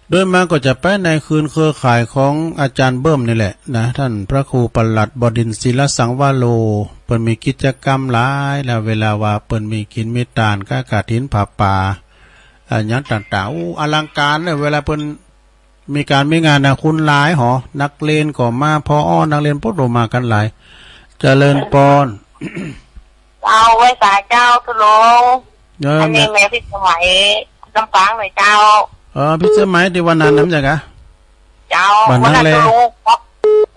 โดยมาก็จะไปในคืนเครือข่ายของอาจารย์เบิ้มนี่แหละนะท่านพระครูปลัดบดินทร์ศีลสังวาโลเปิ้นมีกิจกรรมหลายแล้วเวลาว่าเปิ้นมีกินมีทานก้ากฐินผ้าป่า อย่างต่างๆอลังการเนี่ยเวลาเพิ่นมีการมีงานนะคุณหลายหอนักเรียนก็มาพอนักเรียนพวกเรามากันหลายเจริญปอนเอาไว้สายเจ้าตุลงอันนี้แม่พี่สมัยลำปางเลยเจ้าพี่สมัยที่วันนั้นน้ำจังกะเจ้าวันนั้นตุลง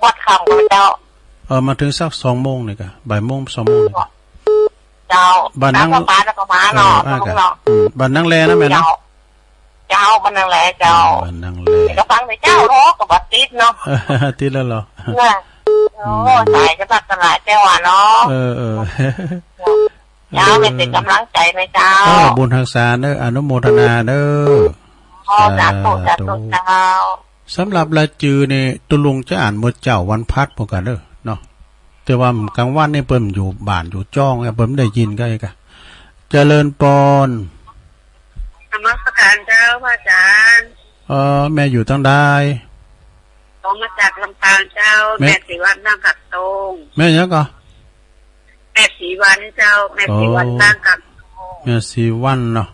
วัดคำกับเจ้ามาถึงสัก2 โมงนี่กะบ่ายโมง2 โมงเจ้าบ้านนั่งแล้วก็มาเนาะบ้านนั่งแลนะแม่เนาะเจ้าบ้านนั่งแลเจ้าบ้านนั่งแลก็ฟังเลยเจ้าเนาะกับบัดติดเนาะติดแล้วเหรอโอ้สายจะตัดสลายเจ้าว่ะเนาะเจ้าเป็นกำลังใจในเจ้าบุญทักษาเด้ออนุโมทนาเด้อสาธุเจ้าสำหรับละจือนี่ตุลุงจะอ่านหมดเจ้าวันพัดพวกกันเด้อเนาะแต่ว่ากลางวันนี่เพิ่มอยู่บ้านอยู่จ้องเพิ่มได้ยินก็ไอ้กะเจริญปอนนมัสการเจ้าพระอาจารย์แม่อยู่ตั้งได้มาจากลำปางเจ้าแม่สีวันนั่งกับตรงแม่ยังก็แม่สีวันเจ้าแม่สีวันนั่งกับแม่สีวันเนาะ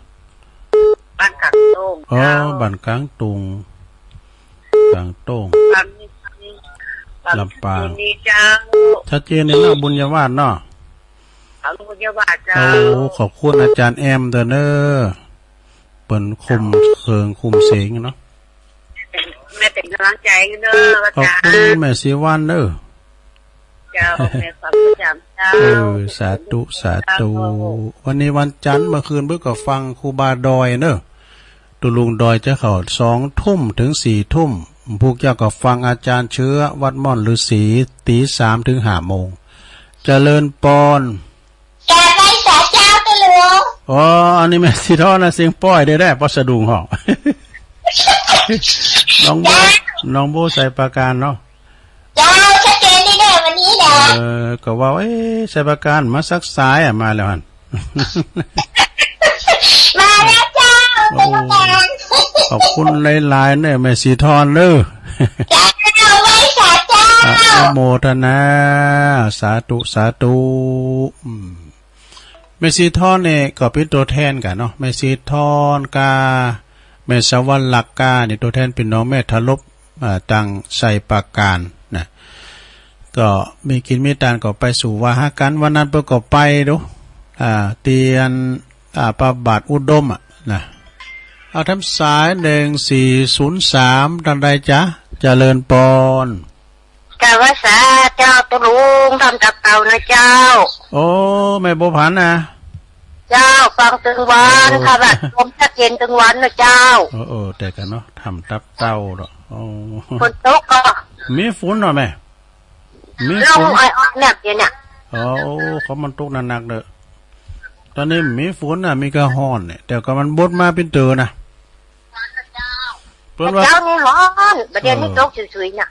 บ้านกับตรงบ้านกลางตุงกลางโต้งลำปางชัดเจนในเรื่องบุญญาวาสเนาะบุญญาวาสเจ้าขอบคุณอาจารย์แอมเด้อเนอเปิ่นคุมเคิงคุมเสียงเนาะแม่เป็นกำลังใจเด้อขอบคุณแม่สีวันเด้อเจ้าแม่ขอบคุณเจ้าสาธุสาธุวันนี้วันจันทร์เมื่อคืนเพิ่งก็ฟังครูบาดอยเนอะตุลุงดอยจะเข้า2 ทุ่มถึง4 ทุ่มพวกเจ้าก็ฟังอาจารย์เชื้อวัดม่อนฤาษีตี3ถึง5 โมงเจริญปอนแกไปสาเจ้าตุลุงอันนี้แม่สิท้อนะเสียงป้อยได้พอสะดุ้งเหาะน้องโบใส่ประการเนาะเจ้าชัดเจนนี่แน่วันนี้แหละก็ว่าใส่ประการมาสักสายมาแล้วหั่นมาแล้วเจ้าขอบคุณหลายๆเนี่ยแม่สีทอนเด้อจ้าไว้สาเจ้าอนุโมทนาสาธุสาธุแม่สีทอนเนี่ยก็เป็นตัวแทนกันเนาะแม่สีทอนกาแม่สวรรลักกาเนี่ยตัวแทนเป็นน้องแม่ทลบตังใส่ปากการนะก็มีกินมีตานก็ไปสู่วาหากันวันนั้นเพิ่นก็ไปดูเตียนประบาทอุดมนะเอาทำสาย1403ดังใดจ๊ะเจริญปอนกะว่าสาเจ้าตุลุงทำกับเต่านะเจ้าโอ้แม่บ่ผันนะเจ้าฟังตึงวันค่ะแบบลมชัดเจนตึงวันนะเจ้าแต่กันเนาะทำตับเต้าเนาะฝนตกก็มีฝนเนาะแม่มีฝนเนี่ยเดี๋ยวเนี่ยเขามันตกหนักๆเด้อตอนนี้มีฝนมีกระห้อนเนี่ยแต่ก็มันบดมาเป็นเตอนะเพิ่นว่าเจ้านี่ร้อนประเดี๋ยวนี้ตกสวยๆน่ะ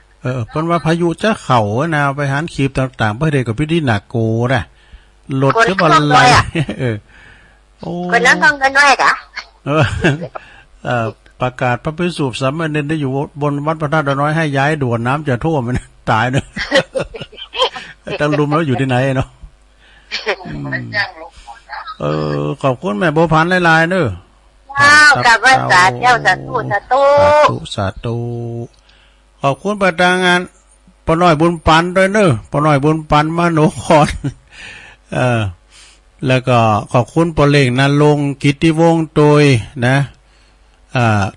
เพิ่นว่าพายุจะเข้านะไปหาขีบต่างๆเพื่อได้กับพิธีหนักโกนะรถจะบ่ไหลคนนั้นต้องกันด้วยกะประกาศพระภิกษุสามเณรได้อยู่บนวัดพระธาตุน้อยให้ย้ายด่วนน้ำจะท่วมมันตายเนอะตั้งลุมแล้วอยู่ที่ไหนเนาะขอบคุณแม่โบพันหลายๆเนอะกับว่าสาเจ้าสาธุสาธุสาธุขอบคุณประธานงานปน้อยบุญปันด้วยเนอะปน้อยบุญปันมาโนครแล้วก็ขอบคุณปเล่งนันลงกิติวงศ์โดยนะ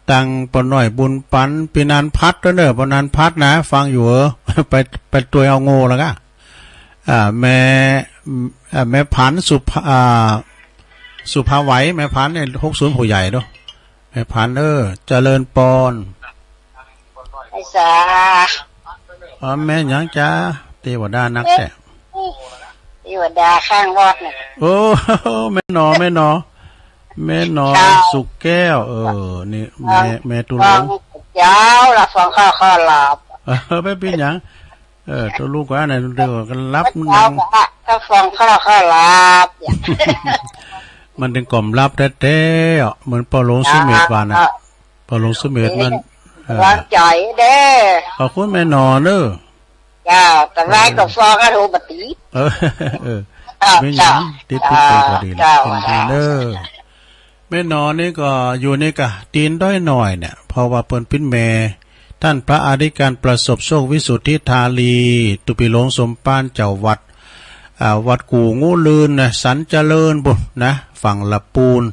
ตังปน้อยบุญปันปีนันพัดด้วยเนอะปนันพัดนะฟังอยู่ไปตัวเอาโง่แล้วก็แม่พันสุภาไหวแม่พันเนี่ย60ผู้ใหญ่ด้วยแม่พันเจริญปอนไอ้สาแม่ยังจ้าเทวดานักแต่เทวดาข้างวัดเนี่ยโอ้แม่หนอสุกแก้วนี่แม่ตุลงยาวละฟังข้อหลับไปเป็นหยังตัวลูกว่าไหนเดี๋ยวกันรับถ้าฟังข้อหลับมันเป็นกล่อมรับแท้ๆเหมือนปอลงสุเมธวานะปอลงสุเมธมันวางใจเด้ขอบคุณแม่หนอเนอะจ้าแต่แรกก็ฟังก็รู้ปฏิไม่ยังติดก็ดีละเป็นดีเนอะแม่ ม่นอนนี่ก็อยู่ในกะตีนด้อยหน่อยเนี่ยเพราะว่าเปิ้นปิ้นแม่ท่านพระอธิการประสบโชควิสุทธิธาลีตุปิหลงสมปานเจ้าวัดวัดกูงูลืนนะสันเจริญบุญนะฝั่งละปูน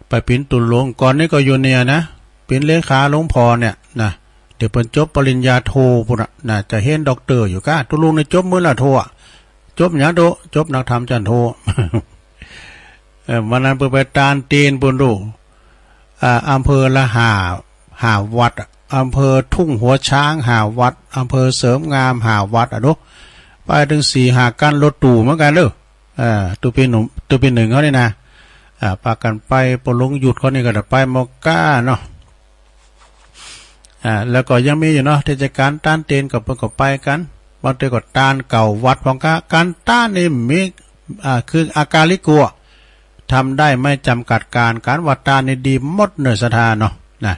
ไปปิ้นตุลงก่อนนี่ก็อยู่เนี่ยนะเป็นเลขาหลวงพ่อเนี่ยนะเดี๋ยวเปิ้นจบปริญญาโทพุ่นน่ะจะเห็นด็อกเตอร์อยู่ก้าตุลุงในจบมื้อละโทจบหยังโตจบนักธรรมจันโท วันนั้นไปตานตีนบุญดูอำเภอละหาวัดอำเภอทุ่งหัวช้างหาวัดอำเภอเสริมงามหาวัดดูไปถึง4-5กันรถตู่เหมือนกันเด้อตัวปีหนึ่งเขานี่นะปากันไปปลงหยุดเขานี่ก็ไปมอก้าเนาะแล้วก็ยังมีอยู่เนาะเทศกาลต้านเตนกับไปกันบางทีก็ต้านเก่าวัดของการต้านนี่มีคืออาการลิกัวทำได้ไม่จำกัดการวัดต้านนี่ดีหมดเนื้อสถานเนาะนะ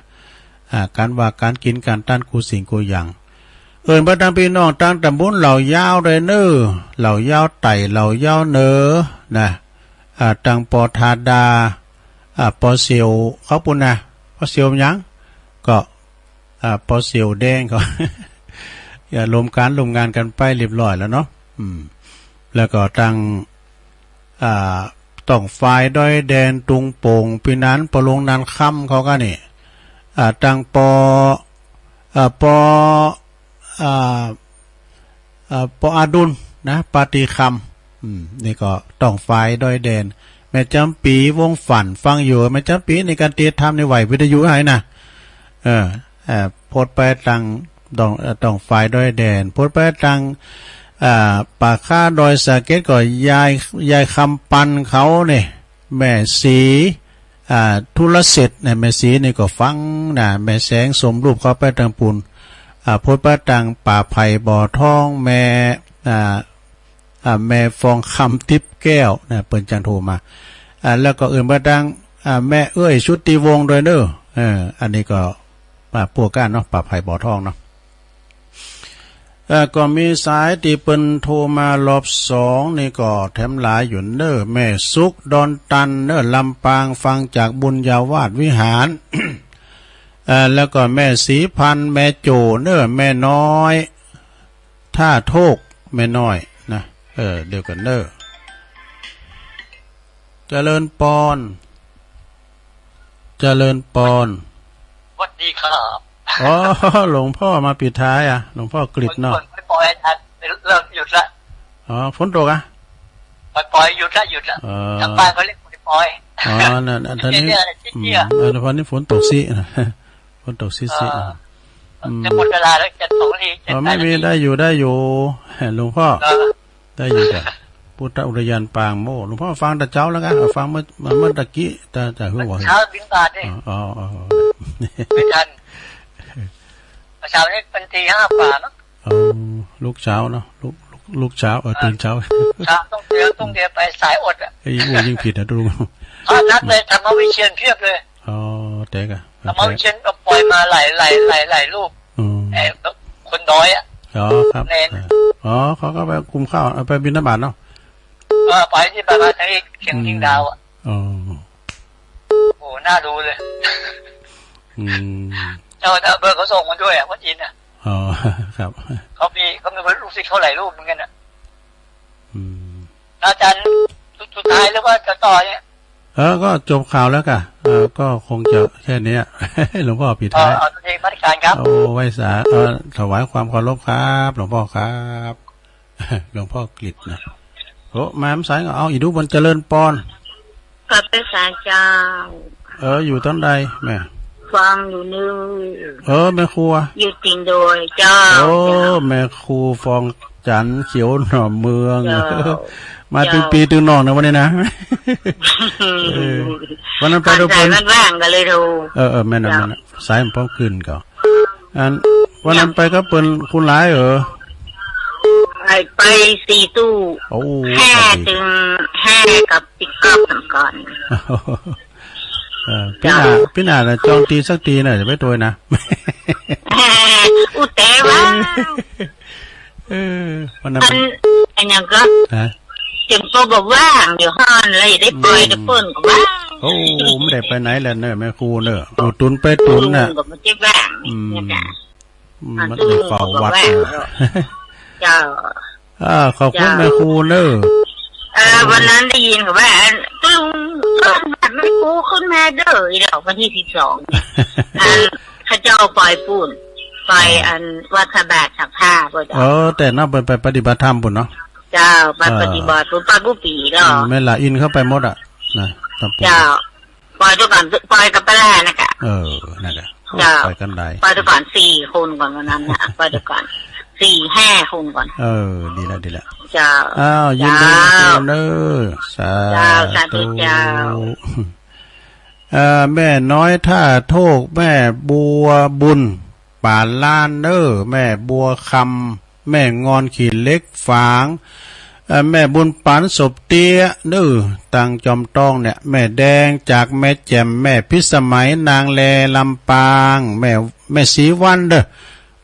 การว่าการกินการต้านกูสิ่งกูอย่างพระตังพี่น้องตั้งตำบลเหล่ายาวเลยเนอเหล่ายาวไต่เหล่ายาวเนอนะตังปอทาดาปอเสียวเขาปุ่นนะปอเสียวยังก็ปอเสียวแดงก็ อย่ารวมงานกันไปเรียบร้อยแล้วเนาะแล้วก็ตั้งต้องไฟด้อยแดนตุงโป่งปีนั้นปลงนันค่ำเขาก็นี่ตั้งปอดุลนะปาฏิคำนี่ก็ต้องไฟด้อยแดนแม่จำปีวงฝันฟังอยู่แม่จำปีในการเตรียมทำในไหววิทยุให้นะโพดไปตั้งต้องไฟด้อยแดนโพดไปตั้งป่าค่าดอยสะเก็ดก็ยายคำปันเขาเนี่ยแม่สีทุลเสร็จเนี่ยแม่สีนี่ก็ฟังนะแม่แสงสมรูปเขาไปทางปุ่นโพดไปตั้งป่าไผ่บ่อทองแม่ฟองคำทิพแก้วนะเปิ้นจังโทรมาแล้วก็อื่นไปตั้งแม่ชุติวงศ์โดยเนออันนี้ก็พวกกันเนาะป่าไผ่บ่อทองเนาะก็มีสายที่เปิ้นโทรมารอบ2นี่ก็แถมหลายอยู่เนอแม่สุกดอนตันเนอลำปางฟังจากบุญญาวาสวิหาร แล้วก็แม่สีพันแม่โจเนอแม่น้อยท่าโทกแม่น้อยนะเดี๋ยวกันเนอเจริญปอนสวัสดีครับอ๋อหลวงพ่อมาปิดท้ายหลวงพ่อกฤษเนาะไม่ปล่อยอาจเลิกหยุดละฝนตกปล่อยหยุดละทางบ้านเขาเรียกปล่อยนั่นตอนนี้ตอนนี้ฝนตกซิฝนตกซิจะหมดเวลาแล้วจะ2 นาทีไม่มีได้อยู่หลวงพ่อได้อยู่จ้ะพุทธอุทยานปางโมหลวงพ่อฟังแต่เจ้าแล้วกันฟังเมื่อตะกี้แต่เพิ่งบอกเช้าบิณฑบาตนี่ไม่ทันเช้านี้เป็นตี 5 กว่าเนาะลูกเช้าเนาะลูกเช้าตื่นเช้าต้องเดียวไปสายอดยิ่งผิดนะทุกคนนักเลยทำมาวิเชียนเพียบเลยแต่กะทำมาวิเชียนก็ปล่อยมาหลายรูปคนน้อยครับเขาก็ไปคุมข้าวไปบิณฑบาตเนาะไปที่บ้านทางนี้เชียงทิงดาวโอ้น่าดูเลยเจ้าเบอร์เขาส่งมาด้วยวัดอินครับเขามีลูกศิษย์เขาหลายรูปเหมือนกันอาจารย์สุดท้ายแล้วว่าจะต่อเนี่ยก็จบข่าวแล้วค่ะก็คงจะแค่นี้หลวงพ่อปิดท้ายตัวเองมาตรการครับไว้สาถวายความเคารพครับหลวงพ่อครับหลวงพ่อกฤษนะแม่สายก็เอาอีดูบนเจริญปอนกลับไปศาลเจ้าอยู่ต้นใดแม่ฟังอยู่นึงแม่ครูอยู่จริงโดยเจ้าแม่ครูฟองจันเขียวหน่อเมืองมาถึงปีถึงนองนะวันนี้นะวันนั้นไปดูคนมันว่างกันเลยดูแม่นั่นสายมันพร้อมขึ้นก่อนวันนั้นไปก็เป็นคุณร้ายไป4 ตู้5 กับติ๊กต๊อกก่อนพี่นาจองตีสักตีหน่อยจะไม่ตัวนะอุเตวะวันนั้นอันยังก็จึงก็บอกว่างเดี๋ยวห้อนเลยได้ปล่อยได้ป่นก็ว่าง โอ้ไม่ได้ไปไหนแล้วเนอะแม่ครูเนอะอยู่ตุนไปตุนน่ะมันจะแบ่งเนี่ยจ้ะมันได้เฝ้าวัดเจ้าขอบคุณแม่ครูเนอะวันนั้นได้ยินกับว่าลุงแม่ครูขึ้นมาเด้อเดี๋ยววันที่12ข้าเจ้าปล่อยปูนปล่อยอันวัดบาทสักผ้าป่ะจ้ะแต่น่าไปปฏิบัติธรรมปุ่นเนาะเจ้าปฏิบัติปุ๊บปั๊บปุ๊บปีแล้วแม่ละอินเข้าไปหมดอ่ะนะเจ้าปล่อยตัวก่อนปล่อยกับปลานะกะนั่นแหละปล่อยกันได้ปล่อยตัวก่อน4 คนก่อนวันนั้นนะปล่อยตัวก่อน4-5 คนก่อนดีแล้วเจ้ายินดีเนอะสาธุเจ้าแม่น้อยท่าโทกแม่บัวบุญป่าล้านเนอแม่บัวคำแม่งอนขีดเล็กฝางแม่บุญปันศพเตี้ยเนอตังจอมตองเนี่ยแม่แดงจากแม่แจ่มแม่พิสมัยนางแลลำปางแม่ศรีวันเด้อ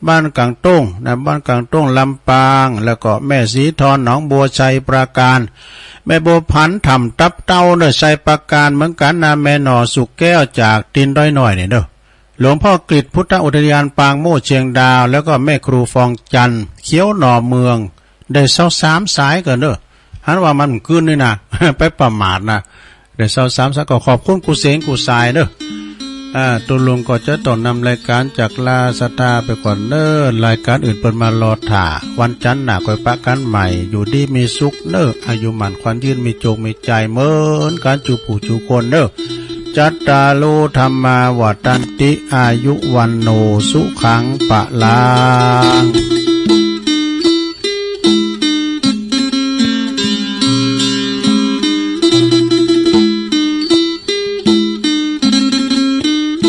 บ้านกลางต้งนะบ้านกลางต้งลำปางแล้วก็แม่ศรีทรหนองบัวชัยปราการแม่บัวพันธ์ทำตับเต้าเด้อชัยปราการเหมือนกันนะแม่หน่อสุกแก้วจากตินด้อยหน่อยเนี่ยเด้อหลวงพ่อกฤษพุทธอุทยานปางโม่เชียงดาวแล้วก็แม่ครูฟองจันทร์เขียวหน่อเมืองได้23 สายกันเด้อหันว่ามันขึ้นนี่นะไปประมาทนะได้23 สายก็ขอบคุณกูเสงกูสายเด้อตัวลุงก็จะต้องนำรายการจากลาสตาไปก่อนเด้อรายการอื่นเปิดมารอถ่าวันจันทร์หน้าค่อยปะกันใหม่อยู่ดีมีสุขเด้ออายุมันควันยืนมีโจกมีใจเหมือนการจูผู้จูคนเด้อจัตตาโลธรรมาวัฏันติอายุวันโนสุขังปะลัง